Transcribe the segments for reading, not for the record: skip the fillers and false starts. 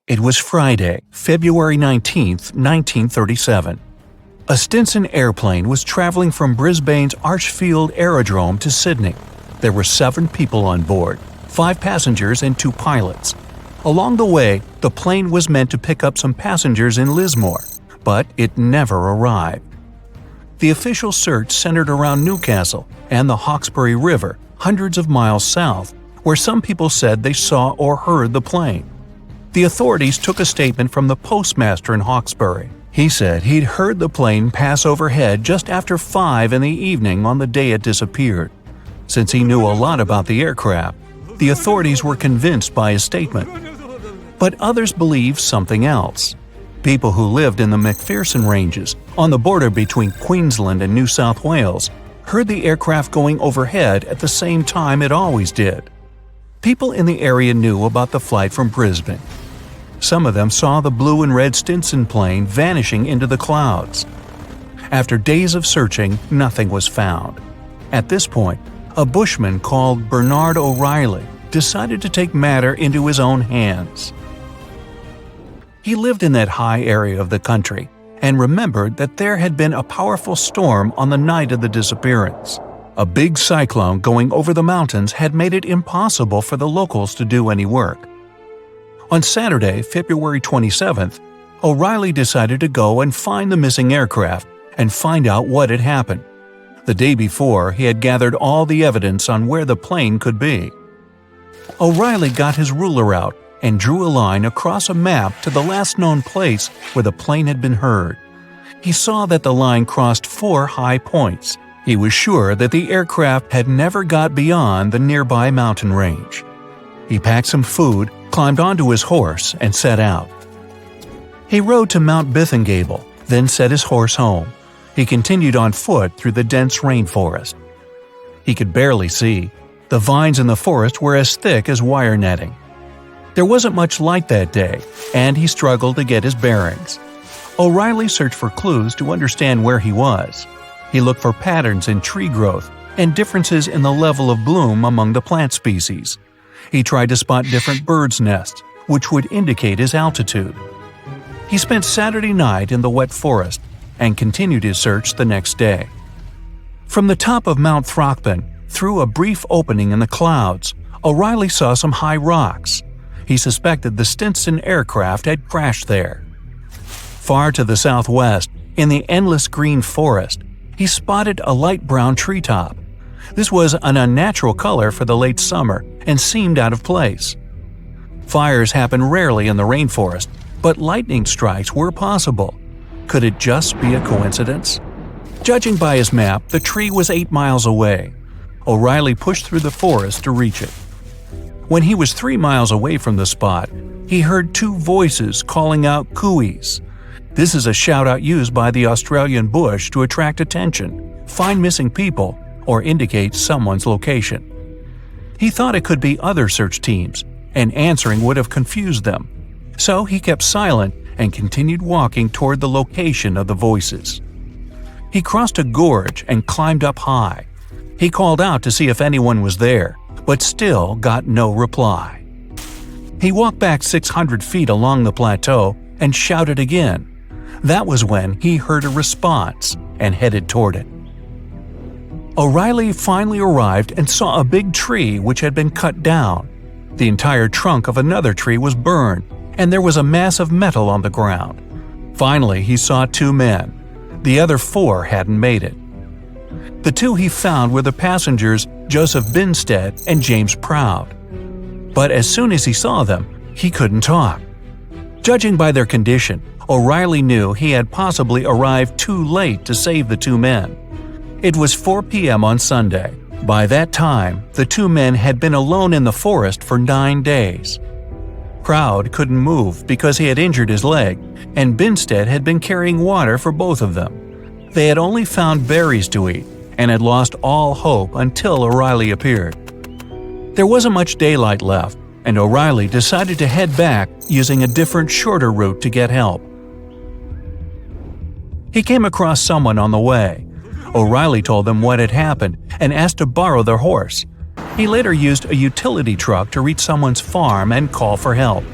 It was Friday, February 19, 1937. A Stinson airplane was traveling from Brisbane's Archfield Aerodrome to Sydney. There were 7 people on board, 5 passengers and 2 pilots. Along the way, the plane was meant to pick up some passengers in Lismore, but it never arrived. The official search centered around Newcastle and the Hawkesbury River, hundreds of miles south, where some people said they saw or heard the plane. The authorities took a statement from the postmaster in Hawkesbury. He said he'd heard the plane pass overhead just after 5 in the evening on the day it disappeared. Since he knew a lot about the aircraft, the authorities were convinced by his statement. But others believed something else. People who lived in the McPherson Ranges, on the border between Queensland and New South Wales, heard the aircraft going overhead at the same time it always did. People in the area knew about the flight from Brisbane. Some of them saw the blue and red Stinson plane vanishing into the clouds. After days of searching, nothing was found. At this point, a bushman called Bernard O'Reilly decided to take matter into his own hands. He lived in that high area of the country and remembered that there had been a powerful storm on the night of the disappearance. A big cyclone going over the mountains had made it impossible for the locals to do any work. On Saturday, February 27th, O'Reilly decided to go and find the missing aircraft and find out what had happened. The day before, he had gathered all the evidence on where the plane could be. O'Reilly got his ruler out and drew a line across a map to the last known place where the plane had been heard. He saw that the line crossed 4 high points. He was sure that the aircraft had never got beyond the nearby mountain range. He packed some food, climbed onto his horse, and set out. He rode to Mount Bithingable, then set his horse home. He continued on foot through the dense rainforest. He could barely see. The vines in the forest were as thick as wire netting. There wasn't much light that day, and he struggled to get his bearings. O'Reilly searched for clues to understand where he was. He looked for patterns in tree growth and differences in the level of bloom among the plant species. He tried to spot different birds' nests, which would indicate his altitude. He spent Saturday night in the wet forest and continued his search the next day. From the top of Mount Throckmorton, through a brief opening in the clouds, O'Reilly saw some high rocks. He suspected the Stinson aircraft had crashed there. Far to the southwest, in the endless green forest, he spotted a light brown treetop. This was an unnatural color for the late summer and seemed out of place. Fires happen rarely in the rainforest, but lightning strikes were possible. Could it just be a coincidence? Judging by his map, the tree was 8 miles away. O'Reilly pushed through the forest to reach it. When he was 3 miles away from the spot, he heard 2 voices calling out cooeys. This is a shout-out used by the Australian bush to attract attention, find missing people, or indicate someone's location. He thought it could be other search teams, and answering would have confused them. So he kept silent and continued walking toward the location of the voices. He crossed a gorge and climbed up high. He called out to see if anyone was there, but still got no reply. He walked back 600 feet along the plateau and shouted again. That was when he heard a response and headed toward it. O'Reilly finally arrived and saw a big tree which had been cut down. The entire trunk of another tree was burned, and there was a mass of metal on the ground. Finally, he saw 2 men. The other 4 hadn't made it. The 2 he found were the passengers Joseph Binstead and James Proud. But as soon as he saw them, he couldn't talk. Judging by their condition, O'Reilly knew he had possibly arrived too late to save the 2 men. It was 4 p.m. on Sunday. By that time, the 2 men had been alone in the forest for 9 days. Proud couldn't move because he had injured his leg, and Binstead had been carrying water for both of them. They had only found berries to eat and had lost all hope until O'Reilly appeared. There wasn't much daylight left, and O'Reilly decided to head back using a different, shorter route to get help. He came across someone on the way. O'Reilly told them what had happened and asked to borrow their horse. He later used a utility truck to reach someone's farm and call for help.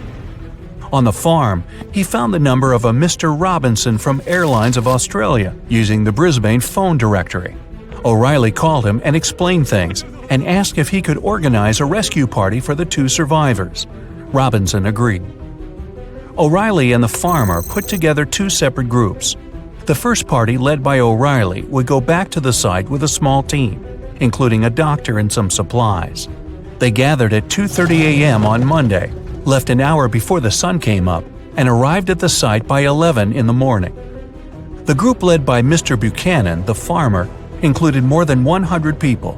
On the farm, he found the number of a Mr. Robinson from Airlines of Australia using the Brisbane phone directory. O'Reilly called him and explained things, and asked if he could organize a rescue party for the 2 survivors. Robinson agreed. O'Reilly and the farmer put together 2 separate groups. The first party, led by O'Reilly, would go back to the site with a small team, including a doctor and some supplies. They gathered at 2:30 a.m. on Monday, left an hour before the sun came up, and arrived at the site by 11 in the morning. The group led by Mr. Buchanan, the farmer, included more than 100 people.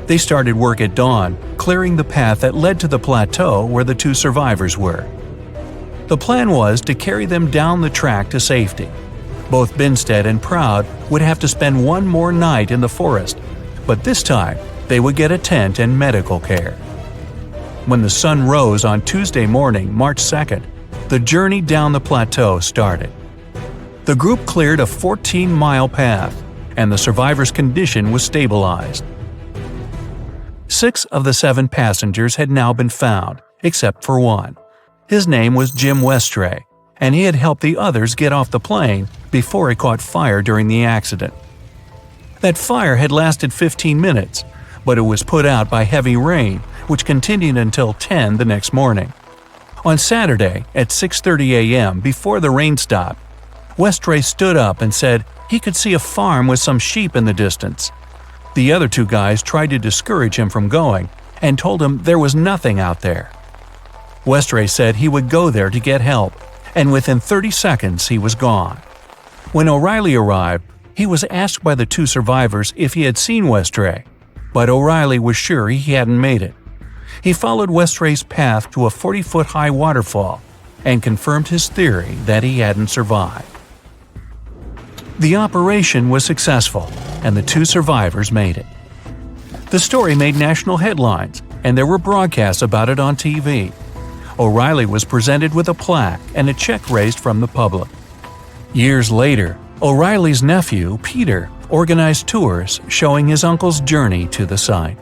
They started work at dawn, clearing the path that led to the plateau where the 2 survivors were. The plan was to carry them down the track to safety. Both Binstead and Proud would have to spend one more night in the forest, but this time they would get a tent and medical care. When the sun rose on Tuesday morning, March 2nd, the journey down the plateau started. The group cleared a 14-mile path, and the survivors' condition was stabilized. 6 of the 7 passengers had now been found, except for one. His name was Jim Westray, and he had helped the others get off the plane before it caught fire during the accident. That fire had lasted 15 minutes, but it was put out by heavy rain, which continued until 10 the next morning. On Saturday, at 6:30 a.m., before the rain stopped, Westray stood up and said he could see a farm with some sheep in the distance. The other 2 guys tried to discourage him from going and told him there was nothing out there. Westray said he would go there to get help, and within 30 seconds he was gone. When O'Reilly arrived, he was asked by the 2 survivors if he had seen Westray, but O'Reilly was sure he hadn't made it. He followed Westray's path to a 40-foot-high waterfall and confirmed his theory that he hadn't survived. The operation was successful, and the 2 survivors made it. The story made national headlines, and there were broadcasts about it on TV. O'Reilly was presented with a plaque and a check raised from the public. Years later, O'Reilly's nephew, Peter, organized tours showing his uncle's journey to the site.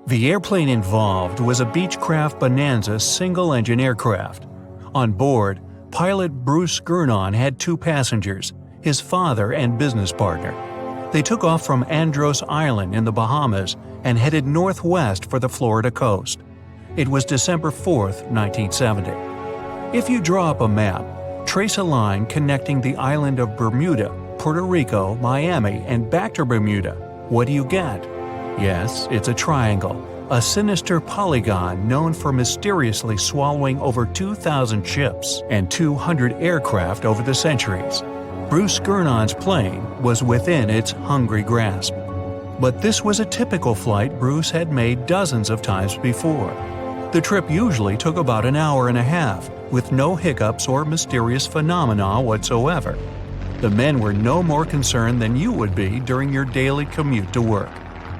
The airplane involved was a Beechcraft Bonanza single-engine aircraft. On board, pilot Bruce Gurnon had 2 passengers, his father and business partner. They took off from Andros Island in the Bahamas and headed northwest for the Florida coast. It was December 4, 1970. If you draw up a map, trace a line connecting the island of Bermuda, Puerto Rico, Miami, and back to Bermuda, what do you get? Yes, it's a triangle, a sinister polygon known for mysteriously swallowing over 2,000 ships and 200 aircraft over the centuries. Bruce Gurnon's plane was within its hungry grasp. But this was a typical flight Bruce had made dozens of times before. The trip usually took about an hour and a half, with no hiccups or mysterious phenomena whatsoever. The men were no more concerned than you would be during your daily commute to work.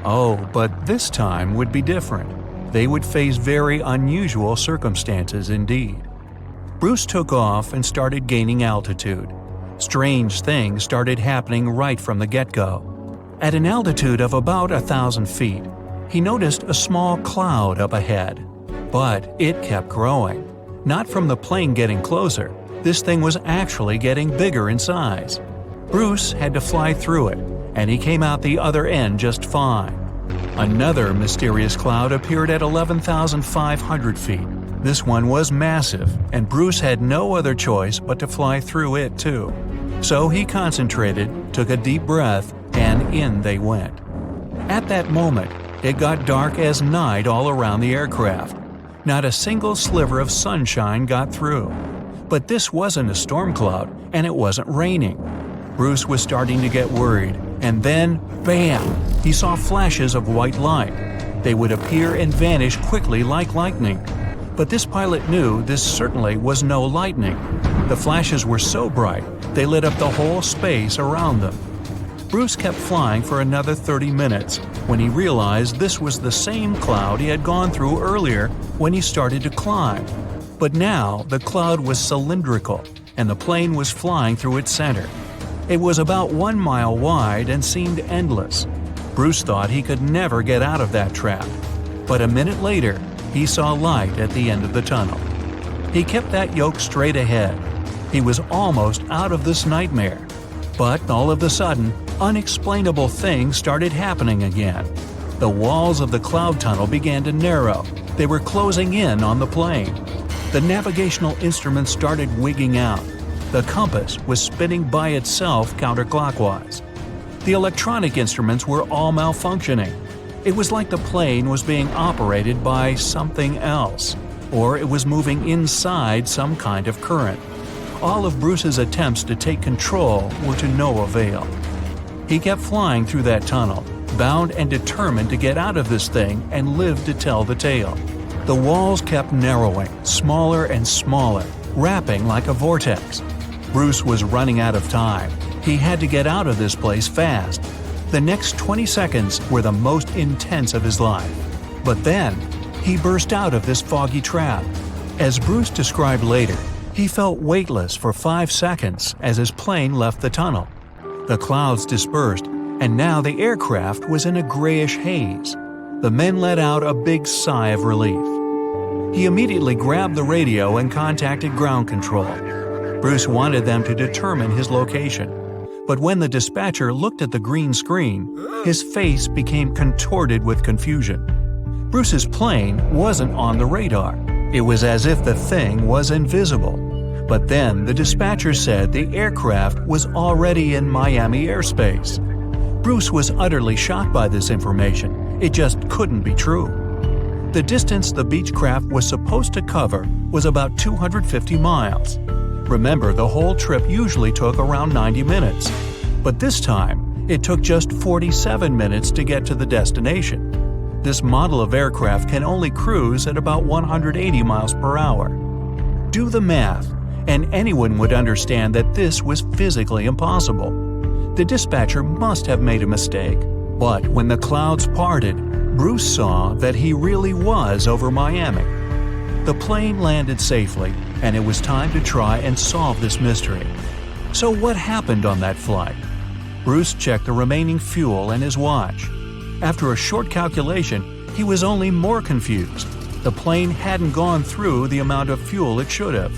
Oh, but this time would be different. They would face very unusual circumstances indeed. Bruce took off and started gaining altitude. Strange things started happening right from the get-go. At an altitude of about 1,000 feet, he noticed a small cloud up ahead. But it kept growing. Not from the plane getting closer, this thing was actually getting bigger in size. Bruce had to fly through it, and he came out the other end just fine. Another mysterious cloud appeared at 11,500 feet. This one was massive, and Bruce had no other choice but to fly through it too. So he concentrated, took a deep breath, and in they went. At that moment, it got dark as night all around the aircraft. Not a single sliver of sunshine got through. But this wasn't a storm cloud, and it wasn't raining. Bruce was starting to get worried, and then, bam! He saw flashes of white light. They would appear and vanish quickly like lightning. But this pilot knew this certainly was no lightning. The flashes were so bright, they lit up the whole space around them. Bruce kept flying for another 30 minutes when he realized this was the same cloud he had gone through earlier when he started to climb. But now the cloud was cylindrical, and the plane was flying through its center. It was about 1 mile wide and seemed endless. Bruce thought he could never get out of that trap. But a minute later, he saw light at the end of the tunnel. He kept that yoke straight ahead. He was almost out of this nightmare. But all of a sudden, unexplainable things started happening again. The walls of the cloud tunnel began to narrow. They were closing in on the plane. The navigational instruments started wigging out. The compass was spinning by itself counterclockwise. The electronic instruments were all malfunctioning. It was like the plane was being operated by something else, or it was moving inside some kind of current. All of Bruce's attempts to take control were to no avail. He kept flying through that tunnel, bound and determined to get out of this thing and live to tell the tale. The walls kept narrowing, smaller and smaller, wrapping like a vortex. Bruce was running out of time. He had to get out of this place fast. The next 20 seconds were the most intense of his life. But then, he burst out of this foggy trap. As Bruce described later, he felt weightless for 5 seconds as his plane left the tunnel. The clouds dispersed, and now the aircraft was in a grayish haze. The men let out a big sigh of relief. He immediately grabbed the radio and contacted ground control. Bruce wanted them to determine his location. But when the dispatcher looked at the green screen, his face became contorted with confusion. Bruce's plane wasn't on the radar. It was as if the thing was invisible. But then the dispatcher said the aircraft was already in Miami airspace. Bruce was utterly shocked by this information. It just couldn't be true. The distance the Beechcraft was supposed to cover was about 250 miles. Remember, the whole trip usually took around 90 minutes. But this time, it took just 47 minutes to get to the destination. This model of aircraft can only cruise at about 180 miles per hour. Do the math, and anyone would understand that this was physically impossible. The dispatcher must have made a mistake. But when the clouds parted, Bruce saw that he really was over Miami. The plane landed safely, and it was time to try and solve this mystery. So what happened on that flight? Bruce checked the remaining fuel and his watch. After a short calculation, he was only more confused. The plane hadn't gone through the amount of fuel it should have.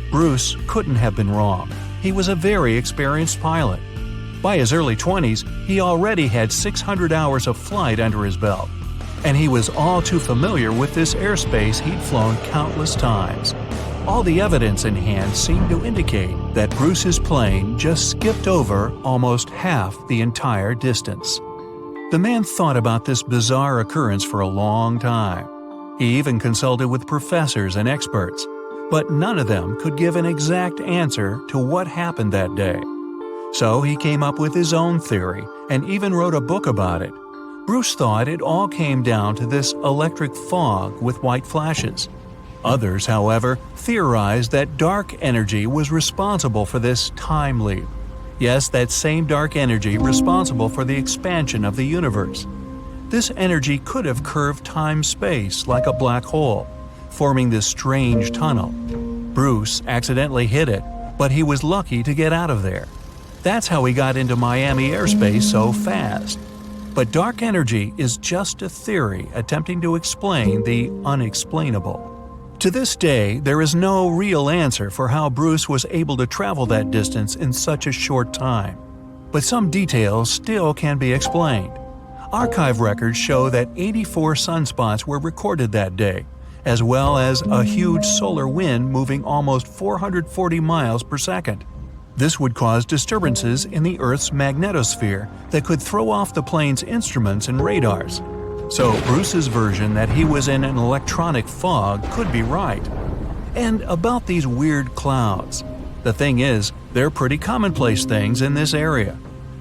Bruce couldn't have been wrong. He was a very experienced pilot. By his early 20s, he already had 600 hours of flight under his belt. And he was all too familiar with this airspace he'd flown countless times. All the evidence in hand seemed to indicate that Bruce's plane just skipped over almost half the entire distance. The man thought about this bizarre occurrence for a long time. He even consulted with professors and experts, but none of them could give an exact answer to what happened that day. So he came up with his own theory and even wrote a book about it. Bruce thought it all came down to this electric fog with white flashes. Others, however, theorized that dark energy was responsible for this time leap. Yes, that same dark energy responsible for the expansion of the universe. This energy could have curved time-space like a black hole, forming this strange tunnel. Bruce accidentally hit it, but he was lucky to get out of there. That's how he got into Miami airspace so fast. But dark energy is just a theory attempting to explain the unexplainable. To this day, there is no real answer for how Bruce was able to travel that distance in such a short time. But some details still can be explained. Archive records show that 84 sunspots were recorded that day, as well as a huge solar wind moving almost 440 miles per second. This would cause disturbances in the Earth's magnetosphere that could throw off the plane's instruments and radars. So Bruce's version that he was in an electronic fog could be right. And about these weird clouds. The thing is, they're pretty commonplace things in this area.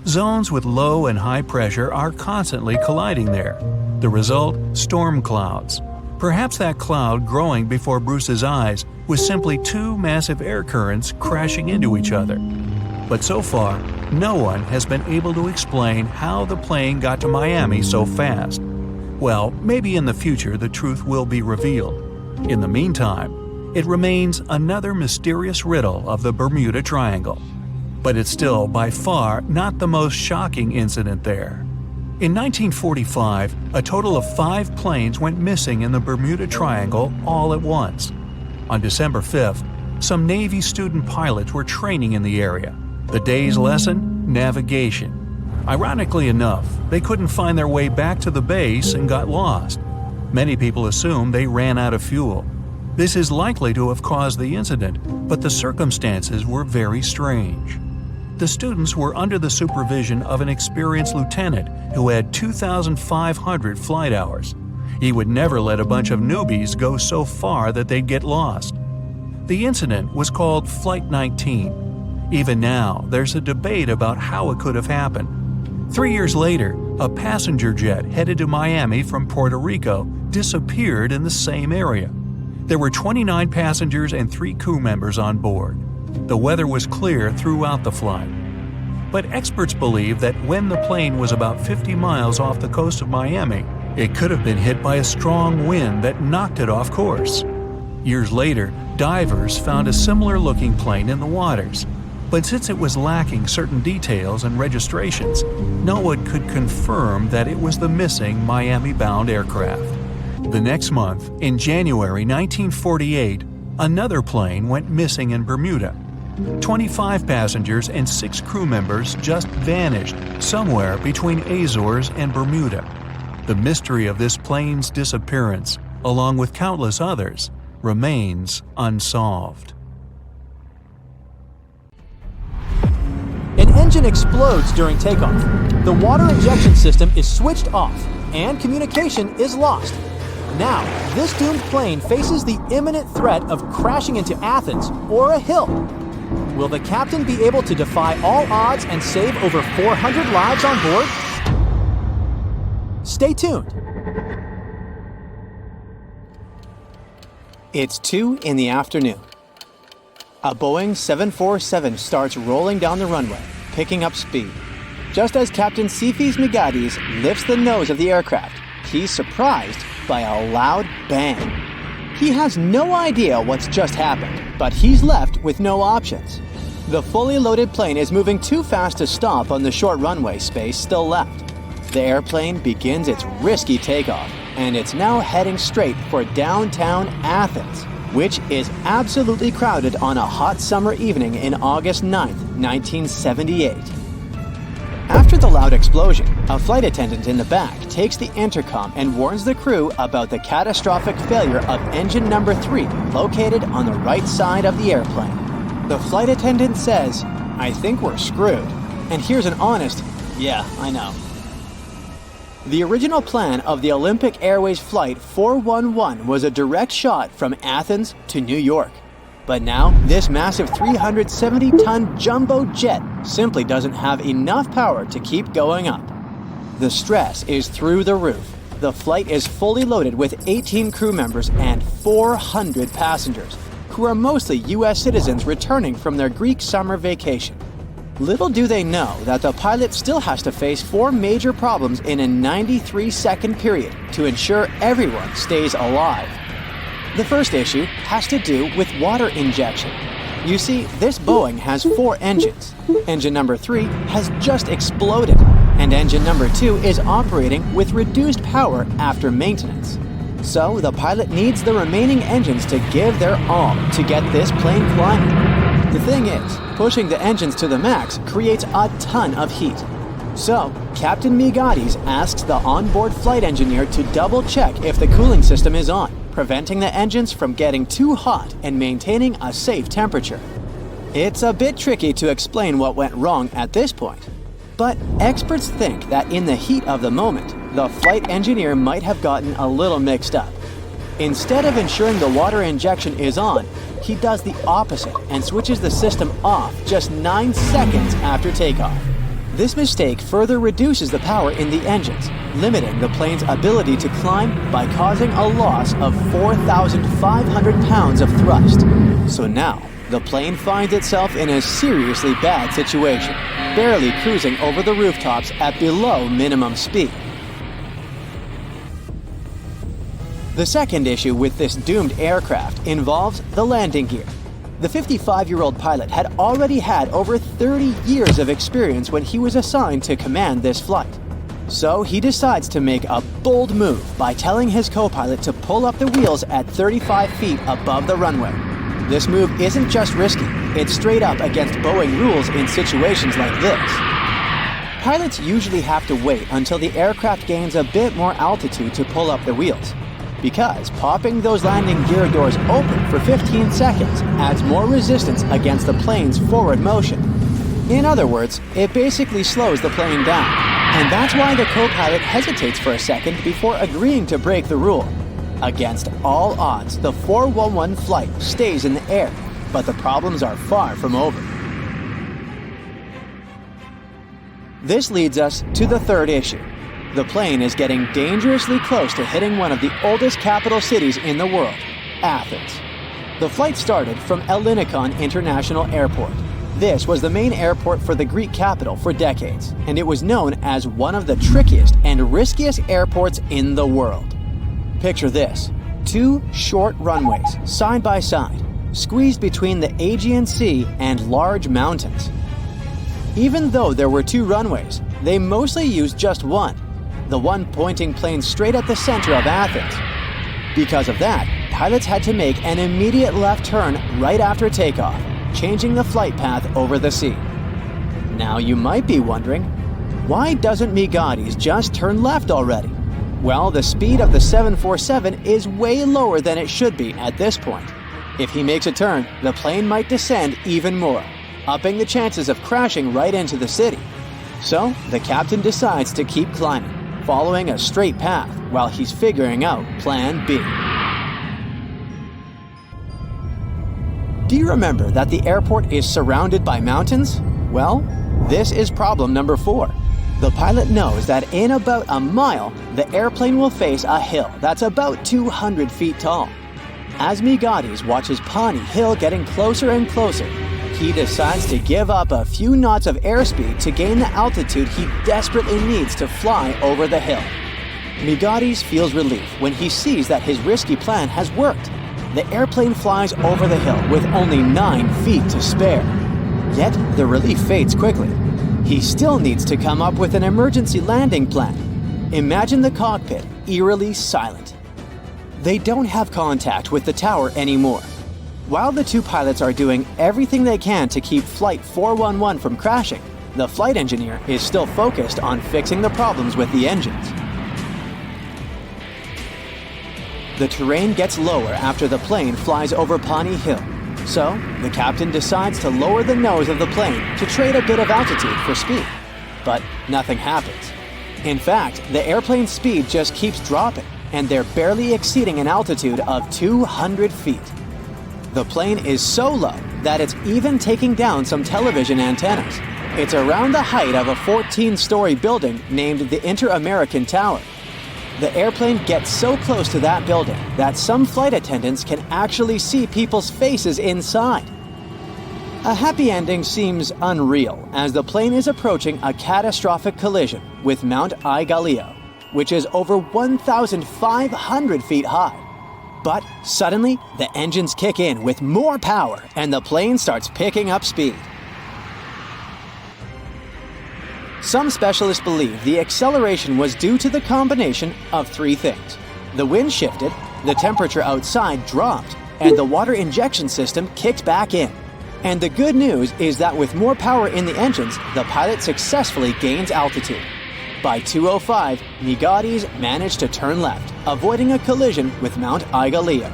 Zones with low and high pressure are constantly colliding there. The result? Storm clouds. Perhaps that cloud growing before Bruce's eyes was simply two massive air currents crashing into each other. But so far, no one has been able to explain how the plane got to Miami so fast. Well, maybe in the future the truth will be revealed. In the meantime, it remains another mysterious riddle of the Bermuda Triangle. But it's still by far not the most shocking incident there. In 1945, a total of 5 planes went missing in the Bermuda Triangle all at once. On December 5th, some Navy student pilots were training in the area. The day's lesson? Navigation. Ironically enough, they couldn't find their way back to the base and got lost. Many people assume they ran out of fuel. This is likely to have caused the incident, but the circumstances were very strange. The students were under the supervision of an experienced lieutenant who had 2,500 flight hours. He would never let a bunch of newbies go so far that they'd get lost. The incident was called Flight 19. Even now, there's a debate about how it could have happened. 3 years later, a passenger jet headed to Miami from Puerto Rico disappeared in the same area. There were 29 passengers and 3 crew members on board. The weather was clear throughout the flight. But experts believe that when the plane was about 50 miles off the coast of Miami, it could have been hit by a strong wind that knocked it off course. Years later, divers found a similar-looking plane in the waters. But since it was lacking certain details and registrations, no one could confirm that it was the missing Miami-bound aircraft. The next month, in January 1948, another plane went missing in Bermuda. 25 passengers and 6 crew members just vanished somewhere between Azores and Bermuda. The mystery of this plane's disappearance, along with countless others, remains unsolved. An engine explodes during takeoff. The water injection system is switched off, and communication is lost. Now, this doomed plane faces the imminent threat of crashing into Athens or a hill. Will the captain be able to defy all odds and save over 400 lives on board? Stay tuned. It's 2 in the afternoon. A Boeing 747 starts rolling down the runway, picking up speed. Just as Captain Sifis Megades lifts the nose of the aircraft, he's surprised by a loud bang. He has no idea what's just happened, but he's left with no options. The fully loaded plane is moving too fast to stop on the short runway space still left. The airplane begins its risky takeoff, and it's now heading straight for downtown Athens, which is absolutely crowded on a hot summer evening in August 9th, 1978. After the loud explosion, a flight attendant in the back takes the intercom and warns the crew about the catastrophic failure of engine number 3 located on the right side of the airplane. The flight attendant says, "I think we're screwed." And here's an honest, "Yeah, I know." The original plan of the Olympic Airways Flight 411 was a direct shot from Athens to New York. But now, this massive 370-ton jumbo jet simply doesn't have enough power to keep going up. The stress is through the roof. The flight is fully loaded with 18 crew members and 400 passengers, who are mostly U.S. citizens returning from their Greek summer vacation. Little do they know that the pilot still has to face 4 major problems in a 93-second period to ensure everyone stays alive. The first issue has to do with water injection. You see, this Boeing has 4 engines. Engine number 3 has just exploded, and engine number 2 is operating with reduced power after maintenance. So the pilot needs the remaining engines to give their all to get this plane climbing. The thing is, pushing the engines to the max creates a ton of heat. So, Captain Megades asks the onboard flight engineer to double-check if the cooling system is on, preventing the engines from getting too hot and maintaining a safe temperature. It's a bit tricky to explain what went wrong at this point, but experts think that in the heat of the moment, the flight engineer might have gotten a little mixed up. Instead of ensuring the water injection is on, he does the opposite and switches the system off just 9 seconds after takeoff. This mistake further reduces the power in the engines, limiting the plane's ability to climb by causing a loss of 4,500 pounds of thrust. So now, the plane finds itself in a seriously bad situation, barely cruising over the rooftops at below minimum speed. The second issue with this doomed aircraft involves the landing gear. The 55-year-old pilot had already had over 30 years of experience when he was assigned to command this flight. So he decides to make a bold move by telling his co-pilot to pull up the wheels at 35 feet above the runway. This move isn't just risky, it's straight up against Boeing rules in situations like this. Pilots usually have to wait until the aircraft gains a bit more altitude to pull up the wheels, because popping those landing gear doors open for 15 seconds adds more resistance against the plane's forward motion. In other words, it basically slows the plane down, and that's why the co-pilot hesitates for a second before agreeing to break the rule. Against all odds, the 411 flight stays in the air, but the problems are far from over. This leads us to the third issue. The plane is getting dangerously close to hitting one of the oldest capital cities in the world, Athens. The flight started from Ellinikon International Airport. This was the main airport for the Greek capital for decades, and it was known as one of the trickiest and riskiest airports in the world. Picture this: 2 short runways, side by side, squeezed between the Aegean Sea and large mountains. Even though there were 2 runways, they mostly used just one, the one pointing planes straight at the center of Athens. Because of that, pilots had to make an immediate left turn right after takeoff, changing the flight path over the sea. Now you might be wondering, why doesn't Migatis just turn left already? Well, the speed of the 747 is way lower than it should be at this point. If he makes a turn, the plane might descend even more, upping the chances of crashing right into the city. So, the captain decides to keep climbing, following a straight path while he's figuring out Plan B. Do you remember that the airport is surrounded by mountains? Well, this is problem number 4. The pilot knows that in about a mile, the airplane will face a hill that's about 200 feet tall. As Migatis watches Pawnee Hill getting closer and closer, he decides to give up a few knots of airspeed to gain the altitude he desperately needs to fly over the hill. Migatis feels relief when he sees that his risky plan has worked. The airplane flies over the hill with only 9 feet to spare. Yet, the relief fades quickly. He still needs to come up with an emergency landing plan. Imagine the cockpit eerily silent. They don't have contact with the tower anymore. While the 2 pilots are doing everything they can to keep Flight 411 from crashing, the flight engineer is still focused on fixing the problems with the engines. The terrain gets lower after the plane flies over Pawnee Hill, so the captain decides to lower the nose of the plane to trade a bit of altitude for speed. But nothing happens. In fact, the airplane's speed just keeps dropping, and they're barely exceeding an altitude of 200 feet. The plane is so low that it's even taking down some television antennas. It's around the height of a 14-story building named the Inter-American Tower. The airplane gets so close to that building that some flight attendants can actually see people's faces inside. A happy ending seems unreal as the plane is approaching a catastrophic collision with Mount Aigaleo, which is over 1,500 feet high. But suddenly, the engines kick in with more power and the plane starts picking up speed. Some specialists believe the acceleration was due to the combination of 3 things. The wind shifted, the temperature outside dropped, and the water injection system kicked back in. And the good news is that with more power in the engines, the pilot successfully gains altitude. By 2:05, Migatis managed to turn left, avoiding a collision with Mount Aigaleo.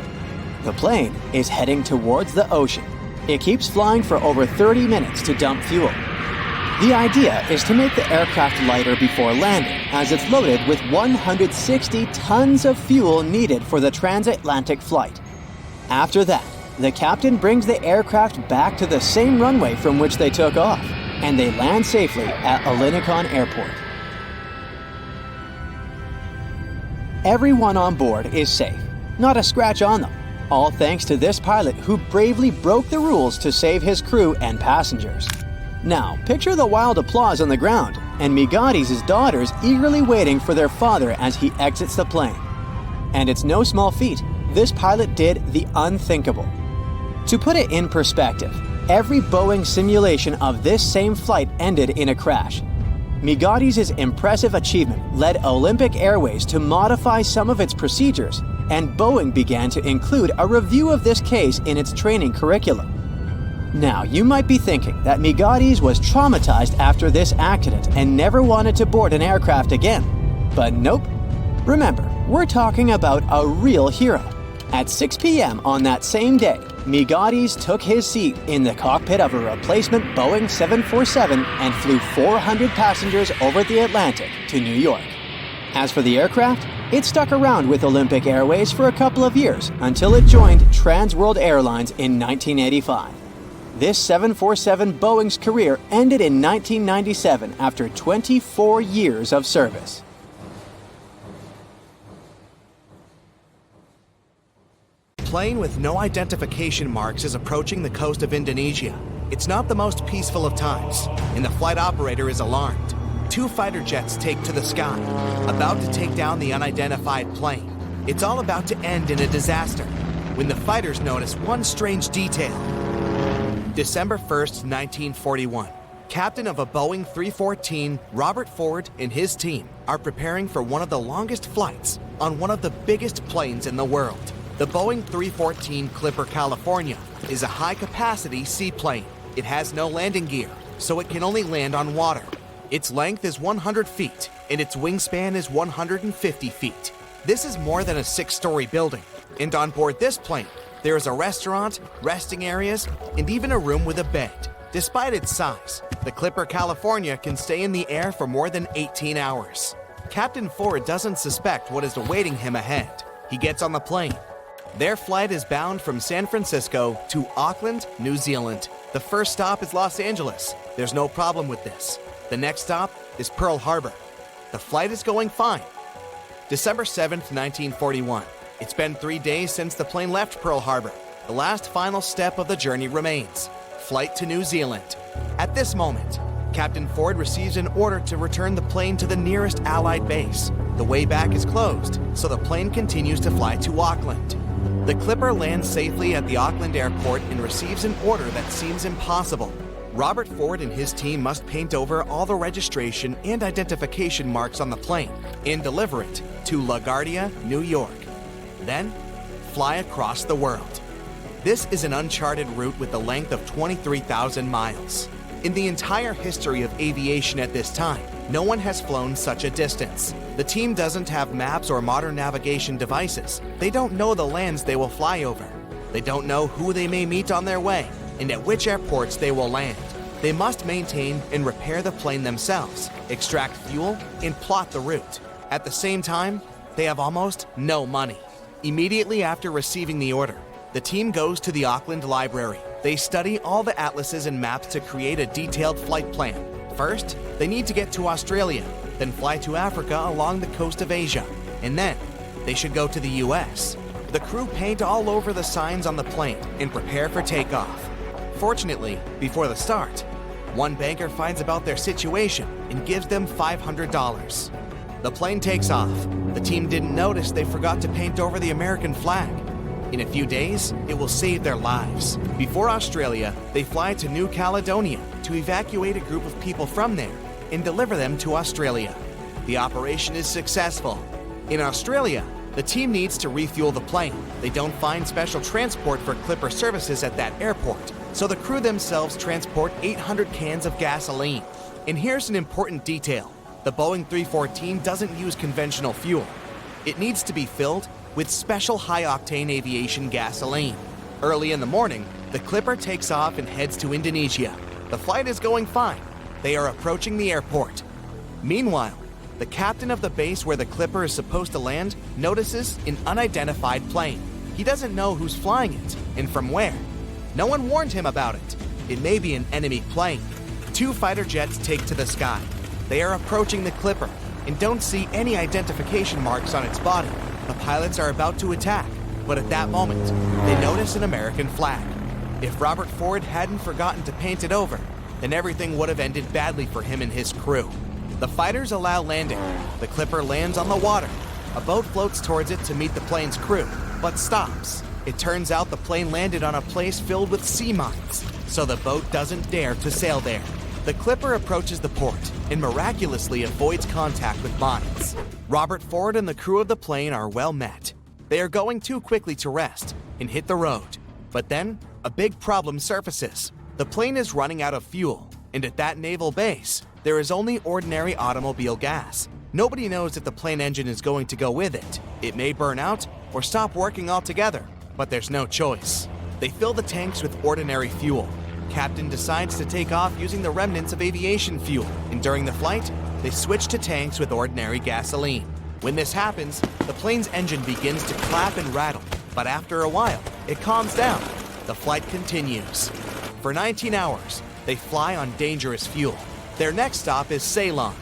The plane is heading towards the ocean. It keeps flying for over 30 minutes to dump fuel. The idea is to make the aircraft lighter before landing, as it's loaded with 160 tons of fuel needed for the transatlantic flight. After that, the captain brings the aircraft back to the same runway from which they took off, and they land safely at Ellinikon Airport. Everyone on board is safe, not a scratch on them, all thanks to this pilot who bravely broke the rules to save his crew and passengers. Now, picture the wild applause on the ground, and Migatis' daughters eagerly waiting for their father as he exits the plane. And it's no small feat, this pilot did the unthinkable. To put it in perspective, every Boeing simulation of this same flight ended in a crash. Migotti's impressive achievement led Olympic Airways to modify some of its procedures, and Boeing began to include a review of this case in its training curriculum. Now, you might be thinking that Migotti's was traumatized after this accident and never wanted to board an aircraft again. But nope. Remember, we're talking about a real hero. At 6 p.m. on that same day, Migotti's took his seat in the cockpit of a replacement Boeing 747 and flew 400 passengers over the Atlantic to New York. As for the aircraft, it stuck around with Olympic Airways for a couple of years until it joined Trans World Airlines in 1985. This 747 Boeing's career ended in 1997 after 24 years of service. Plane with no identification marks is approaching the coast of Indonesia. It's not the most peaceful of times, and the flight operator is alarmed. 2 fighter jets take to the sky, about to take down the unidentified plane. It's all about to end in a disaster, when the fighters notice one strange detail. December 1st, 1941. Captain of a Boeing 314, Robert Ford and his team are preparing for one of the longest flights on one of the biggest planes in the world. The Boeing 314 Clipper California is a high-capacity seaplane. It has no landing gear, so it can only land on water. Its length is 100 feet, and its wingspan is 150 feet. This is more than a 6-story building, and on board this plane, there is a restaurant, resting areas, and even a room with a bed. Despite its size, the Clipper California can stay in the air for more than 18 hours. Captain Ford doesn't suspect what is awaiting him ahead. He gets on the plane. Their flight is bound from San Francisco to Auckland, New Zealand. The first stop is Los Angeles. There's no problem with this. The next stop is Pearl Harbor. The flight is going fine. December 7th, 1941. It's been 3 days since the plane left Pearl Harbor. The last final step of the journey remains: flight to New Zealand. At this moment, Captain Ford receives an order to return the plane to the nearest Allied base. The way back is closed, so the plane continues to fly to Auckland. The Clipper lands safely at the Auckland airport and receives an order that seems impossible. Robert Ford and his team must paint over all the registration and identification marks on the plane and deliver it to LaGuardia, New York. Then, fly across the world. This is an uncharted route with a length of 23,000 miles. In the entire history of aviation at this time, no one has flown such a distance. The team doesn't have maps or modern navigation devices. They don't know the lands they will fly over. They don't know who they may meet on their way and at which airports they will land. They must maintain and repair the plane themselves, extract fuel, and plot the route. At the same time, they have almost no money. Immediately after receiving the order, the team goes to the Auckland Library. They study all the atlases and maps to create a detailed flight plan. First, they need to get to Australia, then fly to Africa along the coast of Asia, and then they should go to the US. The crew paint all over the signs on the plane and prepare for takeoff. Fortunately, before the start, one banker finds about their situation and gives them $500. The plane takes off. The team didn't notice they forgot to paint over the American flag. In a few days, it will save their lives. Before Australia, they fly to New Caledonia to evacuate a group of people from there and deliver them to Australia. The operation is successful. In Australia, the team needs to refuel the plane. They don't find special transport for Clipper services at that airport, so the crew themselves transport 800 cans of gasoline. And here's an important detail. The Boeing 314 doesn't use conventional fuel. It needs to be filled with special high-octane aviation gasoline. Early in the morning, the Clipper takes off and heads to Indonesia. The flight is going fine. They are approaching the airport. Meanwhile, the captain of the base where the Clipper is supposed to land notices an unidentified plane. He doesn't know who's flying it and from where. No one warned him about it. It may be an enemy plane. 2 fighter jets take to the sky. They are approaching the Clipper and don't see any identification marks on its body. The pilots are about to attack, but at that moment, they notice an American flag. If Robert Ford hadn't forgotten to paint it over, then everything would have ended badly for him and his crew. The fighters allow landing. The Clipper lands on the water. A boat floats towards it to meet the plane's crew, but stops. It turns out the plane landed on a place filled with sea mines, so the boat doesn't dare to sail there. The Clipper approaches the port and miraculously avoids contact with mines. Robert Ford and the crew of the plane are well met. They are going too quickly to rest and hit the road. But then, a big problem surfaces. The plane is running out of fuel, and at that naval base, there is only ordinary automobile gas. Nobody knows if the plane engine is going to go with it. It may burn out or stop working altogether, but there's no choice. They fill the tanks with ordinary fuel. Captain decides to take off using the remnants of aviation fuel, and during the flight, they switch to tanks with ordinary gasoline. When this happens, the plane's engine begins to clap and rattle, but after a while, it calms down. The flight continues. For 19 hours, they fly on dangerous fuel. Their next stop is Ceylon.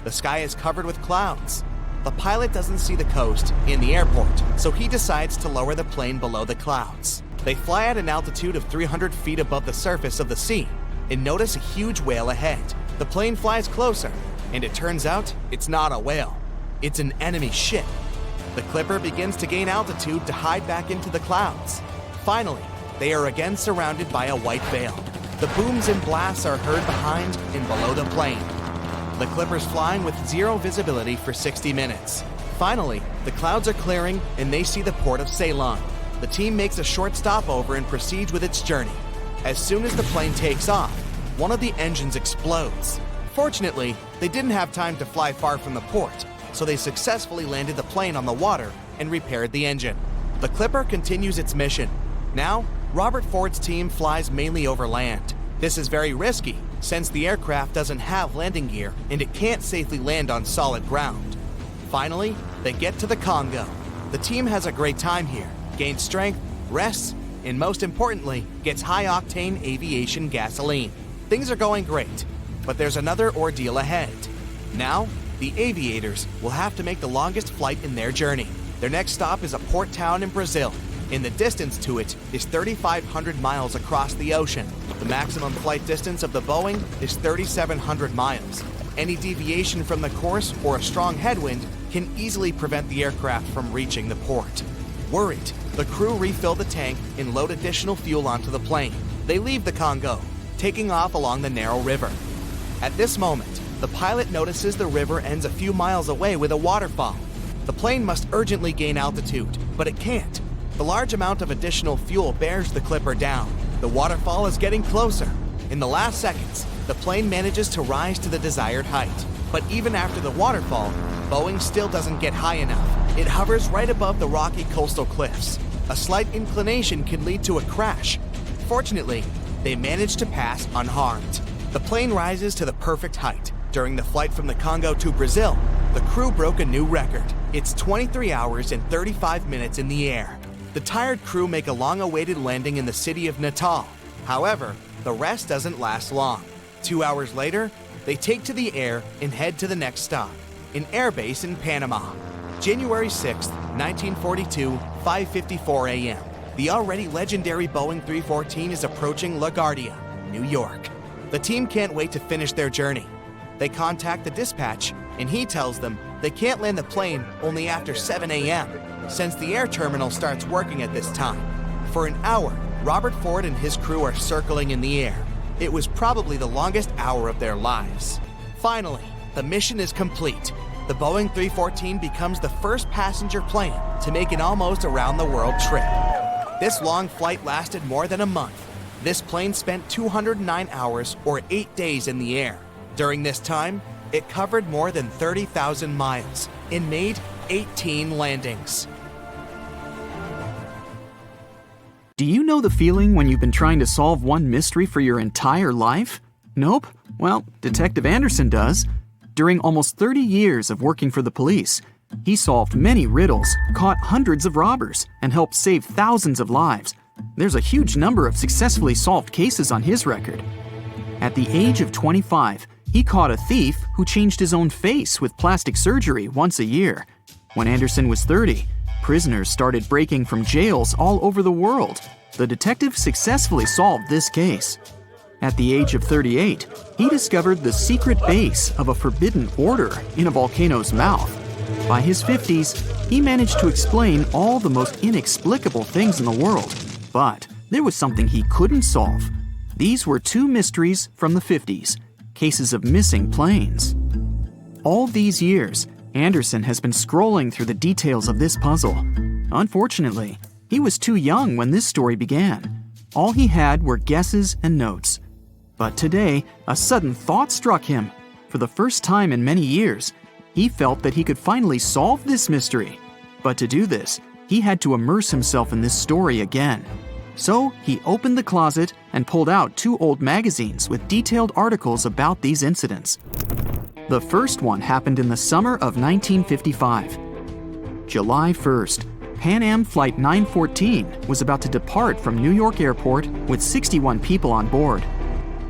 The sky is covered with clouds. The pilot doesn't see the coast in the airport, so he decides to lower the plane below the clouds. They fly at an altitude of 300 feet above the surface of the sea and notice a huge whale ahead. The plane flies closer, and it turns out it's not a whale. It's an enemy ship. The Clipper begins to gain altitude to hide back into the clouds. Finally, they are again surrounded by a white veil. The booms and blasts are heard behind and below the plane. The Clipper's flying with zero visibility for 60 minutes. Finally, the clouds are clearing and they see the port of Ceylon. The team makes a short stopover and proceeds with its journey. As soon as the plane takes off, one of the engines explodes. Fortunately, they didn't have time to fly far from the port, so they successfully landed the plane on the water and repaired the engine. The Clipper continues its mission. Now, Robert Ford's team flies mainly over land. This is very risky, since the aircraft doesn't have landing gear and it can't safely land on solid ground. Finally, they get to the Congo. The team has a great time here, gains strength, rests, and most importantly, gets high-octane aviation gasoline. Things are going great, but there's another ordeal ahead. Now, the aviators will have to make the longest flight in their journey. Their next stop is a port town in Brazil, and the distance to it is 3,500 miles across the ocean. The maximum flight distance of the Boeing is 3,700 miles. Any deviation from the course or a strong headwind can easily prevent the aircraft from reaching the port. Worried, the crew refill the tank and load additional fuel onto the plane. They leave the Congo, taking off along the narrow river. At this moment, the pilot notices the river ends a few miles away with a waterfall. The plane must urgently gain altitude, but it can't. The large amount of additional fuel bears the Clipper down. The waterfall is getting closer. In the last seconds, the plane manages to rise to the desired height. But even after the waterfall, Boeing still doesn't get high enough. It hovers right above the rocky coastal cliffs. A slight inclination can lead to a crash. Fortunately, they manage to pass unharmed. The plane rises to the perfect height. During the flight from the Congo to Brazil, the crew broke a new record. It's 23 hours and 35 minutes in the air. The tired crew make a long-awaited landing in the city of Natal. However, the rest doesn't last long. 2 hours later, they take to the air and head to the next stop, an airbase in Panama. January 6, 1942, 5:54 a.m. The already legendary Boeing 314 is approaching LaGuardia, New York. The team can't wait to finish their journey. They contact the dispatch, and he tells them they can't land the plane only after 7 a.m., since the air terminal starts working at this time. For an hour, Robert Ford and his crew are circling in the air. It was probably the longest hour of their lives. Finally, the mission is complete. The Boeing 314 becomes the first passenger plane to make an almost around-the-world trip. This long flight lasted more than a month. This plane spent 209 hours or 8 days in the air. During this time, it covered more than 30,000 miles and made 18 landings. Do you know the feeling when you've been trying to solve one mystery for your entire life? Nope? Well, Detective Anderson does. During almost 30 years of working for the police, he solved many riddles, caught hundreds of robbers, and helped save thousands of lives. There's a huge number of successfully solved cases on his record. At the age of 25, he caught a thief who changed his own face with plastic surgery once a year. When Anderson was 30, prisoners started breaking from jails all over the world. The detective successfully solved this case. At the age of 38, he discovered the secret base of a forbidden order in a volcano's mouth. By his 50s, he managed to explain all the most inexplicable things in the world. But there was something he couldn't solve. These were two mysteries from the 50s. cases of missing planes. All these years, Anderson has been scrolling through the details of this puzzle. Unfortunately, he was too young when this story began. All he had were guesses and notes. But today, a sudden thought struck him. For the first time in many years, he felt that he could finally solve this mystery. But to do this, he had to immerse himself in this story again. So he opened the closet and pulled out 2 old magazines with detailed articles about these incidents. The first one happened in the summer of 1955. July 1st, Pan Am Flight 914 was about to depart from New York Airport with 61 people on board.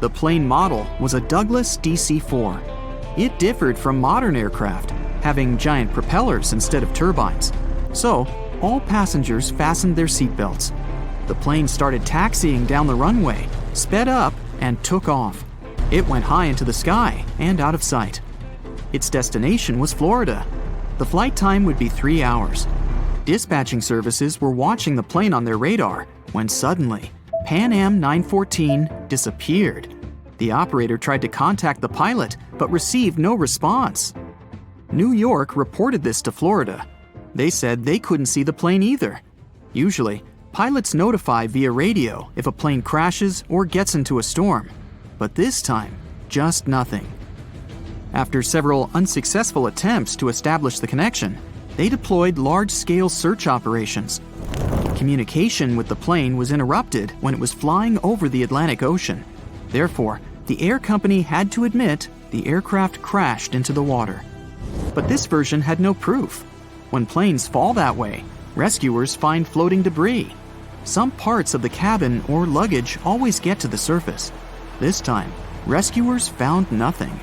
The plane model was a Douglas DC-4. It differed from modern aircraft, having giant propellers instead of turbines. So, all passengers fastened their seatbelts. The plane started taxiing down the runway, sped up, and took off. It went high into the sky and out of sight. Its destination was Florida. The flight time would be 3 hours. Dispatching services were watching the plane on their radar when suddenly, Pan Am 914 disappeared. The operator tried to contact the pilot but received no response. New York reported this to Florida. They said they couldn't see the plane either. Usually, pilots notify via radio if a plane crashes or gets into a storm. But this time, just nothing. After several unsuccessful attempts to establish the connection, they deployed large-scale search operations. Communication with the plane was interrupted when it was flying over the Atlantic Ocean. Therefore, the air company had to admit the aircraft crashed into the water. But this version had no proof. When planes fall that way, rescuers find floating debris. Some parts of the cabin or luggage always get to the surface. This time, rescuers found nothing.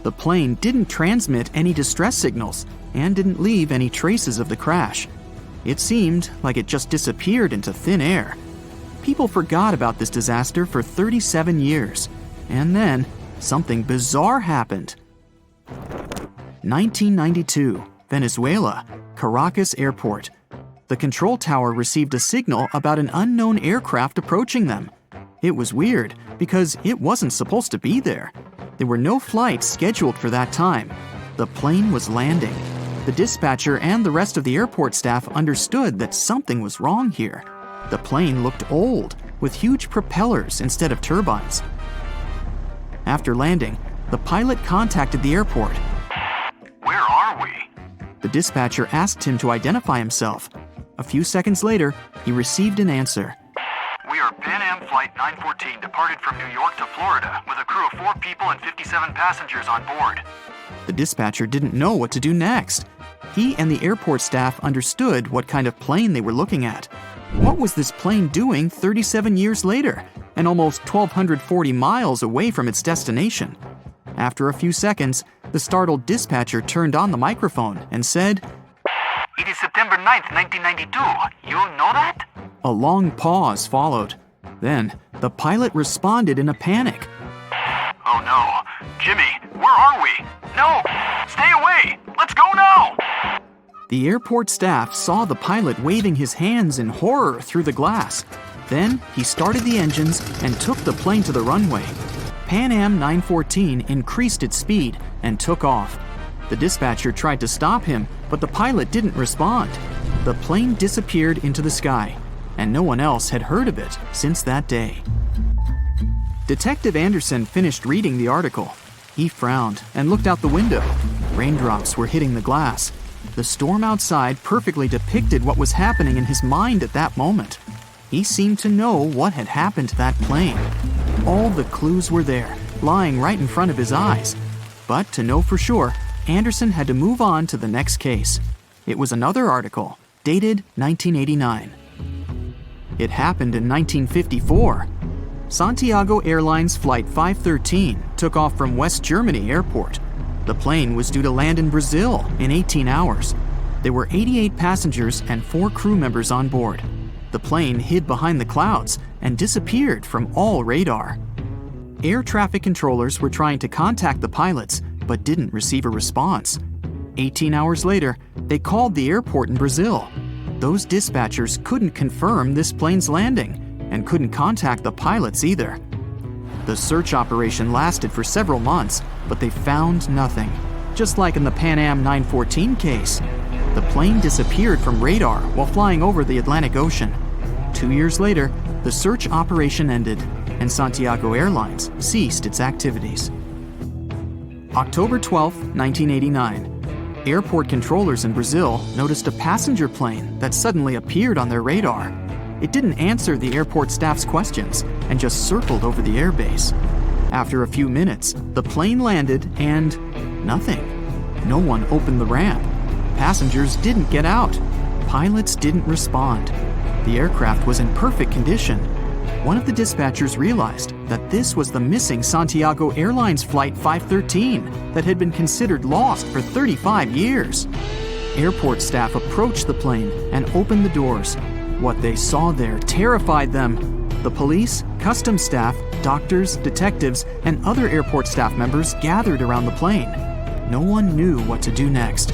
The plane didn't transmit any distress signals and didn't leave any traces of the crash. It seemed like it just disappeared into thin air. People forgot about this disaster for 37 years. And then, something bizarre happened. 1992, Venezuela, Caracas Airport. The control tower received a signal about an unknown aircraft approaching them. It was weird because it wasn't supposed to be there. There were no flights scheduled for that time. The plane was landing. The dispatcher and the rest of the airport staff understood that something was wrong here. The plane looked old, with huge propellers instead of turbines. After landing, the pilot contacted the airport. Where are we? The dispatcher asked him to identify himself. A few seconds later, he received an answer. We are Pan Am Flight 914 departed from New York to Florida with a crew of 4 people and 57 passengers on board. The dispatcher didn't know what to do next. He and the airport staff understood what kind of plane they were looking at. What was this plane doing 37 years later and almost 1,240 miles away from its destination? After a few seconds, the startled dispatcher turned on the microphone and said, It is September 9th, 1992. You know that? A long pause followed. Then, the pilot responded in a panic. Oh no. Jimmy, where are we? No! Stay away! Let's go now! The airport staff saw the pilot waving his hands in horror through the glass. Then, he started the engines and took the plane to the runway. Pan Am 914 increased its speed and took off. The dispatcher tried to stop him, but the pilot didn't respond. The plane disappeared into the sky, and no one else had heard of it since that day. Detective Anderson finished reading the article. He frowned and looked out the window. Raindrops were hitting the glass. The storm outside perfectly depicted what was happening in his mind at that moment. He seemed to know what had happened to that plane. All the clues were there, lying right in front of his eyes. But to know for sure, Anderson had to move on to the next case. It was another article, dated 1989. It happened in 1954. Santiago Airlines Flight 513 took off from West Germany Airport. The plane was due to land in Brazil in 18 hours. There were 88 passengers and 4 crew members on board. The plane hid behind the clouds and disappeared from all radar. Air traffic controllers were trying to contact the pilots, but didn't receive a response. 18 hours later, they called the airport in Brazil. Those dispatchers couldn't confirm this plane's landing and couldn't contact the pilots either. The search operation lasted for several months, but they found nothing. Just like in the Pan Am 914 case, the plane disappeared from radar while flying over the Atlantic Ocean. 2 years later, the search operation ended, and Santiago Airlines ceased its activities. October 12, 1989. Airport controllers in Brazil noticed a passenger plane that suddenly appeared on their radar. It didn't answer the airport staff's questions and just circled over the airbase. After a few minutes, the plane landed and nothing. No one opened the ramp. Passengers didn't get out. Pilots didn't respond. The aircraft was in perfect condition. One of the dispatchers realized that this was the missing Santiago Airlines Flight 513 that had been considered lost for 35 years. Airport staff approached the plane and opened the doors. What they saw there terrified them. The police, customs staff, doctors, detectives, and other airport staff members gathered around the plane. No one knew what to do next.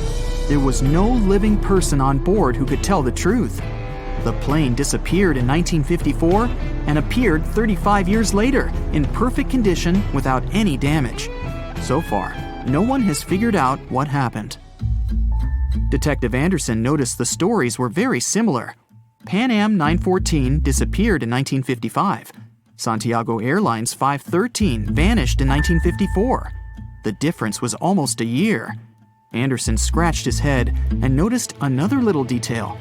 There was no living person on board who could tell the truth. The plane disappeared in 1954 and appeared 35 years later in perfect condition without any damage. So far, no one has figured out what happened. Detective Anderson noticed the stories were very similar. Pan Am 914 disappeared in 1955. Santiago Airlines 513 vanished in 1954. The difference was almost a year. Anderson scratched his head and noticed another little detail.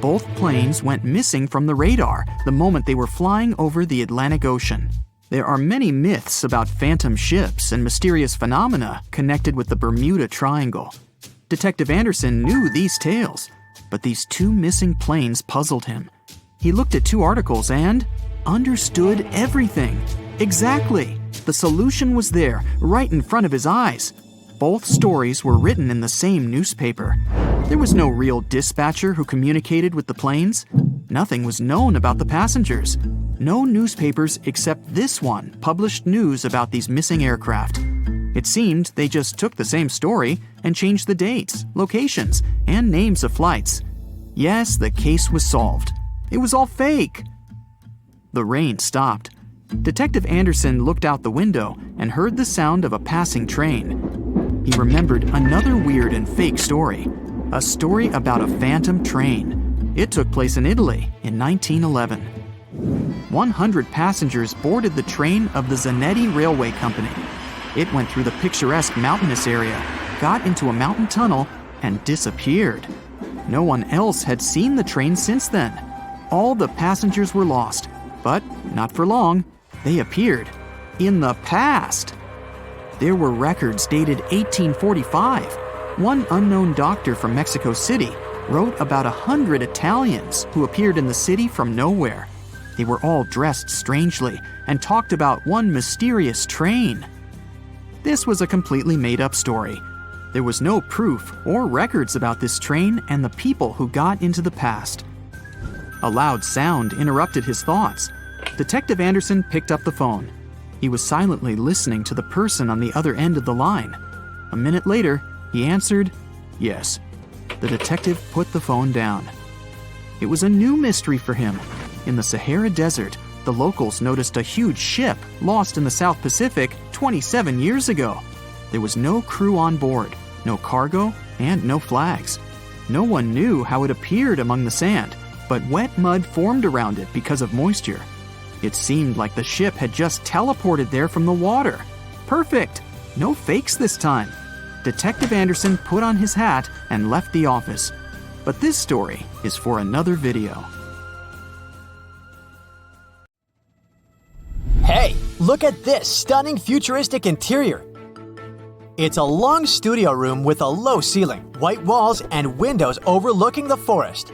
Both planes went missing from the radar the moment they were flying over the Atlantic Ocean. There are many myths about phantom ships and mysterious phenomena connected with the Bermuda Triangle. Detective Anderson knew these tales, but these two missing planes puzzled him. He looked at two articles and understood everything. Exactly! The solution was there, right in front of his eyes. Both stories were written in the same newspaper. There was no real dispatcher who communicated with the planes. Nothing was known about the passengers. No newspapers except this one published news about these missing aircraft. It seemed they just took the same story and changed the dates, locations, and names of flights. Yes, the case was solved. It was all fake. The rain stopped. Detective Anderson looked out the window and heard the sound of a passing train. He remembered another weird and fake story. A story about a phantom train. It took place in Italy in 1911. 100 passengers boarded the train of the Zanetti Railway Company. It went through the picturesque mountainous area, got into a mountain tunnel, and disappeared. No one else had seen the train since then. All the passengers were lost, but not for long. They appeared in the past. There were records dated 1845. One unknown doctor from Mexico City wrote about 100 Italians who appeared in the city from nowhere. They were all dressed strangely and talked about one mysterious train. This was a completely made-up story. There was no proof or records about this train and the people who got into the past. A loud sound interrupted his thoughts. Detective Anderson picked up the phone. He was silently listening to the person on the other end of the line. A minute later, he answered, "Yes." The detective put the phone down. It was a new mystery for him. In the Sahara Desert, the locals noticed a huge ship lost in the South Pacific 27 years ago. There was no crew on board, no cargo, and no flags. No one knew how it appeared among the sand, but wet mud formed around it because of moisture. It seemed like the ship had just teleported there from the water. Perfect! No fakes this time. Detective Anderson put on his hat and left the office. But this story is for another video. Hey, look at this stunning futuristic interior. It's a long studio room with a low ceiling, white walls, and windows overlooking the forest.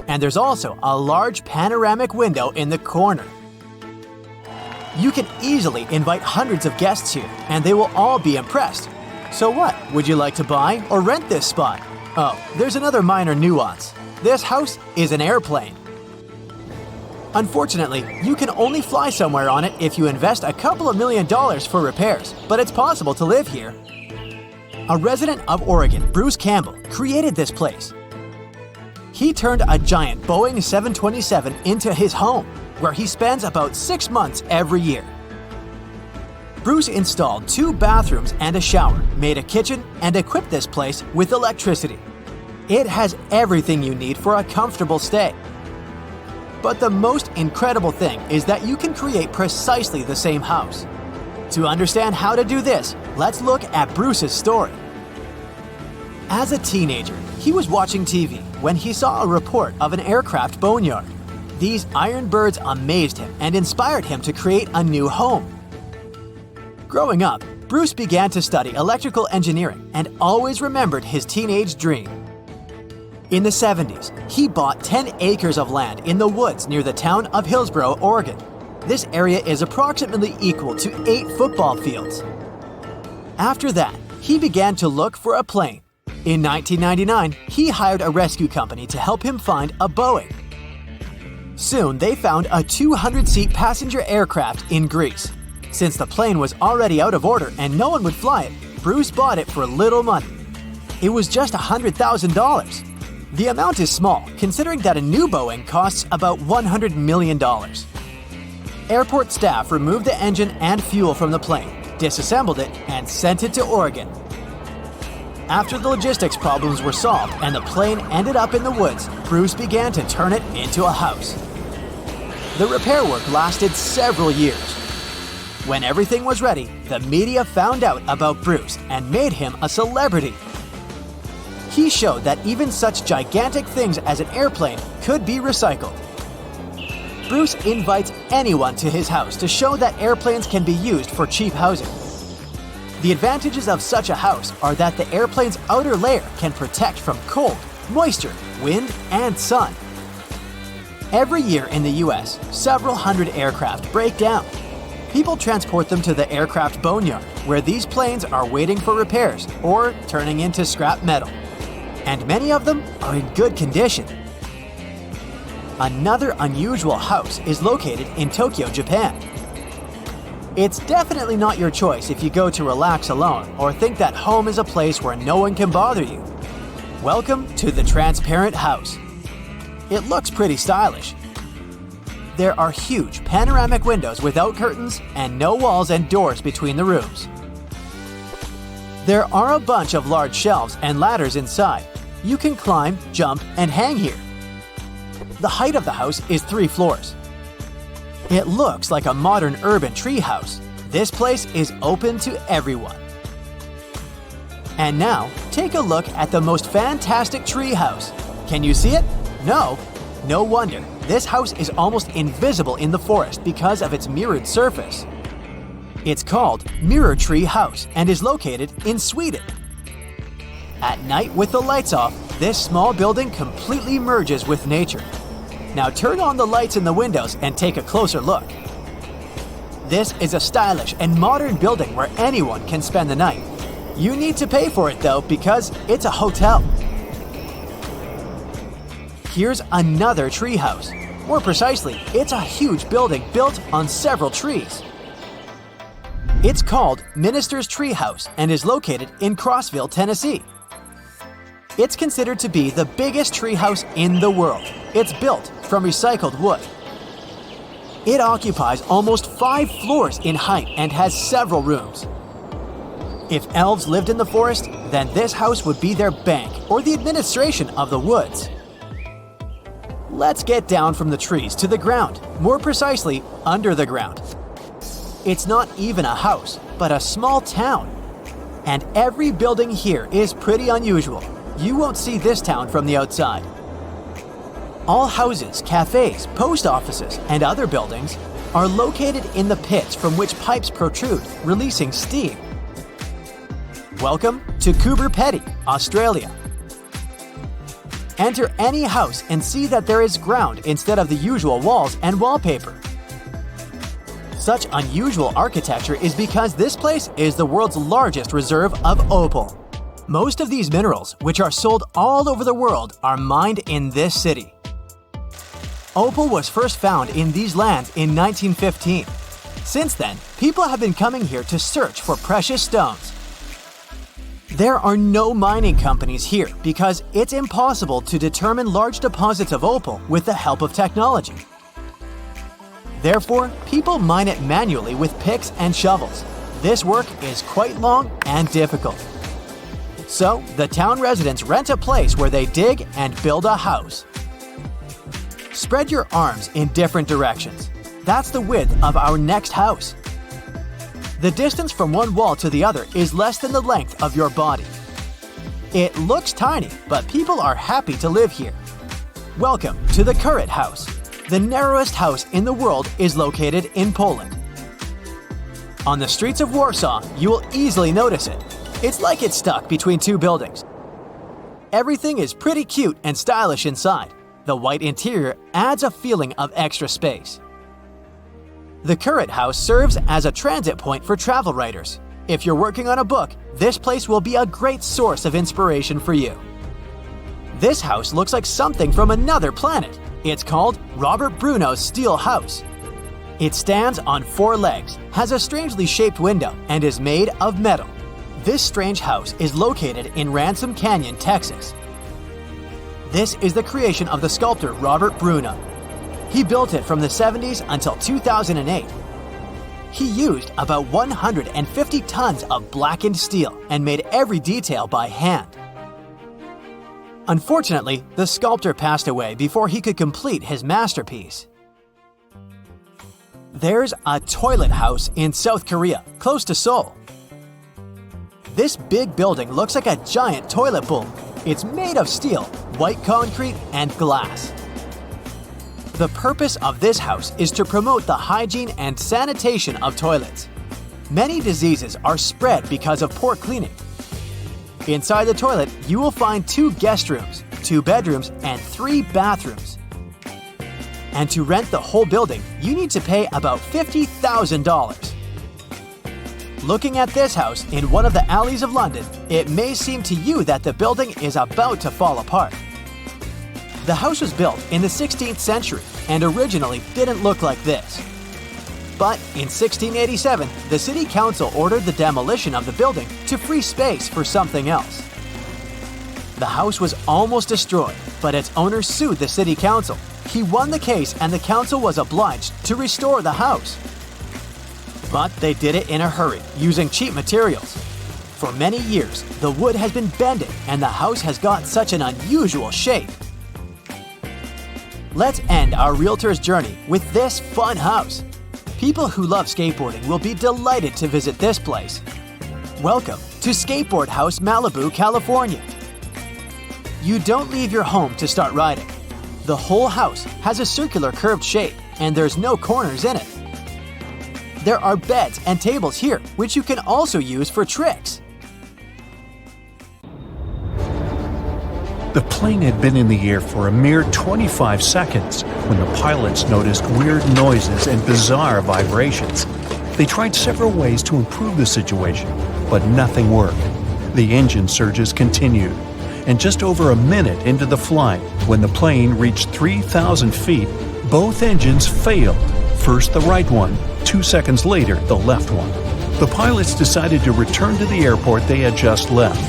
And there's also a large panoramic window in the corner. You can easily invite hundreds of guests here, and they will all be impressed. So what, would you like to buy or rent this spot? Oh, there's another minor nuance. This house is an airplane. Unfortunately, you can only fly somewhere on it if you invest a couple of $1 million for repairs, but it's possible to live here. A resident of Oregon, Bruce Campbell, created this place. He turned a giant Boeing 727 into his home, where he spends about 6 months every year. Bruce installed 2 bathrooms and a shower, made a kitchen, and equipped this place with electricity. It has everything you need for a comfortable stay. But the most incredible thing is that you can create precisely the same house. To understand how to do this, let's look at Bruce's story. As a teenager, he was watching TV when he saw a report of an aircraft boneyard. These iron birds amazed him and inspired him to create a new home. Growing up, Bruce began to study electrical engineering and always remembered his teenage dream. In the 70s, he bought 10 acres of land in the woods near the town of Hillsboro, Oregon. This area is approximately equal to 8 football fields. After that, he began to look for a plane. In 1999, he hired a rescue company to help him find a Boeing. Soon, they found a 200-seat passenger aircraft in Greece. Since the plane was already out of order and no one would fly it, Bruce bought it for little money. It was just $100,000. The amount is small, considering that a new Boeing costs about $100 million. Airport staff removed the engine and fuel from the plane, disassembled it, and sent it to Oregon. After the logistics problems were solved and the plane ended up in the woods, Bruce began to turn it into a house. The repair work lasted several years. When everything was ready, the media found out about Bruce and made him a celebrity. He showed that even such gigantic things as an airplane could be recycled. Bruce invites anyone to his house to show that airplanes can be used for cheap housing. The advantages of such a house are that the airplane's outer layer can protect from cold, moisture, wind, and sun. Every year in the US, several hundred aircraft break down. People transport them to the aircraft boneyard, where these planes are waiting for repairs or turning into scrap metal. And many of them are in good condition. Another unusual house is located in Tokyo, Japan. It's definitely not your choice if you go to relax alone or think that home is a place where no one can bother you. Welcome to the transparent house. It looks pretty stylish. There are huge panoramic windows without curtains and no walls and doors between the rooms. There are a bunch of large shelves and ladders inside. You can climb, jump, and hang here. The height of the house is 3 floors. It looks like a modern urban tree house. This place is open to everyone. And now, take a look at the most fantastic tree house. Can you see it? No? No wonder. This house is almost invisible in the forest because of its mirrored surface. It's called Mirror Tree House and is located in Sweden. At night with the lights off, this small building completely merges with nature. Now turn on the lights in the windows and take a closer look. This is a stylish and modern building where anyone can spend the night. You need to pay for it though because it's a hotel. Here's another tree house. More precisely, it's a huge building built on several trees. It's called Minister's Tree House and is located in Crossville, Tennessee. It's considered to be the biggest tree house in the world. It's built from recycled wood. It occupies almost 5 floors in height and has several rooms. If elves lived in the forest, then this house would be their bank or the administration of the woods. Let's get down from the trees to the ground, more precisely, under the ground. It's not even a house, but a small town. And every building here is pretty unusual. You won't see this town from the outside. All houses, cafes, post offices, and other buildings are located in the pits from which pipes protrude, releasing steam. Welcome to Coober Pedy, Australia. Enter any house and see that there is ground instead of the usual walls and wallpaper. Such unusual architecture is because this place is the world's largest reserve of opal. Most of these minerals, which are sold all over the world, are mined in this city. Opal was first found in these lands in 1915. Since then, people have been coming here to search for precious stones. There are no mining companies here because it's impossible to determine large deposits of opal with the help of technology. Therefore, people mine it manually with picks and shovels. This work is quite long and difficult. So, the town residents rent a place where they dig and build a house. Spread your arms in different directions. That's the width of our next house. The distance from one wall to the other is less than the length of your body. It looks tiny, but people are happy to live here. Welcome to the Kurret House. The narrowest house in the world is located in Poland. On the streets of Warsaw, you will easily notice it. It's like it's stuck between two buildings. Everything is pretty cute and stylish inside. The white interior adds a feeling of extra space. The Kurret House serves as a transit point for travel writers. If you're working on a book, this place will be a great source of inspiration for you. This house looks like something from another planet. It's called Robert Bruno's Steel House. It stands on 4 legs, has a strangely shaped window, and is made of metal. This strange house is located in Ransom Canyon, Texas. This is the creation of the sculptor Robert Bruno. He built it from the 70s until 2008. He used about 150 tons of blackened steel and made every detail by hand. Unfortunately, the sculptor passed away before he could complete his masterpiece. There's a toilet house in South Korea, close to Seoul. This big building looks like a giant toilet bowl. It's made of steel, white concrete, and glass. The purpose of this house is to promote the hygiene and sanitation of toilets. Many diseases are spread because of poor cleaning. Inside the toilet, you will find 2 guest rooms, 2 bedrooms, and 3 bathrooms. And to rent the whole building, you need to pay about $50,000. Looking at this house in one of the alleys of London, it may seem to you that the building is about to fall apart. The house was built in the 16th century and originally didn't look like this. But in 1687, the city council ordered the demolition of the building to free space for something else. The house was almost destroyed, but its owner sued the city council. He won the case and the council was obliged to restore the house. But they did it in a hurry, using cheap materials. For many years, the wood has been bending and the house has got such an unusual shape. Let's end our realtor's journey with this fun house. People who love skateboarding will be delighted to visit this place. Welcome to Skateboard House Malibu, California. You don't leave your home to start riding. The whole house has a circular curved shape and there's no corners in it. There are beds and tables here, which you can also use for tricks. The plane had been in the air for a mere 25 seconds when the pilots noticed weird noises and bizarre vibrations. They tried several ways to improve the situation, but nothing worked. The engine surges continued, and just over a minute into the flight, when the plane reached 3,000 feet, both engines failed. First the right one, 2 seconds later the left one. The pilots decided to return to the airport they had just left.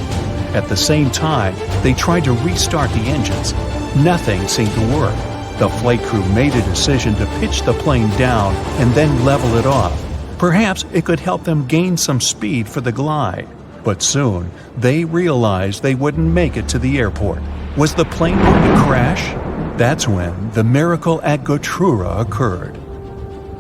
At the same time, they tried to restart the engines. Nothing seemed to work. The flight crew made a decision to pitch the plane down and then level it off. Perhaps it could help them gain some speed for the glide. But soon, they realized they wouldn't make it to the airport. Was the plane going to crash? That's when the miracle at Gottröra occurred.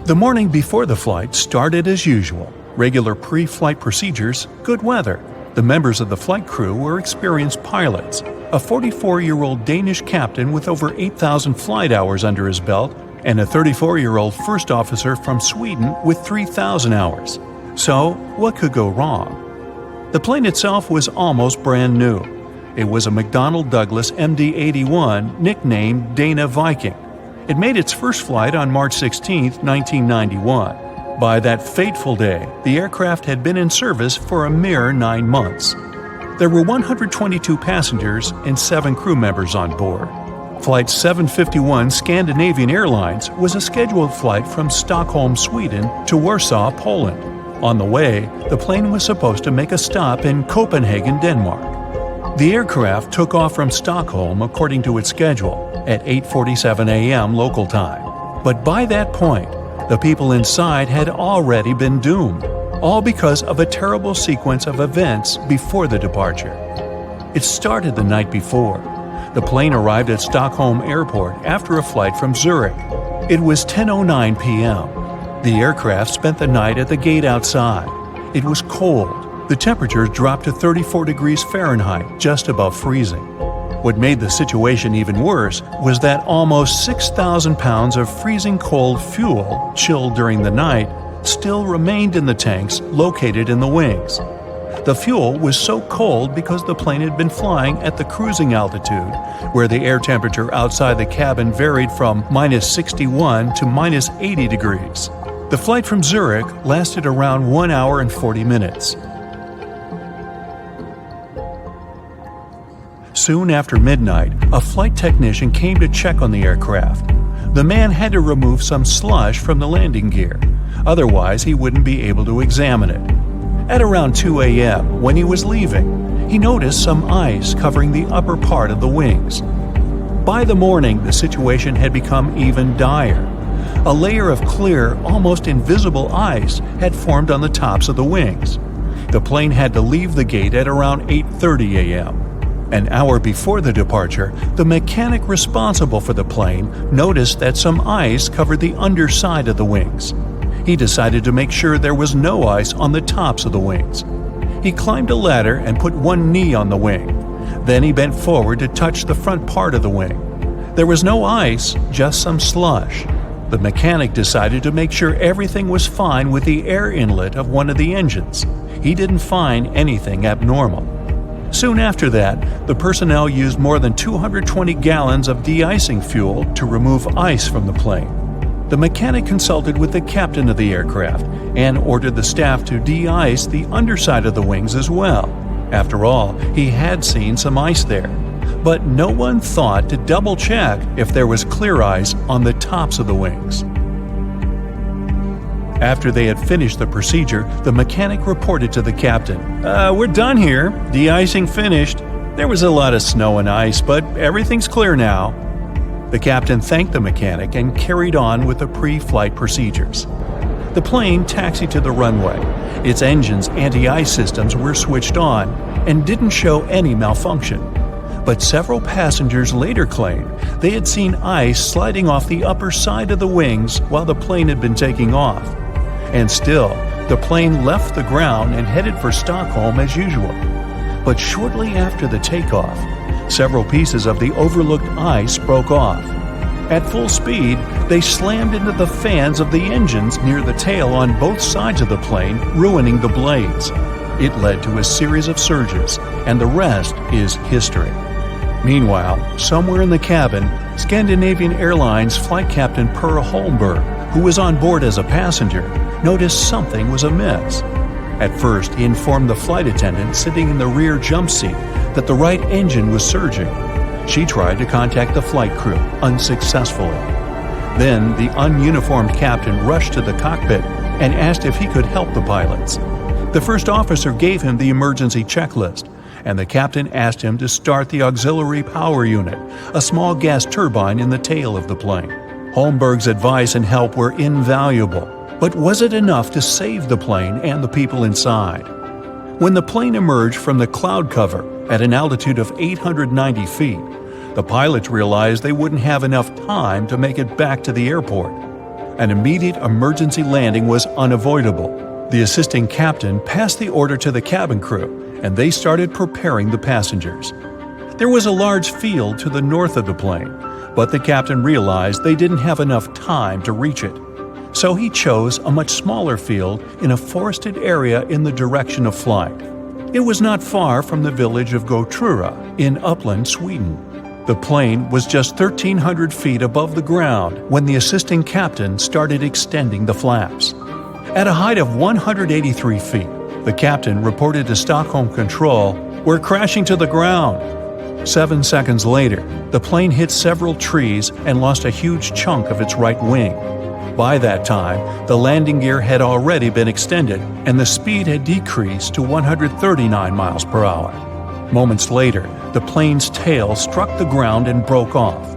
The morning before the flight started as usual. Regular pre-flight procedures, good weather. The members of the flight crew were experienced pilots. A 44-year-old Danish captain with over 8,000 flight hours under his belt, and a 34-year-old first officer from Sweden with 3,000 hours. So, what could go wrong? The plane itself was almost brand new. It was a McDonnell Douglas MD-81 nicknamed Dana Viking. It made its first flight on March 16, 1991. By that fateful day, the aircraft had been in service for a mere 9 months. There were 122 passengers and 7 crew members on board. Flight 751 Scandinavian Airlines was a scheduled flight from Stockholm, Sweden to Warsaw, Poland. On the way, the plane was supposed to make a stop in Copenhagen, Denmark. The aircraft took off from Stockholm according to its schedule at 8:47 a.m. local time. But by that point, the people inside had already been doomed. all because of a terrible sequence of events before the departure. It started the night before. The plane arrived at Stockholm Airport after a flight from Zurich. It was 10:09 p.m. The aircraft spent the night at the gate outside. It was cold. The temperature dropped to 34 degrees Fahrenheit, just above freezing. What made the situation even worse was that almost 6,000 pounds of freezing cold fuel, chilled during the night, still remained in the tanks located in the wings. The fuel was so cold because the plane had been flying at the cruising altitude, where the air temperature outside the cabin varied from -61 to -80 degrees. The flight from Zurich lasted around 1 hour and 40 minutes. Soon after midnight, a flight technician came to check on the aircraft. The man had to remove some slush from the landing gear, otherwise he wouldn't be able to examine it. At around 2 a.m., when he was leaving, he noticed some ice covering the upper part of the wings. By the morning, the situation had become even dire. A layer of clear, almost invisible ice had formed on the tops of the wings. The plane had to leave the gate at around 8:30 a.m. An hour before the departure, the mechanic responsible for the plane noticed that some ice covered the underside of the wings. He decided to make sure there was no ice on the tops of the wings. He climbed a ladder and put one knee on the wing. Then he bent forward to touch the front part of the wing. There was no ice, just some slush. The mechanic decided to make sure everything was fine with the air inlet of one of the engines. He didn't find anything abnormal. Soon after that, the personnel used more than 220 gallons of de-icing fuel to remove ice from the plane. The mechanic consulted with the captain of the aircraft and ordered the staff to de-ice the underside of the wings as well. After all, he had seen some ice there. But no one thought to double-check if there was clear ice on the tops of the wings. After they had finished the procedure, the mechanic reported to the captain, "We're done here. De-icing finished. There was a lot of snow and ice, but everything's clear now." The captain thanked the mechanic and carried on with the pre-flight procedures. The plane taxied to the runway. Its engine's anti-ice systems were switched on and didn't show any malfunction. But several passengers later claimed they had seen ice sliding off the upper side of the wings while the plane had been taking off. And still, the plane left the ground and headed for Stockholm as usual. But shortly after the takeoff, several pieces of the overlooked ice broke off. At full speed, they slammed into the fans of the engines near the tail on both sides of the plane, ruining the blades. It led to a series of surges, and the rest is history. Meanwhile, somewhere in the cabin, Scandinavian Airlines flight captain Per Holmberg, who was on board as a passenger, noticed something was amiss. At first, he informed the flight attendant sitting in the rear jump seat that the right engine was surging. She tried to contact the flight crew, unsuccessfully. Then, the ununiformed captain rushed to the cockpit and asked if he could help the pilots. The first officer gave him the emergency checklist, and the captain asked him to start the auxiliary power unit, a small gas turbine in the tail of the plane. Holmberg's advice and help were invaluable, but was it enough to save the plane and the people inside? When the plane emerged from the cloud cover at an altitude of 890 feet, the pilots realized they wouldn't have enough time to make it back to the airport. An immediate emergency landing was unavoidable. The assisting captain passed the order to the cabin crew, and they started preparing the passengers. There was a large field to the north of the plane, but the captain realized they didn't have enough time to reach it. So he chose a much smaller field in a forested area in the direction of flight. It was not far from the village of Gottröra in upland Sweden. The plane was just 1,300 feet above the ground when the assisting captain started extending the flaps. At a height of 183 feet, the captain reported to Stockholm Control, "We're crashing to the ground." 7 seconds later, the plane hit several trees and lost a huge chunk of its right wing. By that time, the landing gear had already been extended and the speed had decreased to 139 miles per hour. Moments later, the plane's tail struck the ground and broke off.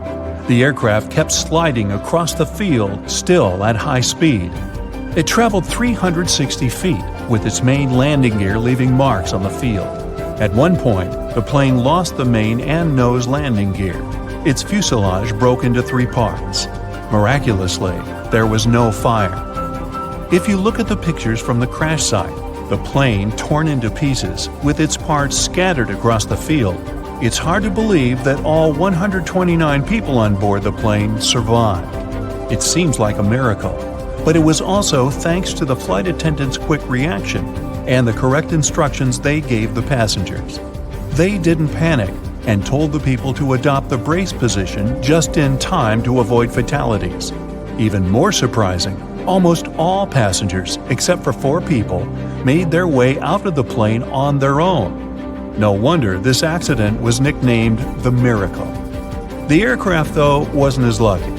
The aircraft kept sliding across the field, still at high speed. It traveled 360 feet, with its main landing gear leaving marks on the field. At one point, the plane lost the main and nose landing gear. Its fuselage broke into 3 parts. Miraculously, there was no fire. If you look at the pictures from the crash site, the plane torn into pieces, with its parts scattered across the field, it's hard to believe that all 129 people on board the plane survived. It seems like a miracle, but it was also thanks to the flight attendants' quick reaction and the correct instructions they gave the passengers. They didn't panic and told the people to adopt the brace position just in time to avoid fatalities. Even more surprising, almost all passengers, except for 4 people, made their way out of the plane on their own. No wonder this accident was nicknamed the Miracle. The aircraft, though, wasn't as lucky.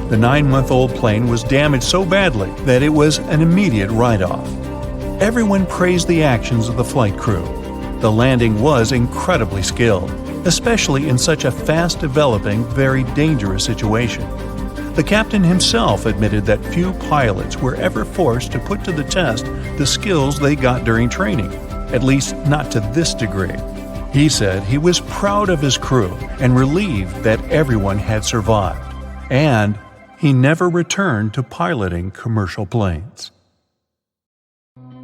The 9-month-old plane was damaged so badly that it was an immediate write-off. Everyone praised the actions of the flight crew. The landing was incredibly skilled, especially in such a fast-developing, very dangerous situation. The captain himself admitted that few pilots were ever forced to put to the test the skills they got during training, at least not to this degree. He said he was proud of his crew and relieved that everyone had survived, and he never returned to piloting commercial planes.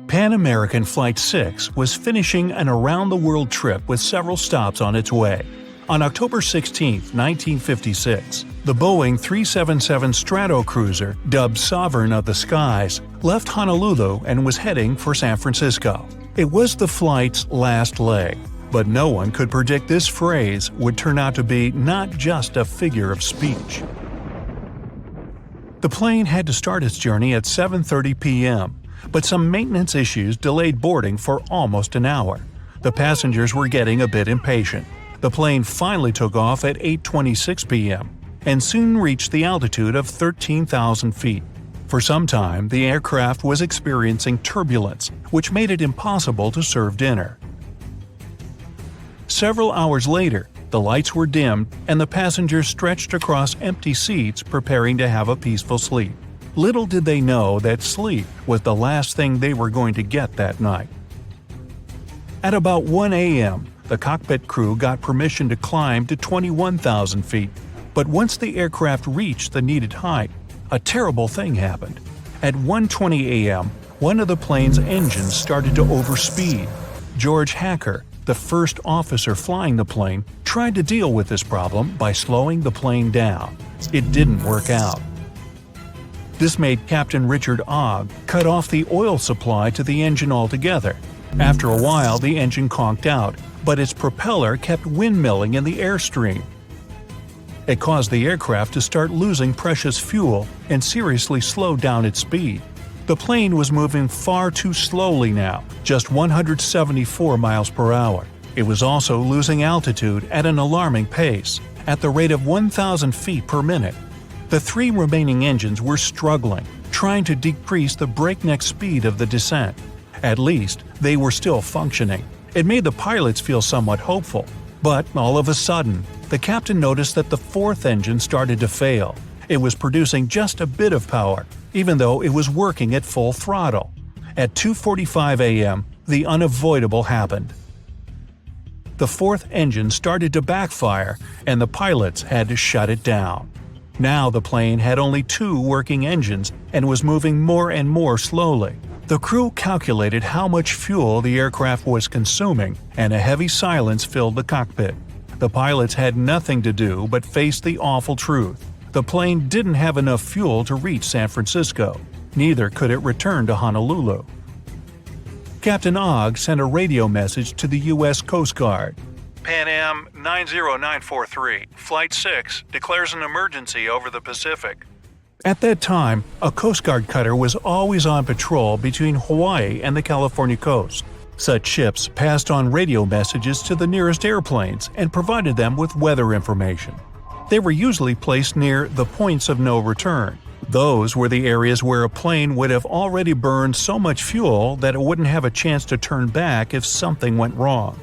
Pan American Flight 6 was finishing an around-the-world trip with several stops on its way. On October 16, 1956, the Boeing 377 Stratocruiser, dubbed Sovereign of the Skies, left Honolulu and was heading for San Francisco. It was the flight's last leg, but no one could predict this phrase would turn out to be not just a figure of speech. The plane had to start its journey at 7:30 p.m., but some maintenance issues delayed boarding for almost an hour. The passengers were getting a bit impatient. The plane finally took off at 8:26 p.m. and soon reached the altitude of 13,000 feet. For some time, the aircraft was experiencing turbulence, which made it impossible to serve dinner. Several hours later, the lights were dimmed and the passengers stretched across empty seats preparing to have a peaceful sleep. Little did they know that sleep was the last thing they were going to get that night. At about 1 a.m., the cockpit crew got permission to climb to 21,000 feet, but once the aircraft reached the needed height, a terrible thing happened. At 1:20 a.m., one of the plane's engines started to overspeed. George Hacker, the first officer flying the plane, tried to deal with this problem by slowing the plane down. It didn't work out. This made Captain Richard Ogg cut off the oil supply to the engine altogether. After a while, the engine conked out, but its propeller kept windmilling in the airstream. It caused the aircraft to start losing precious fuel and seriously slowed down its speed. The plane was moving far too slowly now, just 174 miles per hour. It was also losing altitude at an alarming pace, at the rate of 1,000 feet per minute. The 3 remaining engines were struggling, trying to decrease the breakneck speed of the descent. At least, they were still functioning. It made the pilots feel somewhat hopeful. But all of a sudden, the captain noticed that the 4th engine started to fail. It was producing just a bit of power, even though it was working at full throttle. At 2:45 a.m., the unavoidable happened. The 4th engine started to backfire, and the pilots had to shut it down. Now the plane had only 2 working engines and was moving more and more slowly. The crew calculated how much fuel the aircraft was consuming, and a heavy silence filled the cockpit. The pilots had nothing to do but face the awful truth. The plane didn't have enough fuel to reach San Francisco. Neither could it return to Honolulu. Captain Ogg sent a radio message to the U.S. Coast Guard. Pan Am 90943, Flight 6, declares an emergency over the Pacific. At that time, a Coast Guard cutter was always on patrol between Hawaii and the California coast. Such ships passed on radio messages to the nearest airplanes and provided them with weather information. They were usually placed near the points of no return. Those were the areas where a plane would have already burned so much fuel that it wouldn't have a chance to turn back if something went wrong.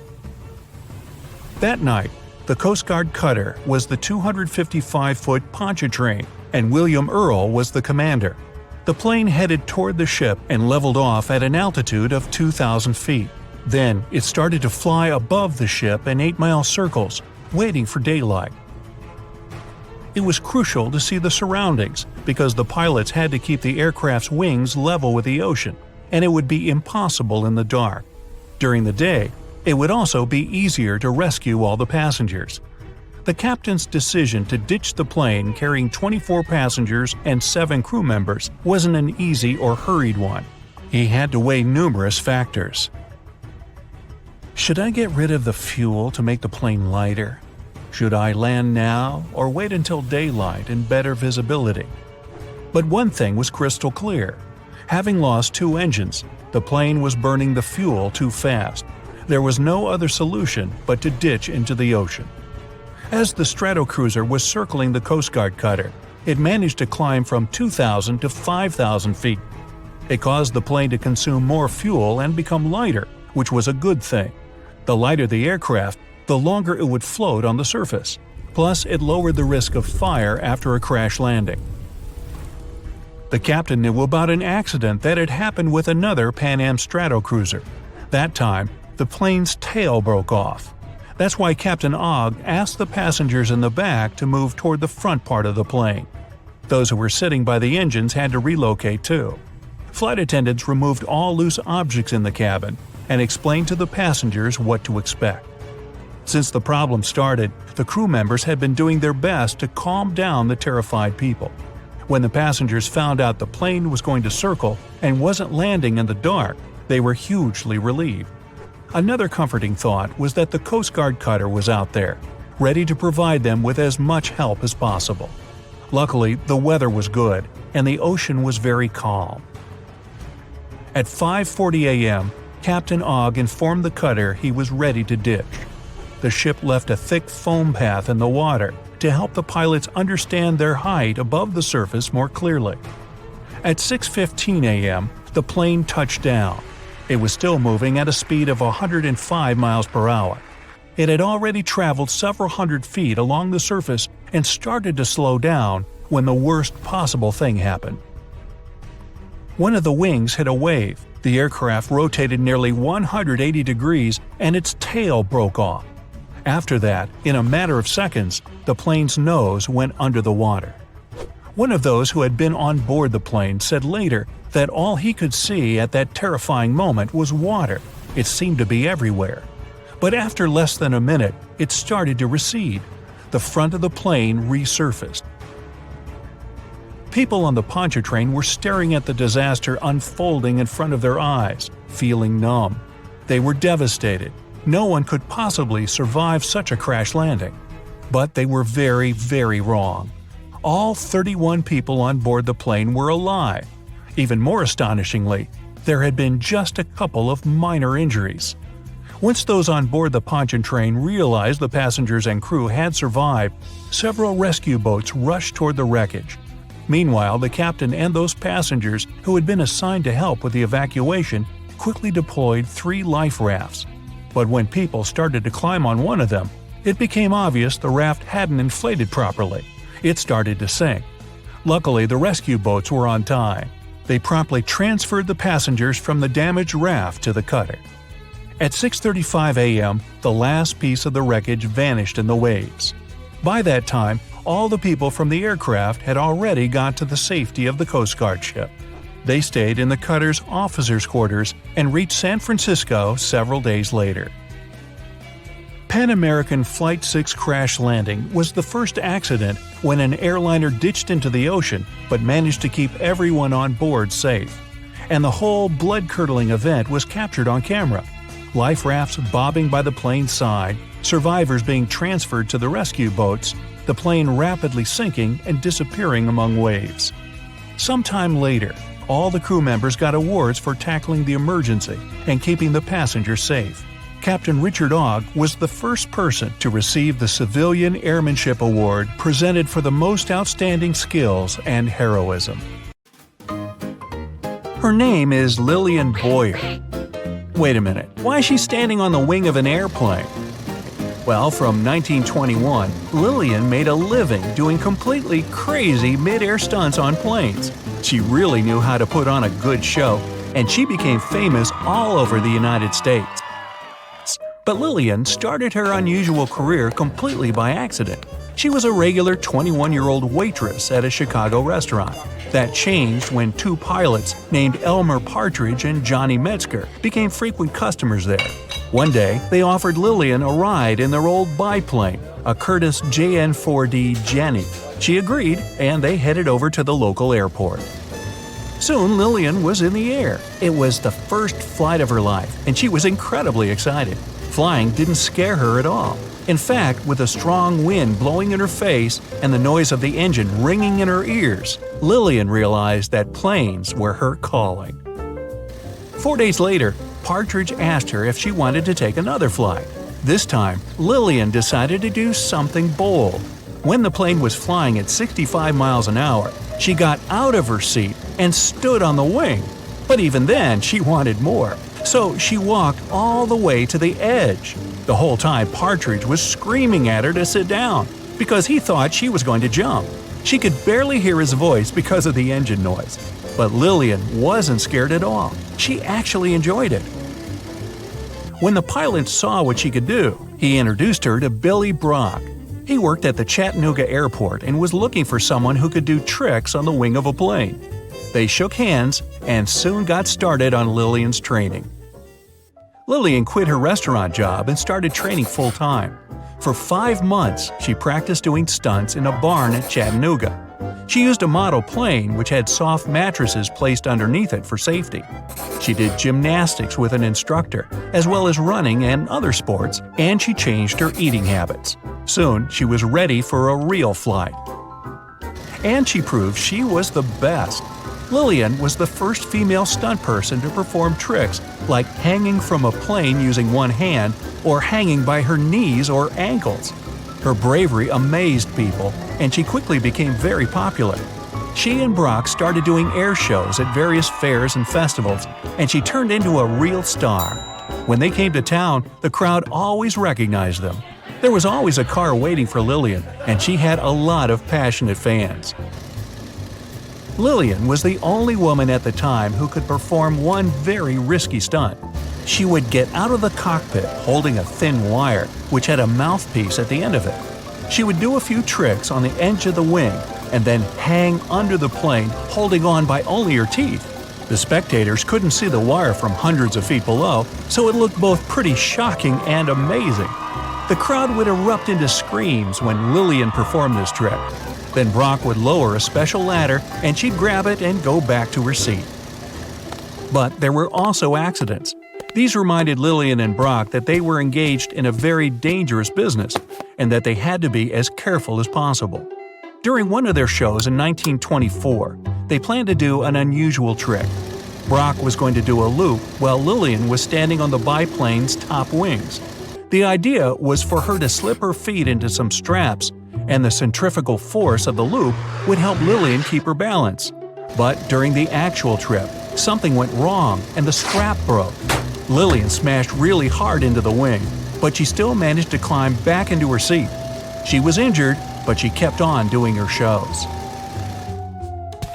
That night, the Coast Guard cutter was the 255-foot Pontchartrain, and William Earl was the commander. The The plane headed toward the ship and leveled off at an altitude of 2,000 feet. Then it started to fly above the ship in 8-mile circles, waiting for daylight. It was crucial to see the surroundings because the pilots had to keep the aircraft's wings level with the ocean, and it would be impossible in the dark. During the day, it would also be easier to rescue all the passengers. The captain's decision to ditch the plane carrying 24 passengers and 7 crew members wasn't an easy or hurried one. He had to weigh numerous factors. Should I get rid of the fuel to make the plane lighter? Should I land now or wait until daylight and better visibility? But one thing was crystal clear. Having lost 2 engines, the plane was burning the fuel too fast. There was no other solution but to ditch into the ocean. As the Stratocruiser was circling the Coast Guard cutter, it managed to climb from 2,000 to 5,000 feet. It caused the plane to consume more fuel and become lighter, which was a good thing. The lighter the aircraft, the longer it would float on the surface. Plus, it lowered the risk of fire after a crash landing. The captain knew about an accident that had happened with another Pan Am Stratocruiser. That time, the plane's tail broke off. That's why Captain Ogg asked the passengers in the back to move toward the front part of the plane. Those who were sitting by the engines had to relocate too. Flight attendants removed all loose objects in the cabin and explained to the passengers what to expect. Since the problem started, the crew members had been doing their best to calm down the terrified people. When the passengers found out the plane was going to circle and wasn't landing in the dark, they were hugely relieved. Another comforting thought was that the Coast Guard cutter was out there, ready to provide them with as much help as possible. Luckily, the weather was good, and the ocean was very calm. At 5:40 a.m., Captain Ogg informed the cutter he was ready to ditch. The ship left a thick foam path in the water to help the pilots understand their height above the surface more clearly. At 6:15 a.m., the plane touched down. It was still moving at a speed of 105 miles per hour. It had already traveled several hundred feet along the surface and started to slow down when the worst possible thing happened. One of the wings hit a wave, the aircraft rotated nearly 180 degrees, and its tail broke off. After that, in a matter of seconds, the plane's nose went under the water. One of those who had been on board the plane said later that all he could see at that terrifying moment was water. It seemed to be everywhere. But after less than a minute, it started to recede. The front of the plane resurfaced. People on the Pontchartrain were staring at the disaster unfolding in front of their eyes, feeling numb. They were devastated. No one could possibly survive such a crash landing. But they were very, very wrong. All 31 people on board the plane were alive. Even more astonishingly, there had been just a couple of minor injuries. Once those on board the Pontchartrain realized the passengers and crew had survived, several rescue boats rushed toward the wreckage. Meanwhile, the captain and those passengers who had been assigned to help with the evacuation quickly deployed 3 life rafts. But when people started to climb on one of them, it became obvious the raft hadn't inflated properly. It started to sink. Luckily, the rescue boats were on time. They promptly transferred the passengers from the damaged raft to the cutter. At 6:35 a.m., the last piece of the wreckage vanished in the waves. By that time, all the people from the aircraft had already got to the safety of the Coast Guard ship. They stayed in the cutter's officers' quarters and reached San Francisco several days later. Pan American Flight 6 crash landing was the first accident when an airliner ditched into the ocean but managed to keep everyone on board safe. And the whole blood-curdling event was captured on camera. Life rafts bobbing by the plane's side, survivors being transferred to the rescue boats, the plane rapidly sinking and disappearing among waves. Sometime later, all the crew members got awards for tackling the emergency and keeping the passengers safe. Captain Richard Ogg was the first person to receive the Civilian Airmanship Award presented for the most outstanding skills and heroism. Her name is Lillian Boyer. Wait a minute, why is she standing on the wing of an airplane? Well, from 1921, Lillian made a living doing completely crazy mid-air stunts on planes. She really knew how to put on a good show, and she became famous all over the United States. But Lillian started her unusual career completely by accident. She was a regular 21-year-old waitress at a Chicago restaurant. That changed when two pilots named Elmer Partridge and Johnny Metzger became frequent customers there. One day, they offered Lillian a ride in their old biplane, a Curtiss JN-4D Jenny. She agreed, and they headed over to the local airport. Soon, Lillian was in the air. It was the first flight of her life, and she was incredibly excited. Flying didn't scare her at all. In fact, with a strong wind blowing in her face and the noise of the engine ringing in her ears, Lillian realized that planes were her calling. 4 days later, Partridge asked her if she wanted to take another flight. This time, Lillian decided to do something bold. When the plane was flying at 65 miles an hour, she got out of her seat and stood on the wing. But even then, she wanted more. So she walked all the way to the edge. The whole time, Partridge was screaming at her to sit down because he thought she was going to jump. She could barely hear his voice because of the engine noise. But Lillian wasn't scared at all. She actually enjoyed it. When the pilot saw what she could do, he introduced her to Billy Brock. He worked at the Chattanooga airport and was looking for someone who could do tricks on the wing of a plane. They shook hands and soon got started on Lillian's training. Lillian quit her restaurant job and started training full-time. For 5 months, she practiced doing stunts in a barn at Chattanooga. She used a model plane which had soft mattresses placed underneath it for safety. She did gymnastics with an instructor, as well as running and other sports, and she changed her eating habits. Soon, she was ready for a real flight. And she proved she was the best. Lillian was the first female stunt person to perform tricks like hanging from a plane using one hand or hanging by her knees or ankles. Her bravery amazed people, and she quickly became very popular. She and Brock started doing air shows at various fairs and festivals, and she turned into a real star. When they came to town, the crowd always recognized them. There was always a car waiting for Lillian, and she had a lot of passionate fans. Lillian was the only woman at the time who could perform one very risky stunt. She would get out of the cockpit holding a thin wire, which had a mouthpiece at the end of it. She would do a few tricks on the edge of the wing and then hang under the plane, holding on by only her teeth. The spectators couldn't see the wire from hundreds of feet below, so it looked both pretty shocking and amazing. The crowd would erupt into screams when Lillian performed this trick. Then Brock would lower a special ladder and she'd grab it and go back to her seat. But there were also accidents. These reminded Lillian and Brock that they were engaged in a very dangerous business and that they had to be as careful as possible. During one of their shows in 1924, they planned to do an unusual trick. Brock was going to do a loop while Lillian was standing on the biplane's top wings. The idea was for her to slip her feet into some straps, and the centrifugal force of the loop would help Lillian keep her balance. But during the actual trip, something went wrong and the strap broke. Lillian smashed really hard into the wing, but she still managed to climb back into her seat. She was injured, but she kept on doing her shows.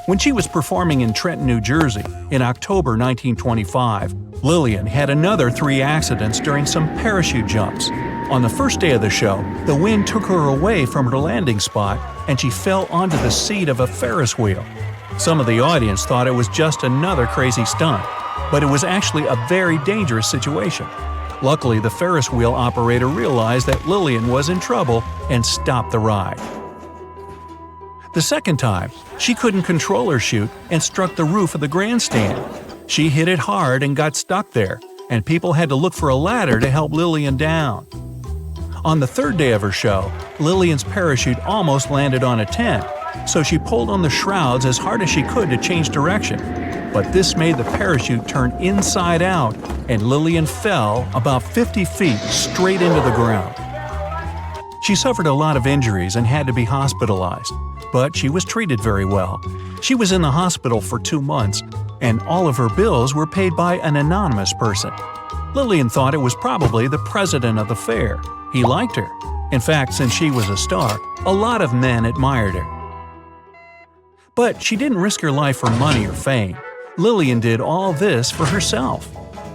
When she was performing in Trenton, New Jersey, in October 1925, Lillian had another 3 accidents during some parachute jumps. On the first day of the show, the wind took her away from her landing spot and she fell onto the seat of a Ferris wheel. Some of the audience thought it was just another crazy stunt, but it was actually a very dangerous situation. Luckily, the Ferris wheel operator realized that Lillian was in trouble and stopped the ride. The second time, she couldn't control her chute and struck the roof of the grandstand. She hit it hard and got stuck there, and people had to look for a ladder to help Lillian down. On the third day of her show, Lillian's parachute almost landed on a tent, so she pulled on the shrouds as hard as she could to change direction. But this made the parachute turn inside out, and Lillian fell about 50 feet straight into the ground. She suffered a lot of injuries and had to be hospitalized, but she was treated very well. She was in the hospital for 2 months, and all of her bills were paid by an anonymous person. Lillian thought it was probably the president of the fair. He liked her. In fact, since she was a star, a lot of men admired her. But she didn't risk her life for money or fame. Lillian did all this for herself.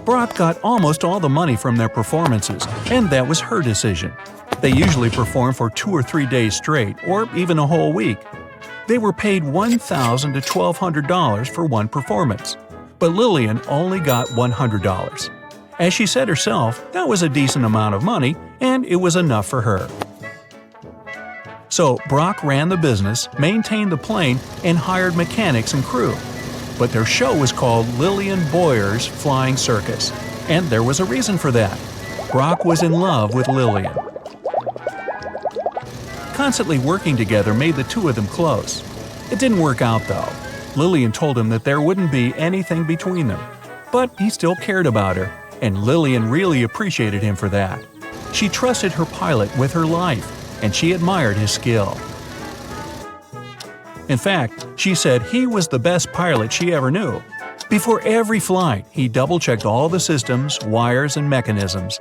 Brock got almost all the money from their performances, and that was her decision. They usually perform for 2 or 3 days straight, or even a whole week. They were paid $1,000 to $1,200 for one performance, but Lillian only got $100. As she said herself, that was a decent amount of money, and it was enough for her. So Brock ran the business, maintained the plane, and hired mechanics and crew. But their show was called Lillian Boyer's Flying Circus, and there was a reason for that. Brock was in love with Lillian. Constantly working together made the two of them close. It didn't work out though. Lillian told him that there wouldn't be anything between them. But he still cared about her, and Lillian really appreciated him for that. She trusted her pilot with her life, and she admired his skill. In fact, she said he was the best pilot she ever knew. Before every flight, he double-checked all the systems, wires, and mechanisms.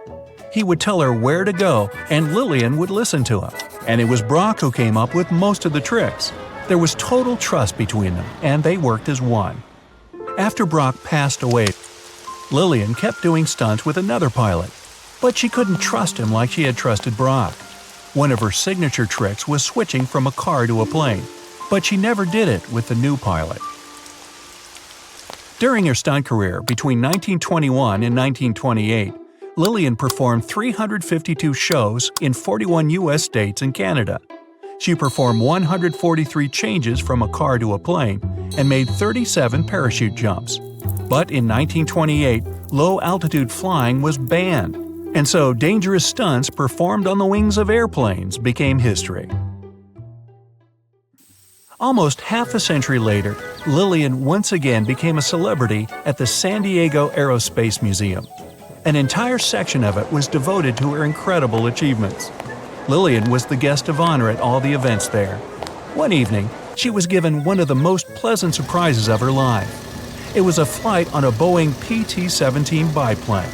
He would tell her where to go, and Lillian would listen to him. And it was Brock who came up with most of the tricks. There was total trust between them, and they worked as one. After Brock passed away, Lillian kept doing stunts with another pilot, but she couldn't trust him like she had trusted Brock. One of her signature tricks was switching from a car to a plane, but she never did it with the new pilot. During her stunt career between 1921 and 1928, Lillian performed 352 shows in 41 U.S. states and Canada. She performed 143 changes from a car to a plane and made 37 parachute jumps. But in 1928, low-altitude flying was banned, and so dangerous stunts performed on the wings of airplanes became history. Almost half a century later, Lillian once again became a celebrity at the San Diego Aerospace Museum. An entire section of it was devoted to her incredible achievements. Lillian was the guest of honor at all the events there. One evening, she was given one of the most pleasant surprises of her life. It was a flight on a Boeing PT-17 biplane.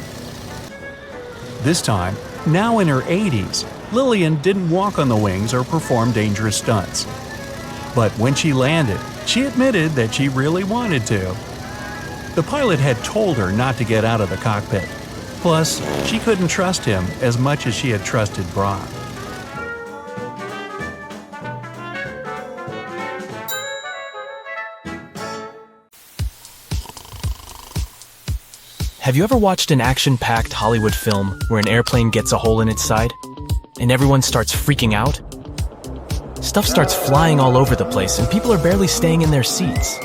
This time, now in her 80s, Lillian didn't walk on the wings or perform dangerous stunts. But when she landed, she admitted that she really wanted to. The pilot had told her not to get out of the cockpit. Plus, she couldn't trust him as much as she had trusted Brock. Have you ever watched an action-packed Hollywood film where an airplane gets a hole in its side and everyone starts freaking out? Stuff starts flying all over the place and people are barely staying in their seats.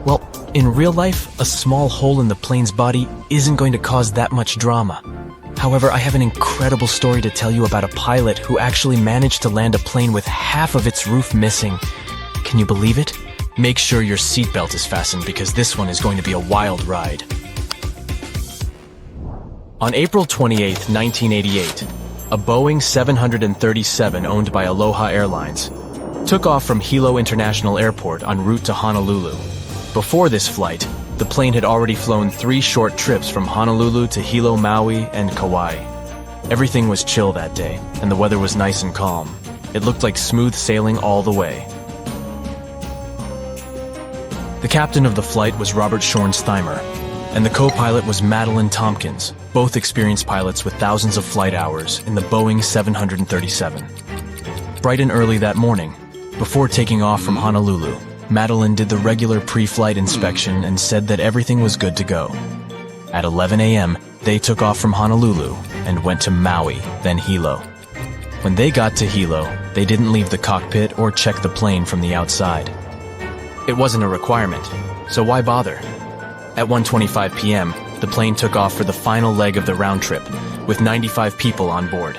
Well, in real life, a small hole in the plane's body isn't going to cause that much drama. However, I have an incredible story to tell you about a pilot who actually managed to land a plane with half of its roof missing. Can you believe it? Make sure your seatbelt is fastened because this one is going to be a wild ride. On April 28, 1988, a Boeing 737 owned by Aloha Airlines took off from Hilo International Airport en route to Honolulu. Before this flight, the plane had already flown 3 short trips from Honolulu to Hilo, Maui, and Kauai. Everything was chill that day, and the weather was nice and calm. It looked like smooth sailing all the way. The captain of the flight was Robert Schornsteimer, and the co-pilot was Madeline Tompkins, both experienced pilots with thousands of flight hours in the Boeing 737. Bright and early that morning, before taking off from Honolulu, Madeline did the regular pre-flight inspection and said that everything was good to go. At 11 a.m., they took off from Honolulu and went to Maui, then Hilo. When they got to Hilo, they didn't leave the cockpit or check the plane from the outside. It wasn't a requirement, so why bother? At 1:25 p.m., the plane took off for the final leg of the round trip, with 95 people on board.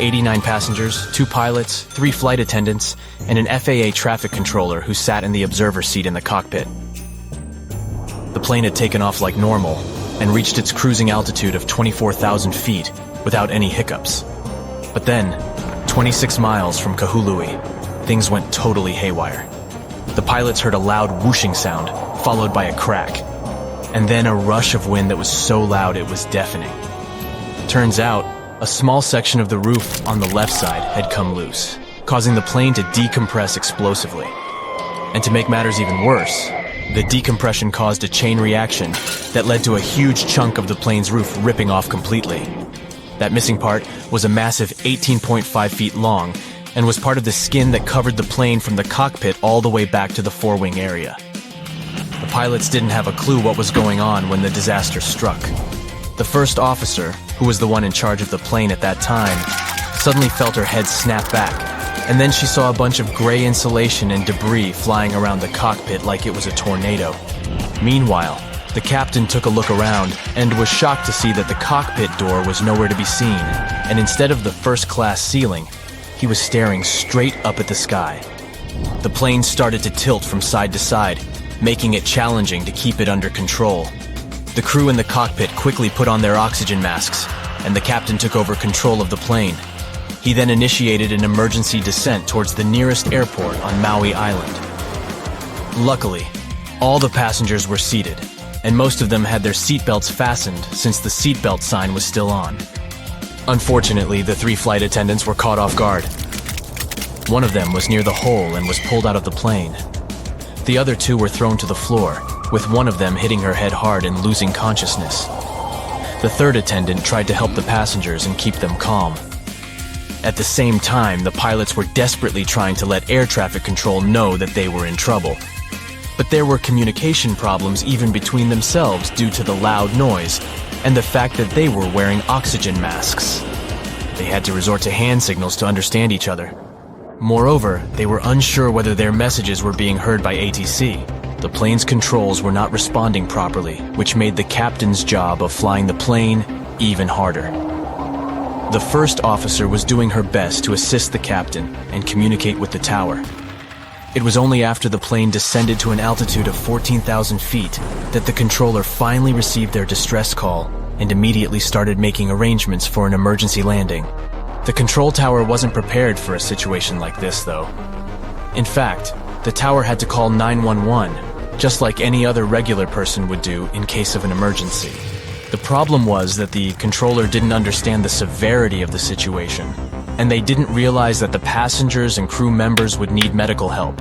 89 passengers, 2 pilots, 3 flight attendants, and an FAA traffic controller who sat in the observer seat in the cockpit. The plane had taken off like normal and reached its cruising altitude of 24,000 feet without any hiccups. But then, 26 miles from Kahului, things went totally haywire. The pilots heard a loud whooshing sound, followed by a crack, and then a rush of wind that was so loud it was deafening. Turns out, a small section of the roof on the left side had come loose, causing the plane to decompress explosively. And to make matters even worse, the decompression caused a chain reaction that led to a huge chunk of the plane's roof ripping off completely. That missing part was a massive 18.5 feet long and was part of the skin that covered the plane from the cockpit all the way back to the forewing area. The pilots didn't have a clue what was going on when the disaster struck. The first officer, who was the one in charge of the plane at that time, suddenly felt her head snap back, and then she saw a bunch of gray insulation and debris flying around the cockpit like it was a tornado. Meanwhile, the captain took a look around and was shocked to see that the cockpit door was nowhere to be seen, and instead of the first-class ceiling, he was staring straight up at the sky. The plane started to tilt from side to side, making it challenging to keep it under control. The crew in the cockpit quickly put on their oxygen masks, and the captain took over control of the plane. He then initiated an emergency descent towards the nearest airport on Maui Island. Luckily, all the passengers were seated, and most of them had their seatbelts fastened since the seatbelt sign was still on. Unfortunately, the 3 flight attendants were caught off guard. One of them was near the hole and was pulled out of the plane. The other 2 were thrown to the floor, with one of them hitting her head hard and losing consciousness. The third attendant tried to help the passengers and keep them calm. At the same time, the pilots were desperately trying to let air traffic control know that they were in trouble. But there were communication problems even between themselves due to the loud noise and the fact that they were wearing oxygen masks. They had to resort to hand signals to understand each other. Moreover, they were unsure whether their messages were being heard by ATC. The plane's controls were not responding properly, which made the captain's job of flying the plane even harder. The first officer was doing her best to assist the captain and communicate with the tower. It was only after the plane descended to an altitude of 14,000 feet that the controller finally received their distress call and immediately started making arrangements for an emergency landing. The control tower wasn't prepared for a situation like this, though. In fact, the tower had to call 911, just like any other regular person would do in case of an emergency. The problem was that the controller didn't understand the severity of the situation, and they didn't realize that the passengers and crew members would need medical help.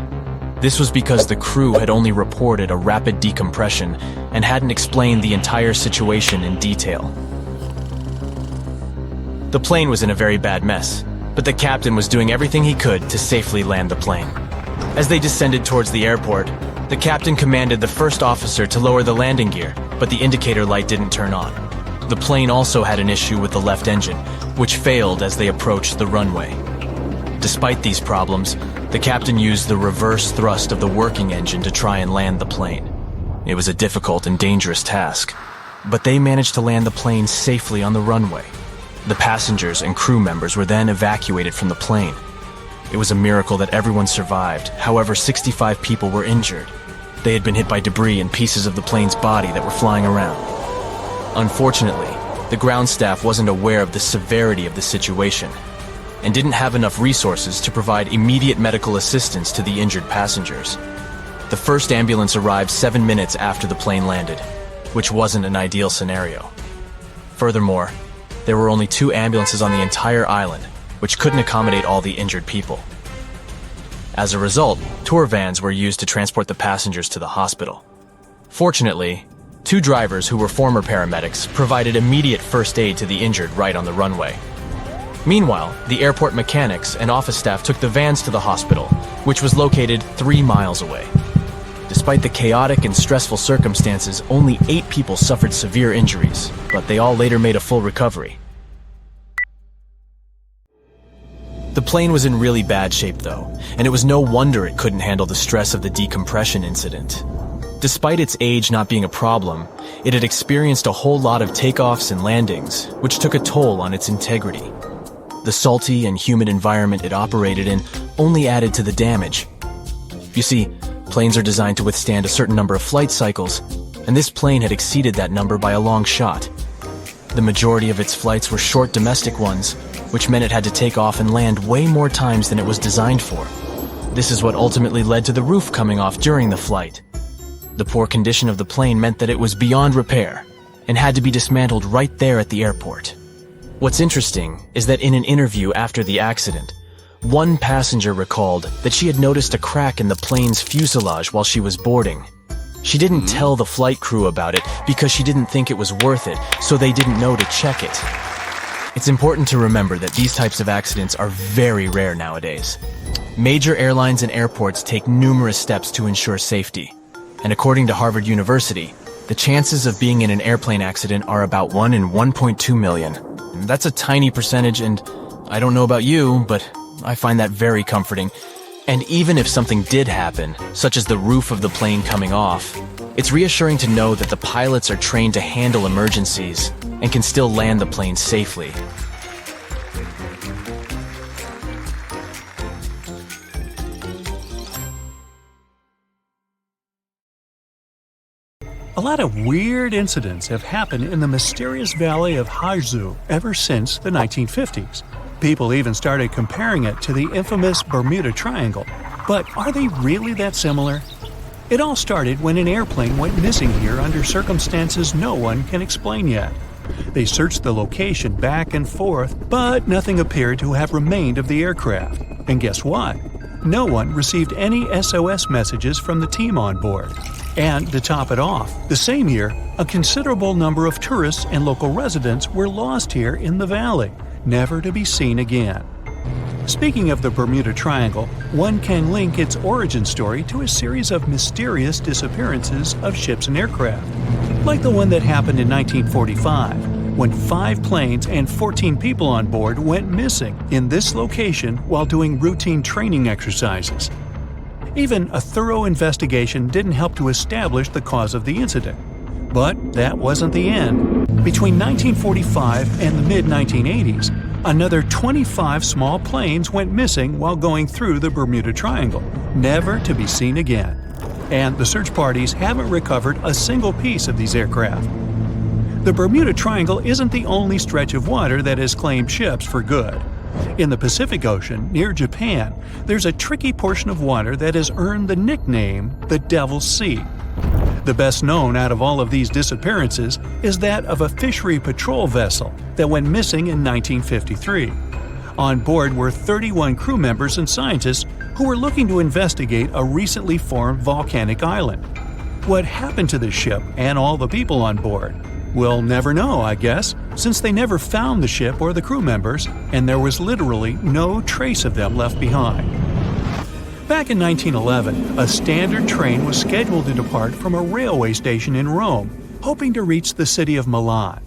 This was because the crew had only reported a rapid decompression and hadn't explained the entire situation in detail. The plane was in a very bad mess, but the captain was doing everything he could to safely land the plane. As they descended towards the airport, the captain commanded the first officer to lower the landing gear, but the indicator light didn't turn on. The plane also had an issue with the left engine, which failed as they approached the runway. Despite these problems, the captain used the reverse thrust of the working engine to try and land the plane. It was a difficult and dangerous task, but they managed to land the plane safely on the runway. The passengers and crew members were then evacuated from the plane. It was a miracle that everyone survived. However, 65 people were injured. They had been hit by debris and pieces of the plane's body that were flying around. Unfortunately, the ground staff wasn't aware of the severity of the situation and didn't have enough resources to provide immediate medical assistance to the injured passengers. The first ambulance arrived 7 minutes after the plane landed, which wasn't an ideal scenario. Furthermore, there were only 2 ambulances on the entire island, which couldn't accommodate all the injured people. As a result, tour vans were used to transport the passengers to the hospital. Fortunately, 2 drivers who were former paramedics provided immediate first aid to the injured right on the runway. Meanwhile, the airport mechanics and office staff took the vans to the hospital, which was located 3 miles away. Despite the chaotic and stressful circumstances, only 8 people suffered severe injuries, but they all later made a full recovery. The plane was in really bad shape though, and it was no wonder it couldn't handle the stress of the decompression incident. Despite its age not being a problem, it had experienced a whole lot of takeoffs and landings, which took a toll on its integrity. The salty and humid environment it operated in only added to the damage. You see, planes are designed to withstand a certain number of flight cycles, and this plane had exceeded that number by a long shot. The majority of its flights were short domestic ones, which meant it had to take off and land way more times than it was designed for. This is what ultimately led to the roof coming off during the flight. The poor condition of the plane meant that it was beyond repair and had to be dismantled right there at the airport. What's interesting is that in an interview after the accident, One passenger recalled that she had noticed a crack in the plane's fuselage while she was boarding. She didn't tell the flight crew about it because she didn't think it was worth it, so they didn't know to check it. It's important to remember that these types of accidents are very rare nowadays. Major airlines and airports take numerous steps to ensure safety. And according to Harvard University, the chances of being in an airplane accident are about 1 in 1.2 million. That's a tiny percentage, and I don't know about you, but I find that very comforting. And even if something did happen, such as the roof of the plane coming off, it's reassuring to know that the pilots are trained to handle emergencies and can still land the plane safely. A lot of weird incidents have happened in the mysterious valley of Hudson ever since the 1950s. People even started comparing it to the infamous Bermuda Triangle. But are they really that similar? It all started when an airplane went missing here under circumstances no one can explain yet. They searched the location back and forth, but nothing appeared to have remained of the aircraft. And guess what? No one received any SOS messages from the team on board. And to top it off, the same year, a considerable number of tourists and local residents were lost here in the valley, never to be seen again. Speaking of the Bermuda Triangle, one can link its origin story to a series of mysterious disappearances of ships and aircraft, like the one that happened in 1945, when 5 planes and 14 people on board went missing in this location while doing routine training exercises. Even a thorough investigation didn't help to establish the cause of the incident. But that wasn't the end. Between 1945 and the mid-1980s, another 25 small planes went missing while going through the Bermuda Triangle, never to be seen again. And the search parties haven't recovered a single piece of these aircraft. The Bermuda Triangle isn't the only stretch of water that has claimed ships for good. In the Pacific Ocean, near Japan, there's a tricky portion of water that has earned the nickname the Devil's Sea. The best known out of all of these disappearances is that of a fishery patrol vessel that went missing in 1953. On board were 31 crew members and scientists who were looking to investigate a recently formed volcanic island. What happened to the ship and all the people on board? We'll never know, I guess, since they never found the ship or the crew members, and there was literally no trace of them left behind. Back in 1911, a standard train was scheduled to depart from a railway station in Rome, hoping to reach the city of Milan.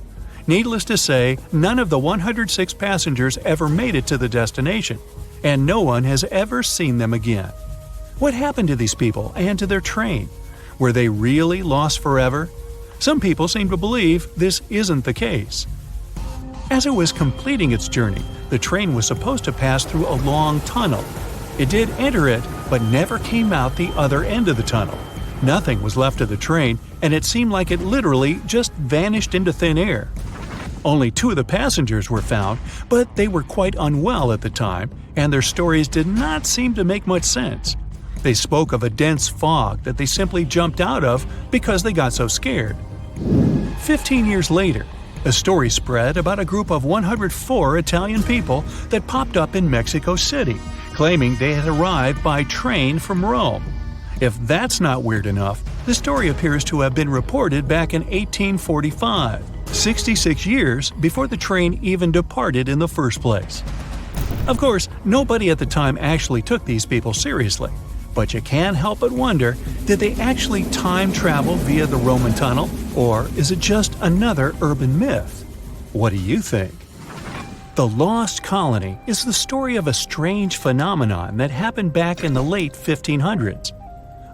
Needless to say, none of the 106 passengers ever made it to the destination, and no one has ever seen them again. What happened to these people and to their train? Were they really lost forever? Some people seem to believe this isn't the case. As it was completing its journey, the train was supposed to pass through a long tunnel. It did enter it, but never came out the other end of the tunnel. Nothing was left of the train, and it seemed like it literally just vanished into thin air. Only 2 of the passengers were found, but they were quite unwell at the time, and their stories did not seem to make much sense. They spoke of a dense fog that they simply jumped out of because they got so scared. 15 years later, a story spread about a group of 104 Italian people that popped up in Mexico City, claiming they had arrived by train from Rome. If that's not weird enough, the story appears to have been reported back in 1845, 66 years before the train even departed in the first place. Of course, nobody at the time actually took these people seriously, but you can't help but wonder, did they actually time travel via the Roman tunnel, or is it just another urban myth? What do you think? The Lost Colony is the story of a strange phenomenon that happened back in the late 1500s.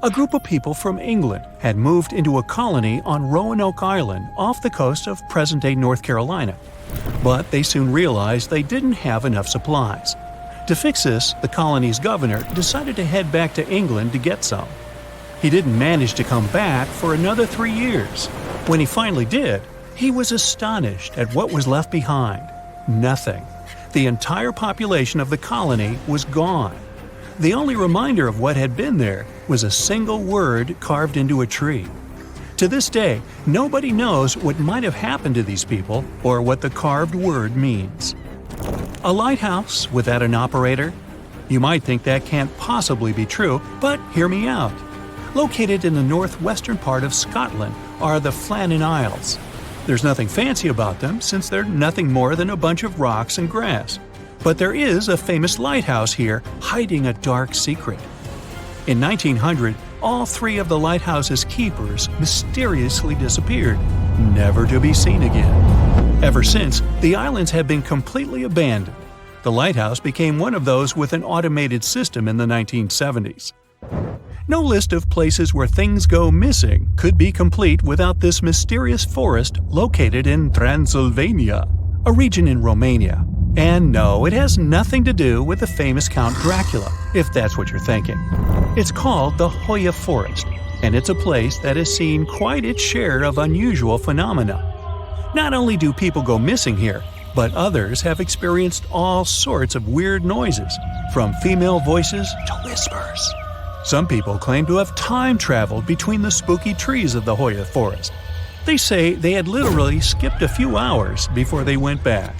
A group of people from England had moved into a colony on Roanoke Island off the coast of present-day North Carolina, but they soon realized they didn't have enough supplies. To fix this, the colony's governor decided to head back to England to get some. He didn't manage to come back for another 3 years. When he finally did, he was astonished at what was left behind. Nothing. The entire population of the colony was gone. The only reminder of what had been there was a single word carved into a tree. To this day, nobody knows what might have happened to these people or what the carved word means. A lighthouse without an operator? You might think that can't possibly be true, but hear me out. Located in the northwestern part of Scotland are the Flannan Isles. There's nothing fancy about them since they're nothing more than a bunch of rocks and grass. But there is a famous lighthouse here hiding a dark secret. In 1900, all 3 of the lighthouse's keepers mysteriously disappeared, never to be seen again. Ever since, the islands have been completely abandoned. The lighthouse became one of those with an automated system in the 1970s. No list of places where things go missing could be complete without this mysterious forest located in Transylvania, a region in Romania. And no, it has nothing to do with the famous Count Dracula, if that's what you're thinking. It's called the Hoya Forest, and it's a place that has seen quite its share of unusual phenomena. Not only do people go missing here, but others have experienced all sorts of weird noises, from female voices to whispers. Some people claim to have time traveled between the spooky trees of the Hoya Forest. They say they had literally skipped a few hours before they went back.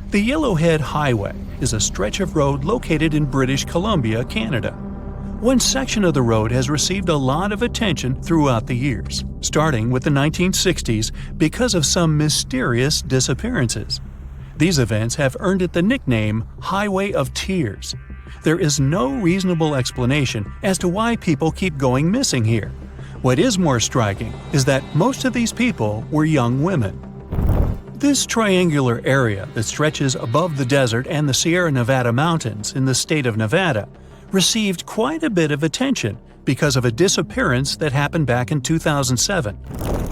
The Yellowhead Highway is a stretch of road located in British Columbia, Canada. One section of the road has received a lot of attention throughout the years, starting with the 1960s because of some mysterious disappearances. These events have earned it the nickname Highway of Tears. There is no reasonable explanation as to why people keep going missing here. What is more striking is that most of these people were young women. This triangular area that stretches above the desert and the Sierra Nevada mountains in the state of Nevada received quite a bit of attention because of a disappearance that happened back in 2007.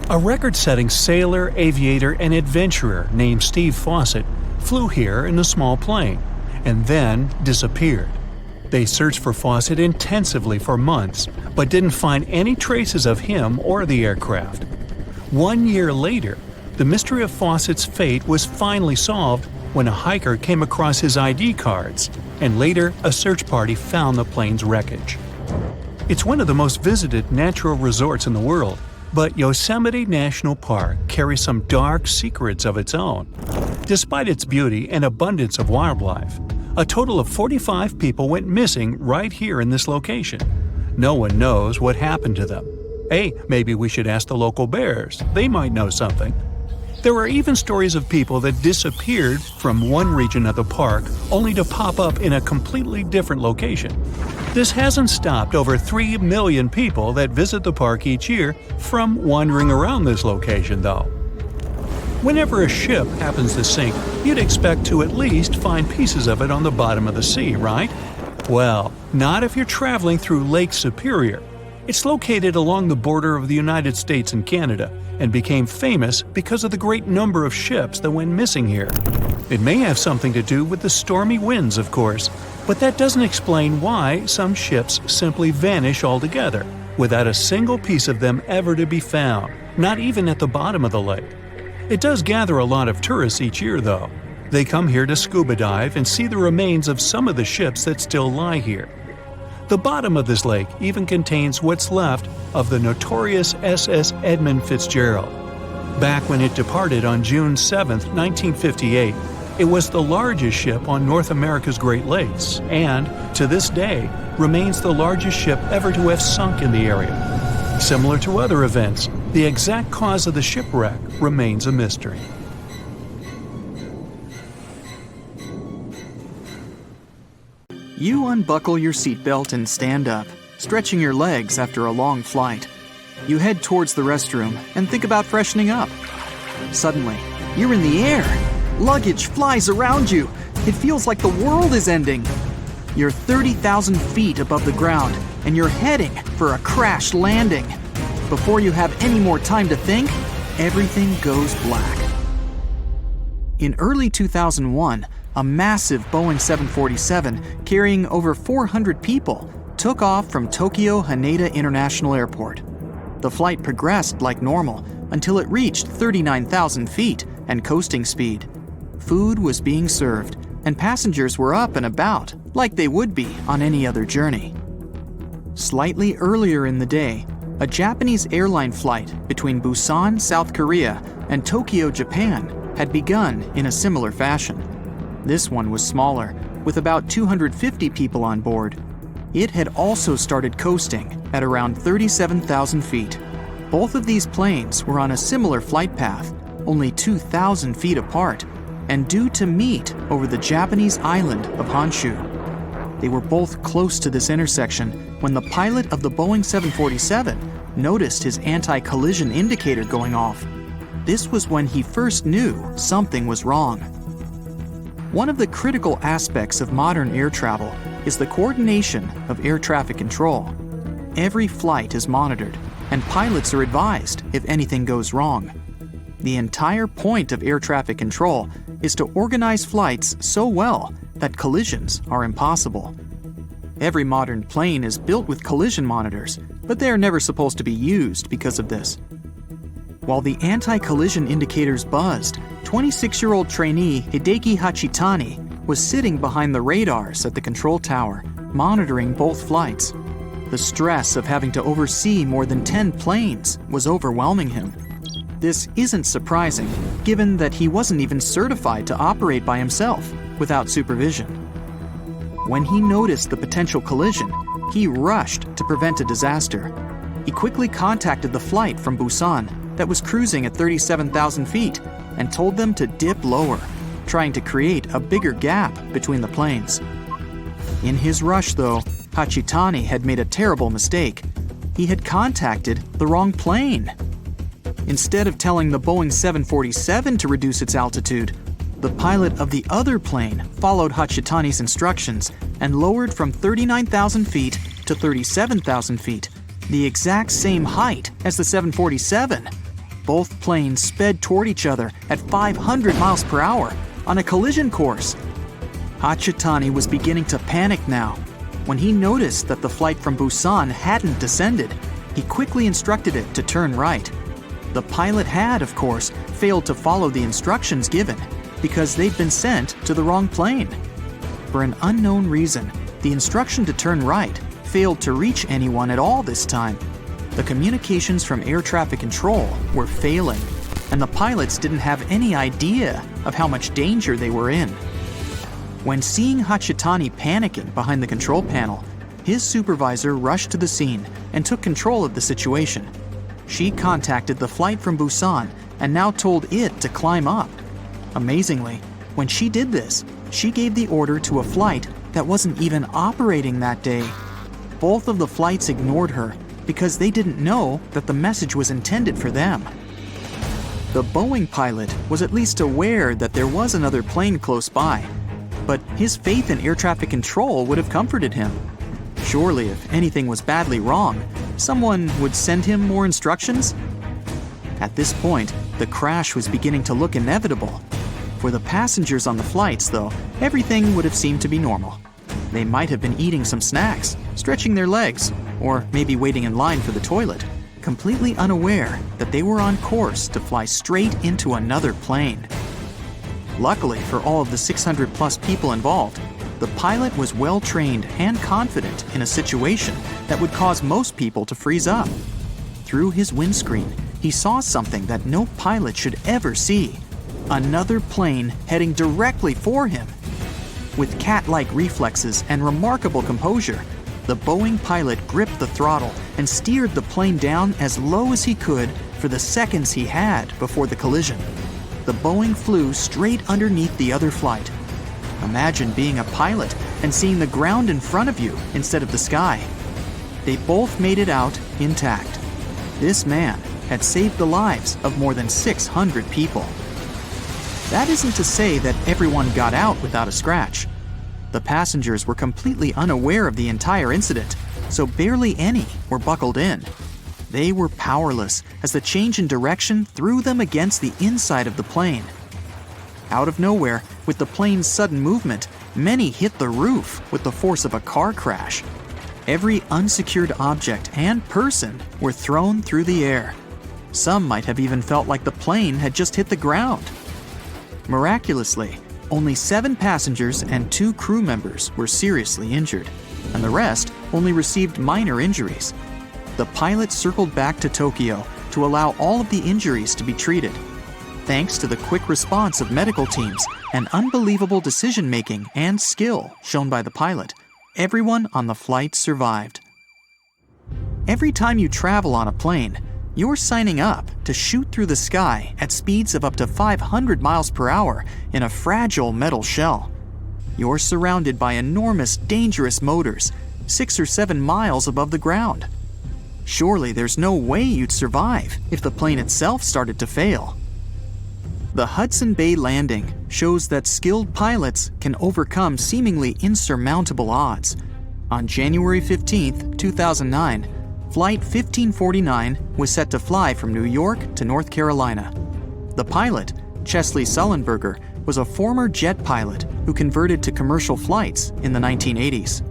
A record-setting sailor, aviator, and adventurer named Steve Fawcett flew here in a small plane and then disappeared. They searched for Fawcett intensively for months, but didn't find any traces of him or the aircraft. 1 year later, the mystery of Fawcett's fate was finally solved when a hiker came across his ID cards, and later a search party found the plane's wreckage. It's one of the most visited natural resorts in the world, but Yosemite National Park carries some dark secrets of its own. Despite its beauty and abundance of wildlife, a total of 45 people went missing right here in this location. No one knows what happened to them. Hey, maybe we should ask the local bears. They might know something. There are even stories of people that disappeared from one region of the park only to pop up in a completely different location. This hasn't stopped over 3 million people that visit the park each year from wandering around this location, though. Whenever a ship happens to sink, you'd expect to at least find pieces of it on the bottom of the sea, right? Well, not if you're traveling through Lake Superior. It's located along the border of the United States and Canada, and became famous because of the great number of ships that went missing here. It may have something to do with the stormy winds, of course, but that doesn't explain why some ships simply vanish altogether, without a single piece of them ever to be found, not even at the bottom of the lake. It does gather a lot of tourists each year, though. They come here to scuba dive and see the remains of some of the ships that still lie here. The bottom of this lake even contains what's left of the notorious SS Edmund Fitzgerald. Back when it departed on June 7, 1958, it was the largest ship on North America's Great Lakes and, to this day, remains the largest ship ever to have sunk in the area. Similar to other events, the exact cause of the shipwreck remains a mystery. You unbuckle your seatbelt and stand up, stretching your legs after a long flight. You head towards the restroom and think about freshening up. Suddenly, you're in the air. Luggage flies around you. It feels like the world is ending. You're 30,000 feet above the ground, and you're heading for a crash landing. Before you have any more time to think, everything goes black. In early 2001, a massive Boeing 747 carrying over 400 people took off from Tokyo Haneda International Airport. The flight progressed like normal until it reached 39,000 feet and coasting speed. Food was being served, and passengers were up and about like they would be on any other journey. Slightly earlier in the day, a Japanese airline flight between Busan, South Korea, and Tokyo, Japan had begun in a similar fashion. This one was smaller, with about 250 people on board. It had also started coasting at around 37,000 feet. Both of these planes were on a similar flight path, only 2,000 feet apart, and due to meet over the Japanese island of Honshu. They were both close to this intersection when the pilot of the Boeing 747 noticed his anti-collision indicator going off. This was when he first knew something was wrong. One of the critical aspects of modern air travel is the coordination of air traffic control. Every flight is monitored, and pilots are advised if anything goes wrong. The entire point of air traffic control is to organize flights so well that collisions are impossible. Every modern plane is built with collision monitors, but they are never supposed to be used because of this. While the anti-collision indicators buzzed, 26-year-old trainee Hideki Hachitani was sitting behind the radars at the control tower, monitoring both flights. The stress of having to oversee more than 10 planes was overwhelming him. This isn't surprising, given that he wasn't even certified to operate by himself without supervision. When he noticed the potential collision, he rushed to prevent a disaster. He quickly contacted the flight from Busan that was cruising at 37,000 feet and told them to dip lower, trying to create a bigger gap between the planes. In his rush, though, Hachitani had made a terrible mistake. He had contacted the wrong plane. Instead of telling the Boeing 747 to reduce its altitude, the pilot of the other plane followed Hachitani's instructions and lowered from 39,000 feet to 37,000 feet, the exact same height as the 747. Both planes sped toward each other at 500 miles per hour on a collision course. Hachitani was beginning to panic now. When he noticed that the flight from Busan hadn't descended, he quickly instructed it to turn right. The pilot had, of course, failed to follow the instructions given because they'd been sent to the wrong plane. For an unknown reason, the instruction to turn right failed to reach anyone at all this time. The communications from air traffic control were failing, and the pilots didn't have any idea of how much danger they were in. When seeing Hachitani panicking behind the control panel, his supervisor rushed to the scene and took control of the situation. She contacted the flight from Busan and now told it to climb up. Amazingly, when she did this, she gave the order to a flight that wasn't even operating that day. Both of the flights ignored her because they didn't know that the message was intended for them. The Boeing pilot was at least aware that there was another plane close by, but his faith in air traffic control would have comforted him. Surely, if anything was badly wrong, someone would send him more instructions? At this point, the crash was beginning to look inevitable. For the passengers on the flights, though, everything would have seemed to be normal. They might have been eating some snacks, stretching their legs, or maybe waiting in line for the toilet, completely unaware that they were on course to fly straight into another plane. Luckily for all of the 600-plus people involved, the pilot was well-trained and confident in a situation that would cause most people to freeze up. Through his windscreen, he saw something that no pilot should ever see: another plane heading directly for him. With cat-like reflexes and remarkable composure, the Boeing pilot gripped the throttle and steered the plane down as low as he could for the seconds he had before the collision. The Boeing flew straight underneath the other flight. Imagine being a pilot and seeing the ground in front of you instead of the sky. They both made it out intact. This man had saved the lives of more than 600 people. That isn't to say that everyone got out without a scratch. The passengers were completely unaware of the entire incident, so barely any were buckled in. They were powerless as the change in direction threw them against the inside of the plane. Out of nowhere, with the plane's sudden movement, many hit the roof with the force of a car crash. Every unsecured object and person were thrown through the air. Some might have even felt like the plane had just hit the ground. Miraculously, only 7 passengers and 2 crew members were seriously injured, and the rest only received minor injuries. The pilot circled back to Tokyo to allow all of the injuries to be treated. Thanks to the quick response of medical teams and unbelievable decision-making and skill shown by the pilot, everyone on the flight survived. Every time you travel on a plane, you're signing up to shoot through the sky at speeds of up to 500 miles per hour in a fragile metal shell. You're surrounded by enormous, dangerous motors, 6 or 7 miles above the ground. Surely there's no way you'd survive if the plane itself started to fail. The Hudson Bay landing shows that skilled pilots can overcome seemingly insurmountable odds. On January 15, 2009, Flight 1549 was set to fly from New York to North Carolina. The pilot, Chesley Sullenberger, was a former jet pilot who converted to commercial flights in the 1980s.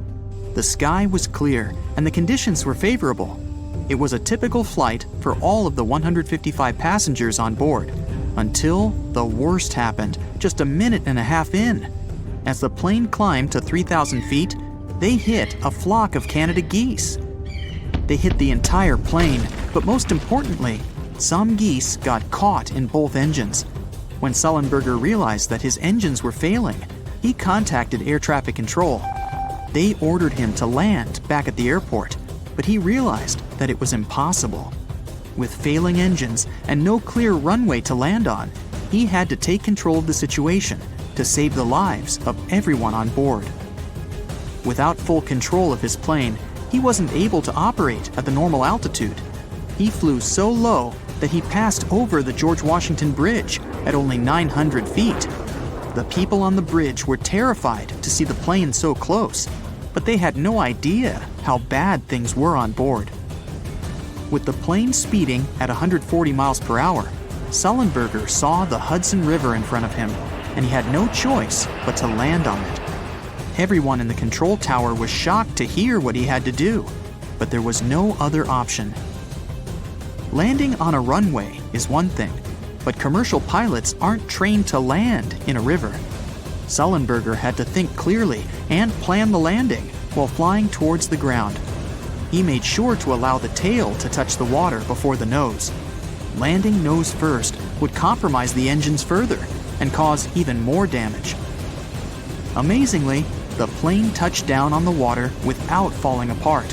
The sky was clear and the conditions were favorable. It was a typical flight for all of the 155 passengers on board, until the worst happened just a minute and a half in. As the plane climbed to 3,000 feet, they hit a flock of Canada geese. They hit the entire plane, but most importantly, some geese got caught in both engines. When Sullenberger realized that his engines were failing, he contacted air traffic control. They ordered him to land back at the airport, but he realized that it was impossible. With failing engines and no clear runway to land on, he had to take control of the situation to save the lives of everyone on board. Without full control of his plane, he wasn't able to operate at the normal altitude. He flew so low that he passed over the George Washington Bridge at only 900 feet. The people on the bridge were terrified to see the plane so close, but they had no idea how bad things were on board. With the plane speeding at 140 miles per hour, Sullenberger saw the Hudson River in front of him, and he had no choice but to land on it. Everyone in the control tower was shocked to hear what he had to do, but there was no other option. Landing on a runway is one thing, but commercial pilots aren't trained to land in a river. Sullenberger had to think clearly and plan the landing while flying towards the ground. He made sure to allow the tail to touch the water before the nose. Landing nose first would compromise the engines further and cause even more damage. Amazingly, the plane touched down on the water without falling apart.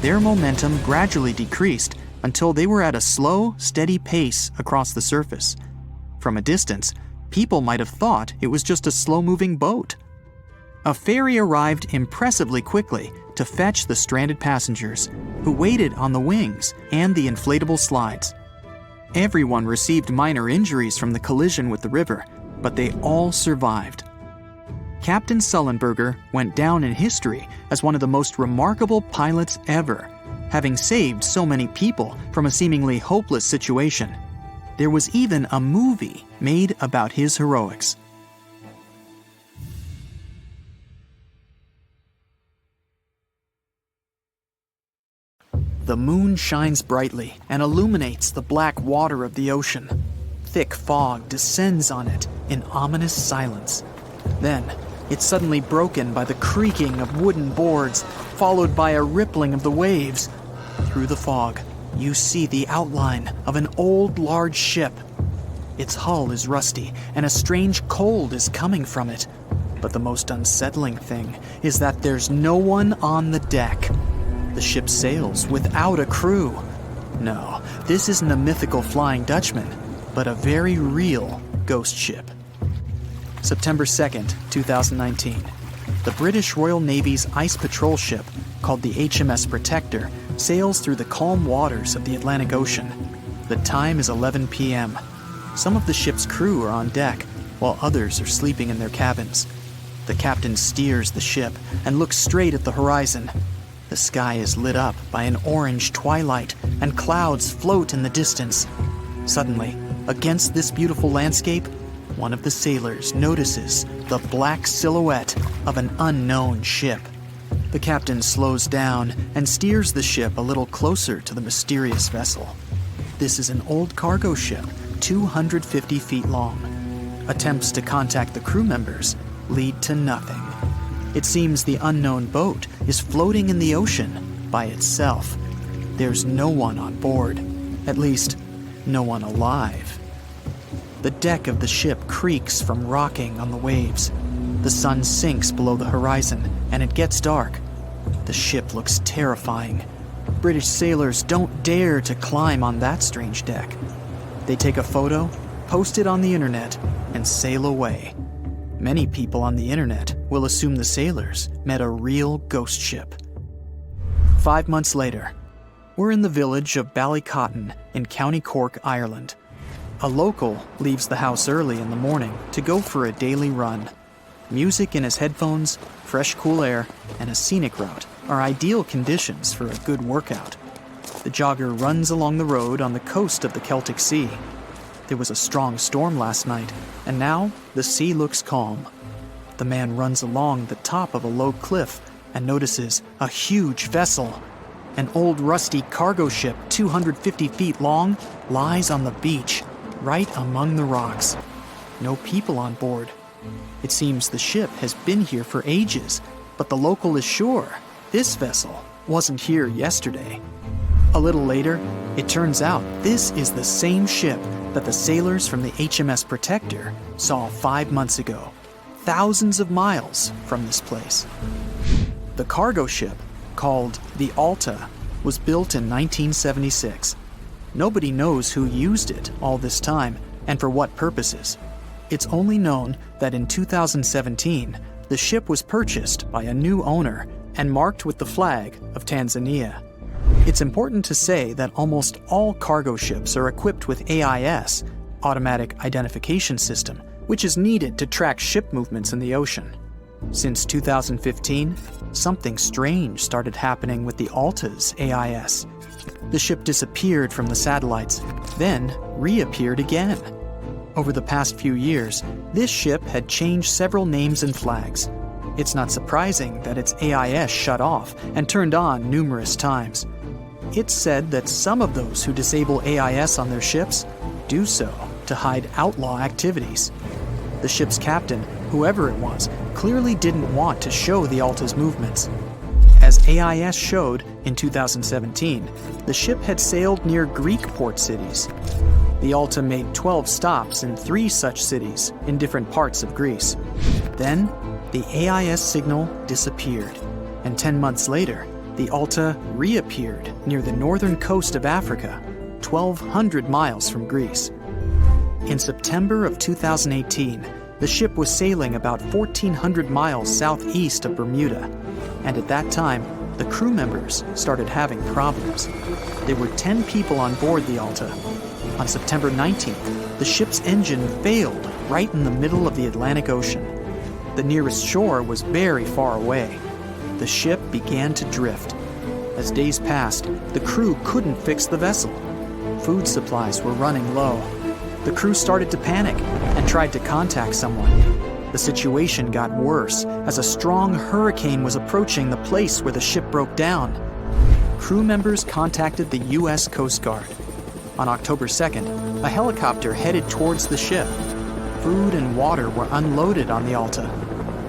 Their momentum gradually decreased until they were at a slow, steady pace across the surface. From a distance, people might have thought it was just a slow-moving boat. A ferry arrived impressively quickly to fetch the stranded passengers, who waited on the wings and the inflatable slides. Everyone received minor injuries from the collision with the river, but they all survived. Captain Sullenberger went down in history as one of the most remarkable pilots ever, having saved so many people from a seemingly hopeless situation. There was even a movie made about his heroics. The moon shines brightly and illuminates the black water of the ocean. Thick fog descends on it in ominous silence. Then, it's suddenly broken by the creaking of wooden boards, followed by a rippling of the waves. Through the fog, you see the outline of an old, large ship. Its hull is rusty, and a strange cold is coming from it. But the most unsettling thing is that there's no one on the deck. The ship sails without a crew. No, this isn't a mythical Flying Dutchman, but a very real ghost ship. September 2nd, 2019. The British Royal Navy's ice patrol ship, called the HMS Protector, sails through the calm waters of the Atlantic Ocean. The time is 11 p.m. Some of the ship's crew are on deck, while others are sleeping in their cabins. The captain steers the ship and looks straight at the horizon. The sky is lit up by an orange twilight, and clouds float in the distance. Suddenly, against this beautiful landscape, one of the sailors notices the black silhouette of an unknown ship. The captain slows down and steers the ship a little closer to the mysterious vessel. This is an old cargo ship, 250 feet long. Attempts to contact the crew members lead to nothing. It seems the unknown boat is floating in the ocean by itself. There's no one on board, at least no one alive. The deck of the ship creaks from rocking on the waves. The sun sinks below the horizon, and it gets dark. The ship looks terrifying. British sailors don't dare to climb on that strange deck. They take a photo, post it on the internet, and sail away. Many people on the internet will assume the sailors met a real ghost ship. 5 months later, we're in the village of Ballycotton in County Cork, Ireland. A local leaves the house early in the morning to go for a daily run. Music in his headphones, fresh cool air, and a scenic route are ideal conditions for a good workout. The jogger runs along the road on the coast of the Celtic Sea. There was a strong storm last night, and now the sea looks calm. The man runs along the top of a low cliff and notices a huge vessel. An old rusty cargo ship 250 feet long lies on the beach, right among the rocks. No people on board. It seems the ship has been here for ages, but the local is sure this vessel wasn't here yesterday. A little later, it turns out this is the same ship that the sailors from the HMS Protector saw 5 months ago, thousands of miles from this place. The cargo ship, called the Alta, was built in 1976. Nobody knows who used it all this time and for what purposes. It's only known that in 2017, the ship was purchased by a new owner and marked with the flag of Tanzania. It's important to say that almost all cargo ships are equipped with AIS, Automatic Identification System, which is needed to track ship movements in the ocean. Since 2015, something strange started happening with the Alta's AIS. The ship disappeared from the satellites, then reappeared again. Over the past few years, this ship had changed several names and flags. It's not surprising that its AIS shut off and turned on numerous times. It's said that some of those who disable AIS on their ships do so to hide outlaw activities. The ship's captain, whoever it was, clearly didn't want to show the Alta's movements. As AIS showed in 2017, the ship had sailed near Greek port cities. The Alta made 12 stops in 3 such cities in different parts of Greece. Then, the AIS signal disappeared, and 10 months later, the Alta reappeared near the northern coast of Africa, 1,200 miles from Greece. In September of 2018, the ship was sailing about 1,400 miles southeast of Bermuda, and at that time, the crew members started having problems. There were 10 people on board the Alta. On September 19th, the ship's engine failed right in the middle of the Atlantic Ocean. The nearest shore was very far away. The ship began to drift. As days passed, the crew couldn't fix the vessel. Food supplies were running low. The crew started to panic and tried to contact someone. The situation got worse as a strong hurricane was approaching the place where the ship broke down. Crew members contacted the U.S. Coast Guard. On October 2nd, a helicopter headed towards the ship. Food and water were unloaded on the Alta.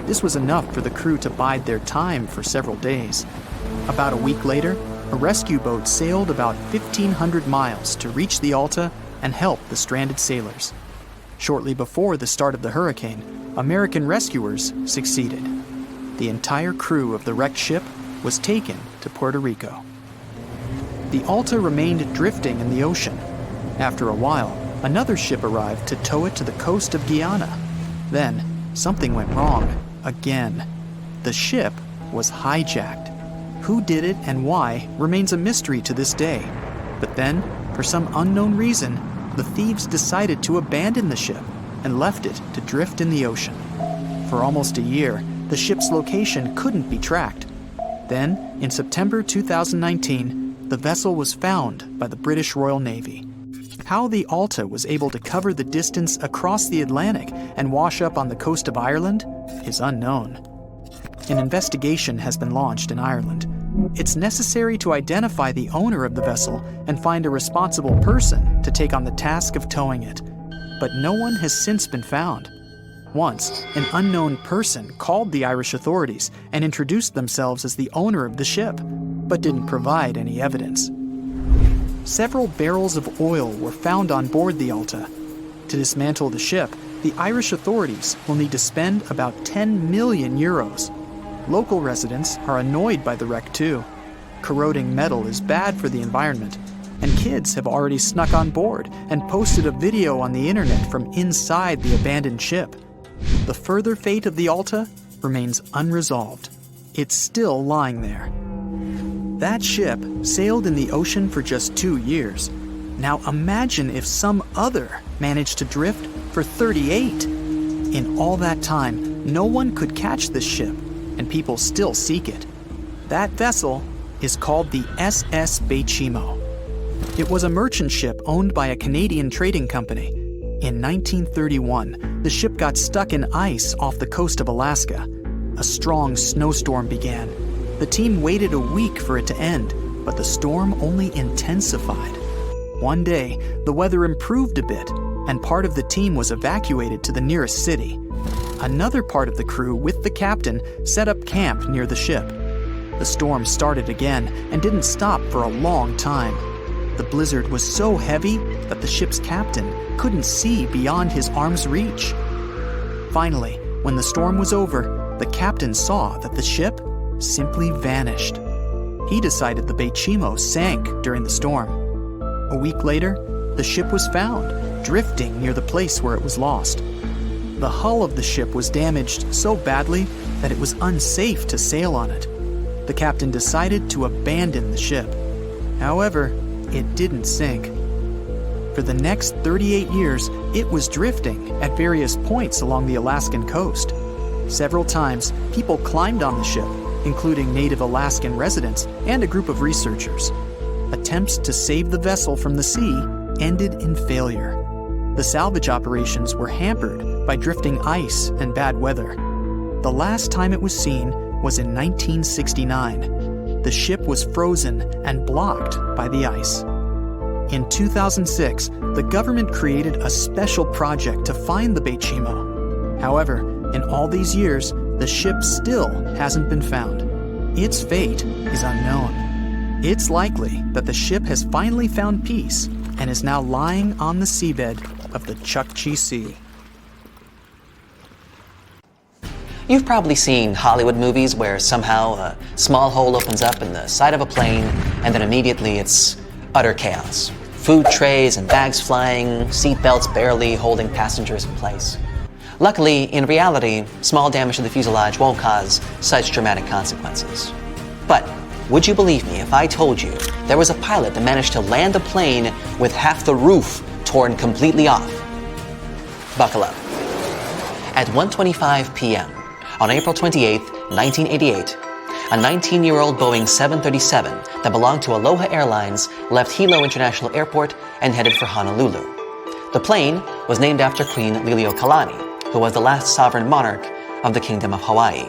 This was enough for the crew to bide their time for several days. About a week later, a rescue boat sailed about 1,500 miles to reach the Alta and help the stranded sailors. Shortly before the start of the hurricane, American rescuers succeeded. The entire crew of the wrecked ship was taken to Puerto Rico. The Alta remained drifting in the ocean. After a while, another ship arrived to tow it to the coast of Guyana. Then, something went wrong again. The ship was hijacked. Who did it and why remains a mystery to this day. But then, for some unknown reason, the thieves decided to abandon the ship and left it to drift in the ocean. For almost a year, the ship's location couldn't be tracked. Then, in September 2019, the vessel was found by the British Royal Navy. How the Alta was able to cover the distance across the Atlantic and wash up on the coast of Ireland is unknown. An investigation has been launched in Ireland. It's necessary to identify the owner of the vessel and find a responsible person to take on the task of towing it. But no one has since been found. Once, an unknown person called the Irish authorities and introduced themselves as the owner of the ship, but didn't provide any evidence. Several barrels of oil were found on board the Alta. To dismantle the ship, the Irish authorities will need to spend about 10 million euros. Local residents are annoyed by the wreck too. Corroding metal is bad for the environment, and kids have already snuck on board and posted a video on the internet from inside the abandoned ship. The further fate of the Alta remains unresolved. It's still lying there. That ship sailed in the ocean for just 2 years. Now imagine if some other managed to drift for 38. In all that time, no one could catch this ship, and people still seek it. That vessel is called the SS Bechimo. It was a merchant ship owned by a Canadian trading company. In 1931, the ship got stuck in ice off the coast of Alaska. A strong snowstorm began. The team waited a week for it to end, but the storm only intensified. One day, the weather improved a bit, and part of the team was evacuated to the nearest city. Another part of the crew, with the captain, set up camp near the ship. The storm started again and didn't stop for a long time. The blizzard was so heavy that the ship's captain couldn't see beyond his arm's reach. Finally, when the storm was over, the captain saw that the ship simply vanished. He decided the Bechimo sank during the storm. A week later, the ship was found, drifting near the place where it was lost. The hull of the ship was damaged so badly that it was unsafe to sail on it. The captain decided to abandon the ship. However, it didn't sink. For the next 38 years, it was drifting at various points along the Alaskan coast. Several times, people climbed on the ship, including native Alaskan residents and a group of researchers. Attempts to save the vessel from the sea ended in failure. The salvage operations were hampered by drifting ice and bad weather. The last time it was seen was in 1969. The ship was frozen and blocked by the ice. In 2006, the government created a special project to find the Bechimo. However, in all these years, the ship still hasn't been found. Its fate is unknown. It's likely that the ship has finally found peace and is now lying on the seabed of the Chukchi Sea. You've probably seen Hollywood movies where somehow a small hole opens up in the side of a plane and then immediately it's utter chaos. Food trays and bags flying, seat belts barely holding passengers in place. Luckily, in reality, small damage to the fuselage won't cause such dramatic consequences. But would you believe me if I told you there was a pilot that managed to land a plane with half the roof torn completely off? Buckle up. At 1:25 p.m. on April 28, 1988, a 19-year-old Boeing 737 that belonged to Aloha Airlines left Hilo International Airport and headed for Honolulu. The plane was named after Queen Liliuokalani, who was the last sovereign monarch of the Kingdom of Hawaii.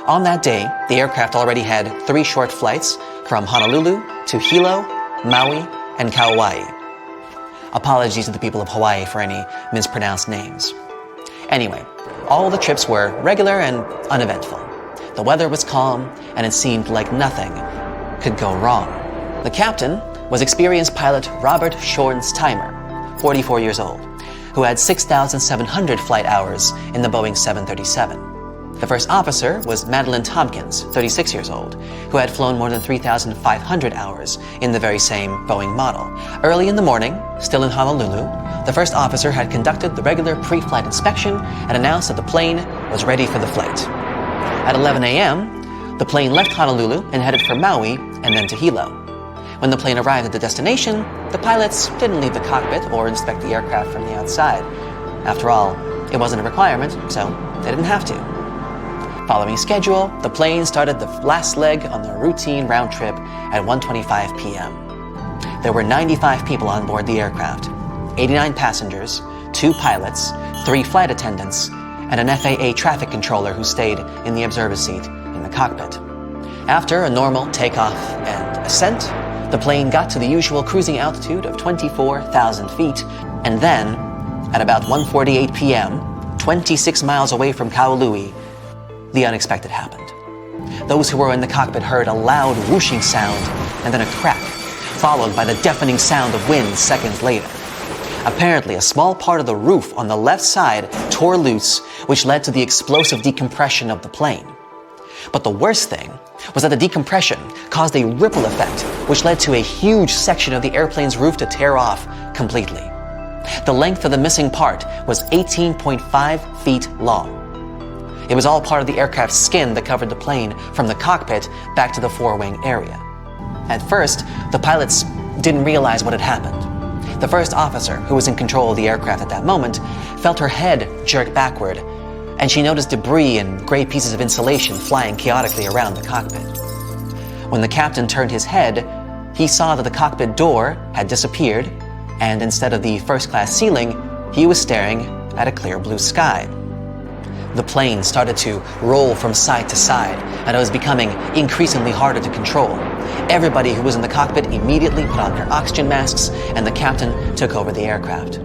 On that day, the aircraft already had 3 short flights from Honolulu to Hilo, Maui, and Kauai. Apologies to the people of Hawaii for any mispronounced names. Anyway, all the trips were regular and uneventful. The weather was calm, and it seemed like nothing could go wrong. The captain was experienced pilot Robert Schornsteimer, 44 years old, who had 6,700 flight hours in the Boeing 737. The first officer was Madeline Tompkins, 36 years old, who had flown more than 3,500 hours in the very same Boeing model. Early in the morning, still in Honolulu, the first officer had conducted the regular pre-flight inspection and announced that the plane was ready for the flight. At 11 a.m., the plane left Honolulu and headed for Maui and then to Hilo. When the plane arrived at the destination, the pilots didn't leave the cockpit or inspect the aircraft from the outside. After all, it wasn't a requirement, so they didn't have to. Following schedule, the plane started the last leg on their routine round trip at 1:25 p.m. There were 95 people on board the aircraft, 89 passengers, 2 pilots, 3 flight attendants, and an FAA traffic controller who stayed in the observer seat in the cockpit. After a normal takeoff and ascent, the plane got to the usual cruising altitude of 24,000 feet, and then, at about 1:48 p.m., 26 miles away from Kaului, the unexpected happened. Those who were in the cockpit heard a loud whooshing sound and then a crack, followed by the deafening sound of wind seconds later. Apparently, a small part of the roof on the left side tore loose, which led to the explosive decompression of the plane. But the worst thing was that the decompression caused a ripple effect, which led to a huge section of the airplane's roof to tear off completely. The length of the missing part was 18.5 feet long. It was all part of the aircraft's skin that covered the plane from the cockpit back to the forewing area. At first, the pilots didn't realize what had happened. The first officer, who was in control of the aircraft at that moment, felt her head jerk backward, and she noticed debris and gray pieces of insulation flying chaotically around the cockpit. When the captain turned his head, he saw that the cockpit door had disappeared, and instead of the first-class ceiling, he was staring at a clear blue sky. The plane started to roll from side to side, and it was becoming increasingly harder to control. Everybody who was in the cockpit immediately put on their oxygen masks, and the captain took over the aircraft.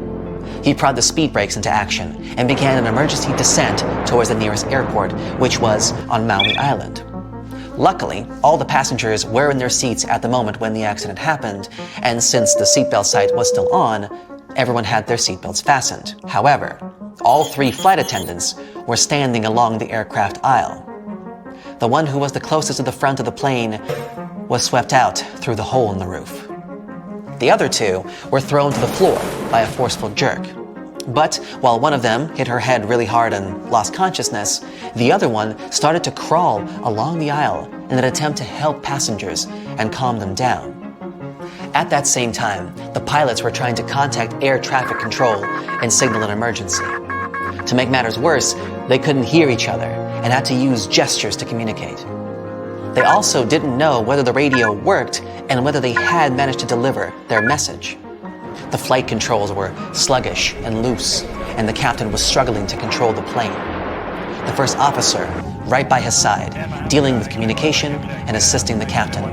He prodded the speed brakes into action and began an emergency descent towards the nearest airport, which was on Maui Island. Luckily, all the passengers were in their seats at the moment when the accident happened, and since the seatbelt sight was still on, everyone had their seatbelts fastened. However, all 3 flight attendants were standing along the aircraft aisle. The one who was the closest to the front of the plane was swept out through the hole in the roof. The other 2 were thrown to the floor by a forceful jerk. But while one of them hit her head really hard and lost consciousness, the other one started to crawl along the aisle in an attempt to help passengers and calm them down. At that same time, the pilots were trying to contact air traffic control and signal an emergency. To make matters worse, they couldn't hear each other and had to use gestures to communicate. They also didn't know whether the radio worked and whether they had managed to deliver their message. The flight controls were sluggish and loose, and the captain was struggling to control the plane. The first officer, right by his side, dealing with communication and assisting the captain.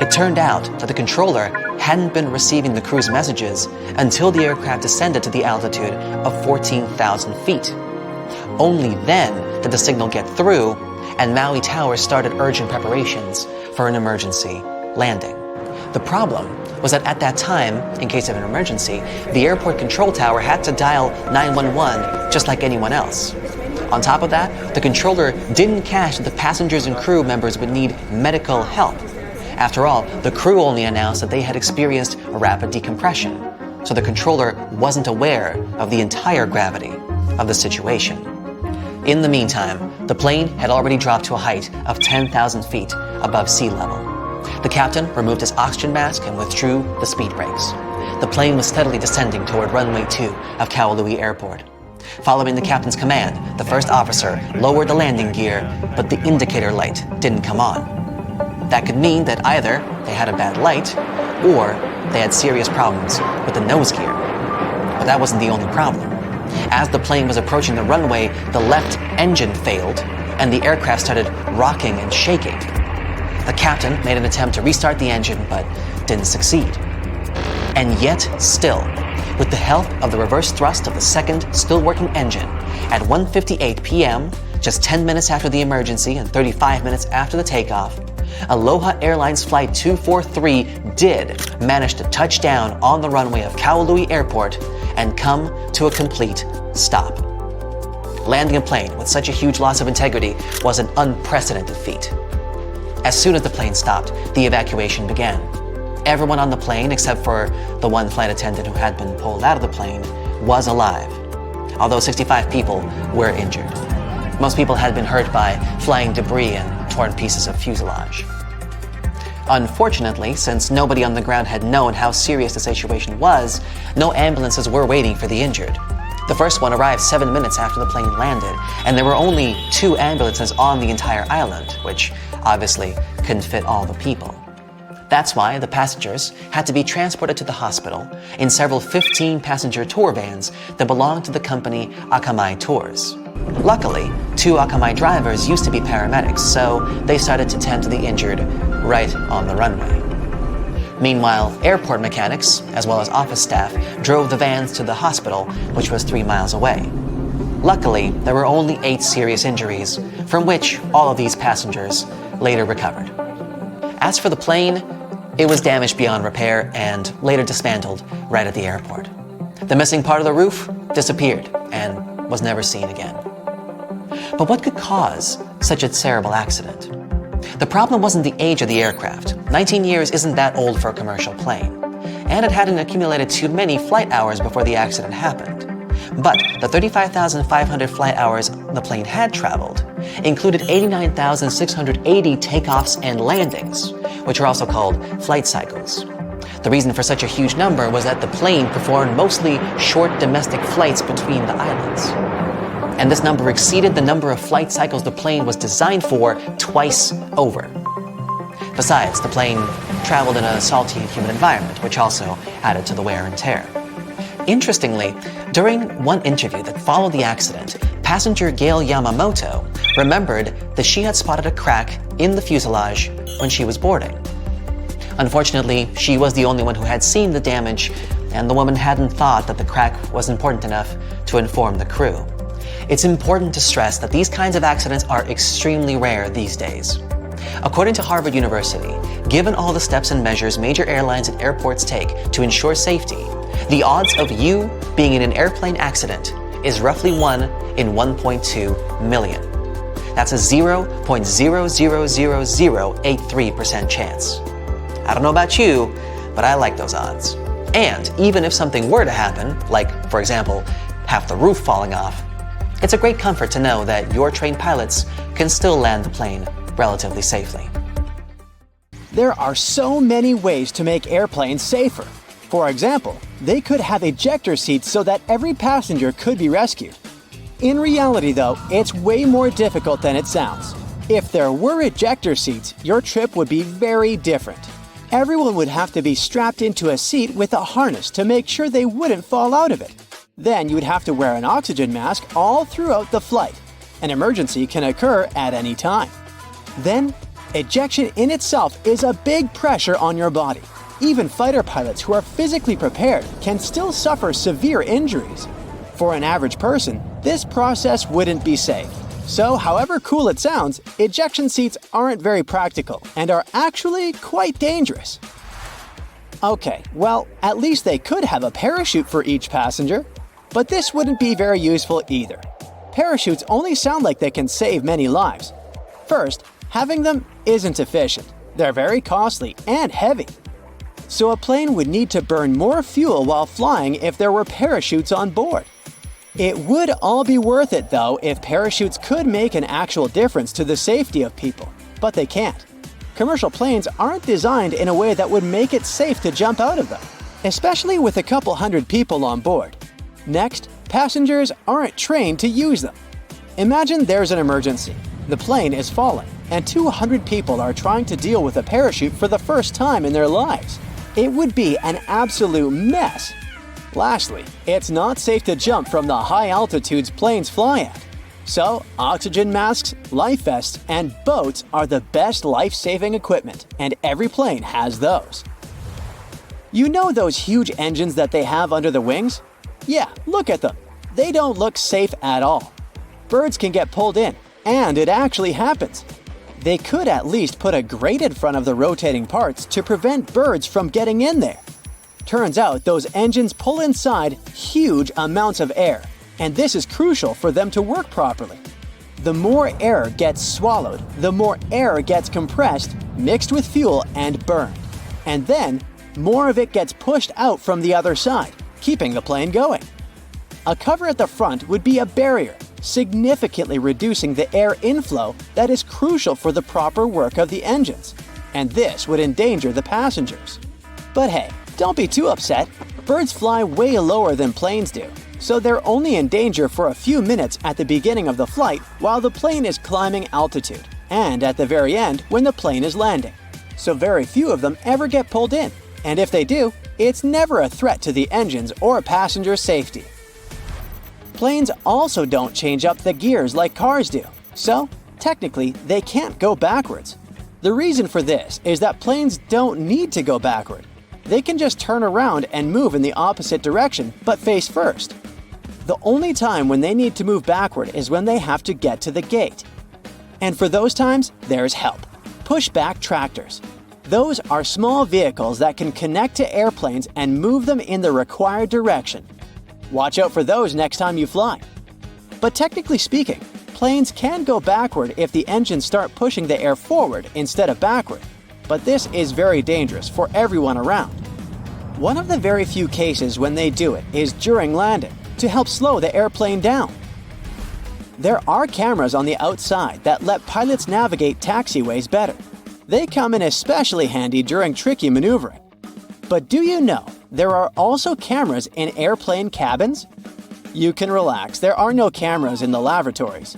It turned out that the controller hadn't been receiving the crew's messages until the aircraft descended to the altitude of 14,000 feet. Only then did the signal get through, and Maui Tower started urgent preparations for an emergency landing. The problem was that at that time, in case of an emergency, the airport control tower had to dial 911 just like anyone else. On top of that, the controller didn't catch that the passengers and crew members would need medical help. After all, the crew only announced that they had experienced a rapid decompression, so the controller wasn't aware of the entire gravity of the situation. In the meantime, the plane had already dropped to a height of 10,000 feet above sea level. The captain removed his oxygen mask and withdrew the speed brakes. The plane was steadily descending toward runway 2 of Kahului Airport. Following the captain's command, the first officer lowered the landing gear, but the indicator light didn't come on. That could mean that either they had a bad light, or they had serious problems with the nose gear. But that wasn't the only problem. As the plane was approaching the runway, the left engine failed, and the aircraft started rocking and shaking. The captain made an attempt to restart the engine, but didn't succeed. And yet, still, with the help of the reverse thrust of the second, still working engine, at 1:58 p.m., just 10 minutes after the emergency and 35 minutes after the takeoff, Aloha Airlines Flight 243 did manage to touch down on the runway of Kahului Airport and come to a complete stop. Landing a plane with such a huge loss of integrity was an unprecedented feat. As soon as the plane stopped, the evacuation began. Everyone on the plane, except for the one flight attendant who had been pulled out of the plane, was alive, although 65 people were injured. Most people had been hurt by flying debris and torn pieces of fuselage. Unfortunately, since nobody on the ground had known how serious the situation was, no ambulances were waiting for the injured. The first one arrived 7 minutes after the plane landed, and there were only 2 ambulances on the entire island, which obviously couldn't fit all the people. That's why the passengers had to be transported to the hospital in several 15-passenger tour vans that belonged to the company Akamai Tours. Luckily, 2 Akamai drivers used to be paramedics, so they started to tend to the injured right on the runway. Meanwhile, airport mechanics, as well as office staff, drove the vans to the hospital, which was 3 miles away. Luckily, there were only 8 serious injuries, from which all of these passengers later recovered. As for the plane, it was damaged beyond repair and later dismantled right at the airport. The missing part of the roof disappeared and was never seen again. But what could cause such a terrible accident? The problem wasn't the age of the aircraft. 19 years isn't that old for a commercial plane, and it hadn't accumulated too many flight hours before the accident happened. But the 35,500 flight hours the plane had traveled included 89,680 takeoffs and landings, which are also called flight cycles. The reason for such a huge number was that the plane performed mostly short domestic flights between the islands. And this number exceeded the number of flight cycles the plane was designed for twice over. Besides, the plane traveled in a salty and humid environment, which also added to the wear and tear. Interestingly, during one interview that followed the accident, passenger Gail Yamamoto remembered that she had spotted a crack in the fuselage when she was boarding. Unfortunately, she was the only one who had seen the damage, and the woman hadn't thought that the crack was important enough to inform the crew. It's important to stress that these kinds of accidents are extremely rare these days. According to Harvard University, given all the steps and measures major airlines and airports take to ensure safety, the odds of you being in an airplane accident is roughly 1 in 1.2 million. That's a 0.0000083% chance. I don't know about you, but I like those odds. And even if something were to happen, like, for example, half the roof falling off, it's a great comfort to know that your trained pilots can still land the plane relatively safely. There are so many ways to make airplanes safer. For example, they could have ejector seats so that every passenger could be rescued. In reality, though, it's way more difficult than it sounds. If there were ejector seats, your trip would be very different. Everyone would have to be strapped into a seat with a harness to make sure they wouldn't fall out of it. Then you would have to wear an oxygen mask all throughout the flight. An emergency can occur at any time. Then, ejection in itself is a big pressure on your body. Even fighter pilots who are physically prepared can still suffer severe injuries. For an average person, this process wouldn't be safe. So, however cool it sounds, ejection seats aren't very practical and are actually quite dangerous. Okay, well, at least they could have a parachute for each passenger. But this wouldn't be very useful either. Parachutes only sound like they can save many lives. First, having them isn't efficient. They're very costly and heavy. So a plane would need to burn more fuel while flying if there were parachutes on board. It would all be worth it, though, if parachutes could make an actual difference to the safety of people, but they can't. Commercial planes aren't designed in a way that would make it safe to jump out of them, especially with a couple hundred people on board. Next, passengers aren't trained to use them. Imagine there's an emergency. The plane is falling, and 200 people are trying to deal with a parachute for the first time in their lives. It would be an absolute mess. Lastly, it's not safe to jump from the high altitudes planes fly at. So, oxygen masks, life vests, and boats are the best life-saving equipment, and every plane has those. You know those huge engines that they have under the wings? Yeah, look at them. They don't look safe at all. Birds can get pulled in, and it actually happens. They could at least put a grate in front of the rotating parts to prevent birds from getting in there. Turns out those engines pull inside huge amounts of air, and this is crucial for them to work properly. The more air gets swallowed, the more air gets compressed, mixed with fuel, and burned. And then, more of it gets pushed out from the other side, keeping the plane going. A cover at the front would be a barrier, significantly reducing the air inflow that is crucial for the proper work of the engines, and this would endanger the passengers. But hey, don't be too upset. Birds fly way lower than planes do, so they're only in danger for a few minutes at the beginning of the flight while the plane is climbing altitude, and at the very end when the plane is landing. So very few of them ever get pulled in, and if they do, it's never a threat to the engines or passenger safety. Planes also don't change up the gears like cars do, so technically they can't go backwards. The reason for this is that planes don't need to go backward. They can just turn around and move in the opposite direction, but face first. The only time when they need to move backward is when they have to get to the gate. And for those times, there's help. Pushback tractors. Those are small vehicles that can connect to airplanes and move them in the required direction. Watch out for those next time you fly. But technically speaking, planes can go backward if the engines start pushing the air forward instead of backward, but this is very dangerous for everyone around. One of the very few cases when they do it is during landing, to help slow the airplane down. There are cameras on the outside that let pilots navigate taxiways better. They come in especially handy during tricky maneuvering. But do you know there are also cameras in airplane cabins? You can relax, there are no cameras in the lavatories.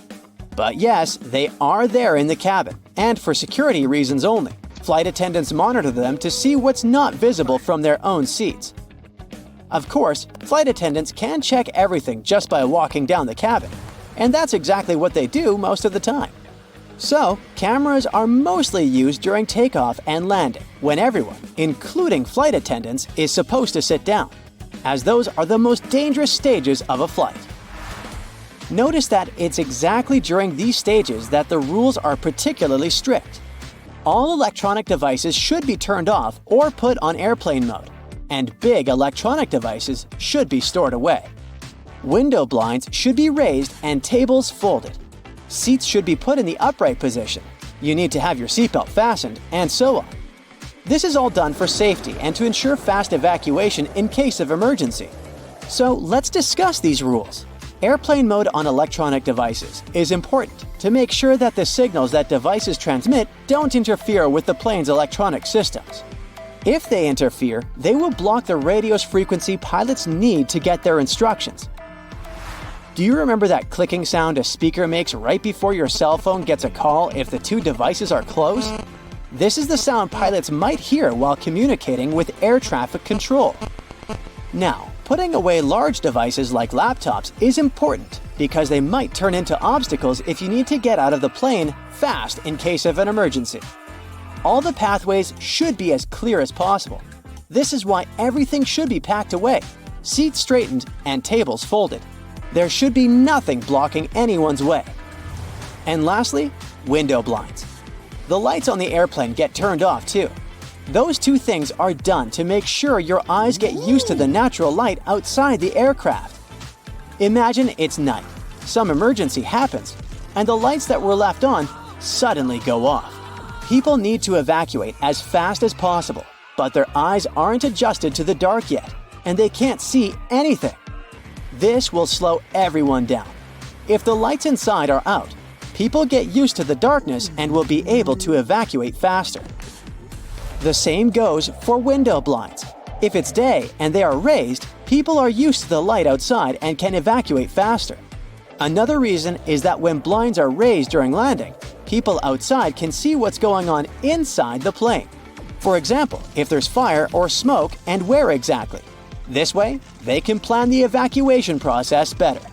But yes, they are there in the cabin, and for security reasons only. Flight attendants monitor them to see what's not visible from their own seats. Of course, flight attendants can check everything just by walking down the cabin, and that's exactly what they do most of the time. So, cameras are mostly used during takeoff and landing, when everyone, including flight attendants, is supposed to sit down, as those are the most dangerous stages of a flight. Notice that it's exactly during these stages that the rules are particularly strict. All electronic devices should be turned off or put on airplane mode, and big electronic devices should be stored away. Window blinds should be raised and tables folded. Seats should be put in the upright position. You need to have your seatbelt fastened, and so on. This is all done for safety and to ensure fast evacuation in case of emergency. So let's discuss these rules. Airplane mode on electronic devices is important to make sure that the signals that devices transmit don't interfere with the plane's electronic systems. If they interfere, they will block the radio's frequency pilots need to get their instructions. Do you remember that clicking sound a speaker makes right before your cell phone gets a call if the two devices are close? This is the sound pilots might hear while communicating with air traffic control. Now, putting away large devices like laptops is important because they might turn into obstacles if you need to get out of the plane fast in case of an emergency. All the pathways should be as clear as possible. This is why everything should be packed away, seats straightened, and tables folded. There should be nothing blocking anyone's way. And lastly, window blinds. The lights on the airplane get turned off too. Those two things are done to make sure your eyes get used to the natural light outside the aircraft. Imagine it's night, some emergency happens, and the lights that were left on suddenly go off. People need to evacuate as fast as possible, but their eyes aren't adjusted to the dark yet, and they can't see anything. This will slow everyone down. If the lights inside are out, people get used to the darkness and will be able to evacuate faster. The same goes for window blinds. If it's day and they are raised, people are used to the light outside and can evacuate faster. Another reason is that when blinds are raised during landing, people outside can see what's going on inside the plane. For example, if there's fire or smoke and where exactly. This way, they can plan the evacuation process better.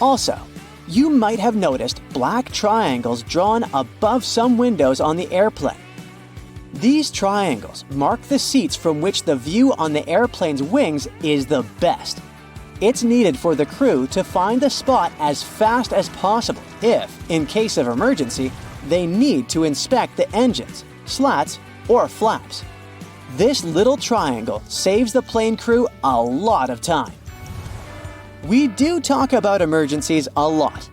Also, you might have noticed black triangles drawn above some windows on the airplane. These triangles mark the seats from which the view on the airplane's wings is the best. It's needed for the crew to find the spot as fast as possible if, in case of emergency, they need to inspect the engines, slats, or flaps. This little triangle saves the plane crew a lot of time. We do talk about emergencies a lot,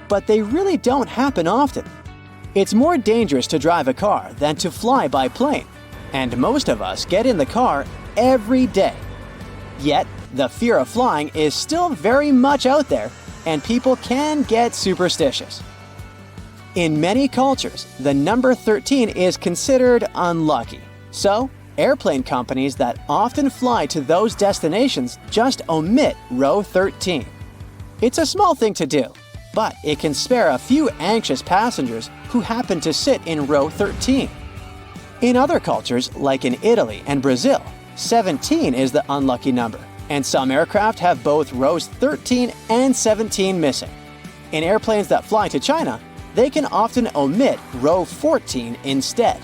but they really don't happen often. It's more dangerous to drive a car than to fly by plane, and most of us get in the car every day. Yet, the fear of flying is still very much out there, and people can get superstitious. In many cultures, the number 13 is considered unlucky, so airplane companies that often fly to those destinations just omit row 13. It's a small thing to do, but it can spare a few anxious passengers who happen to sit in row 13. In other cultures, like in Italy and Brazil, 17 is the unlucky number, and some aircraft have both rows 13 and 17 missing. In airplanes that fly to China, they can often omit row 14 instead.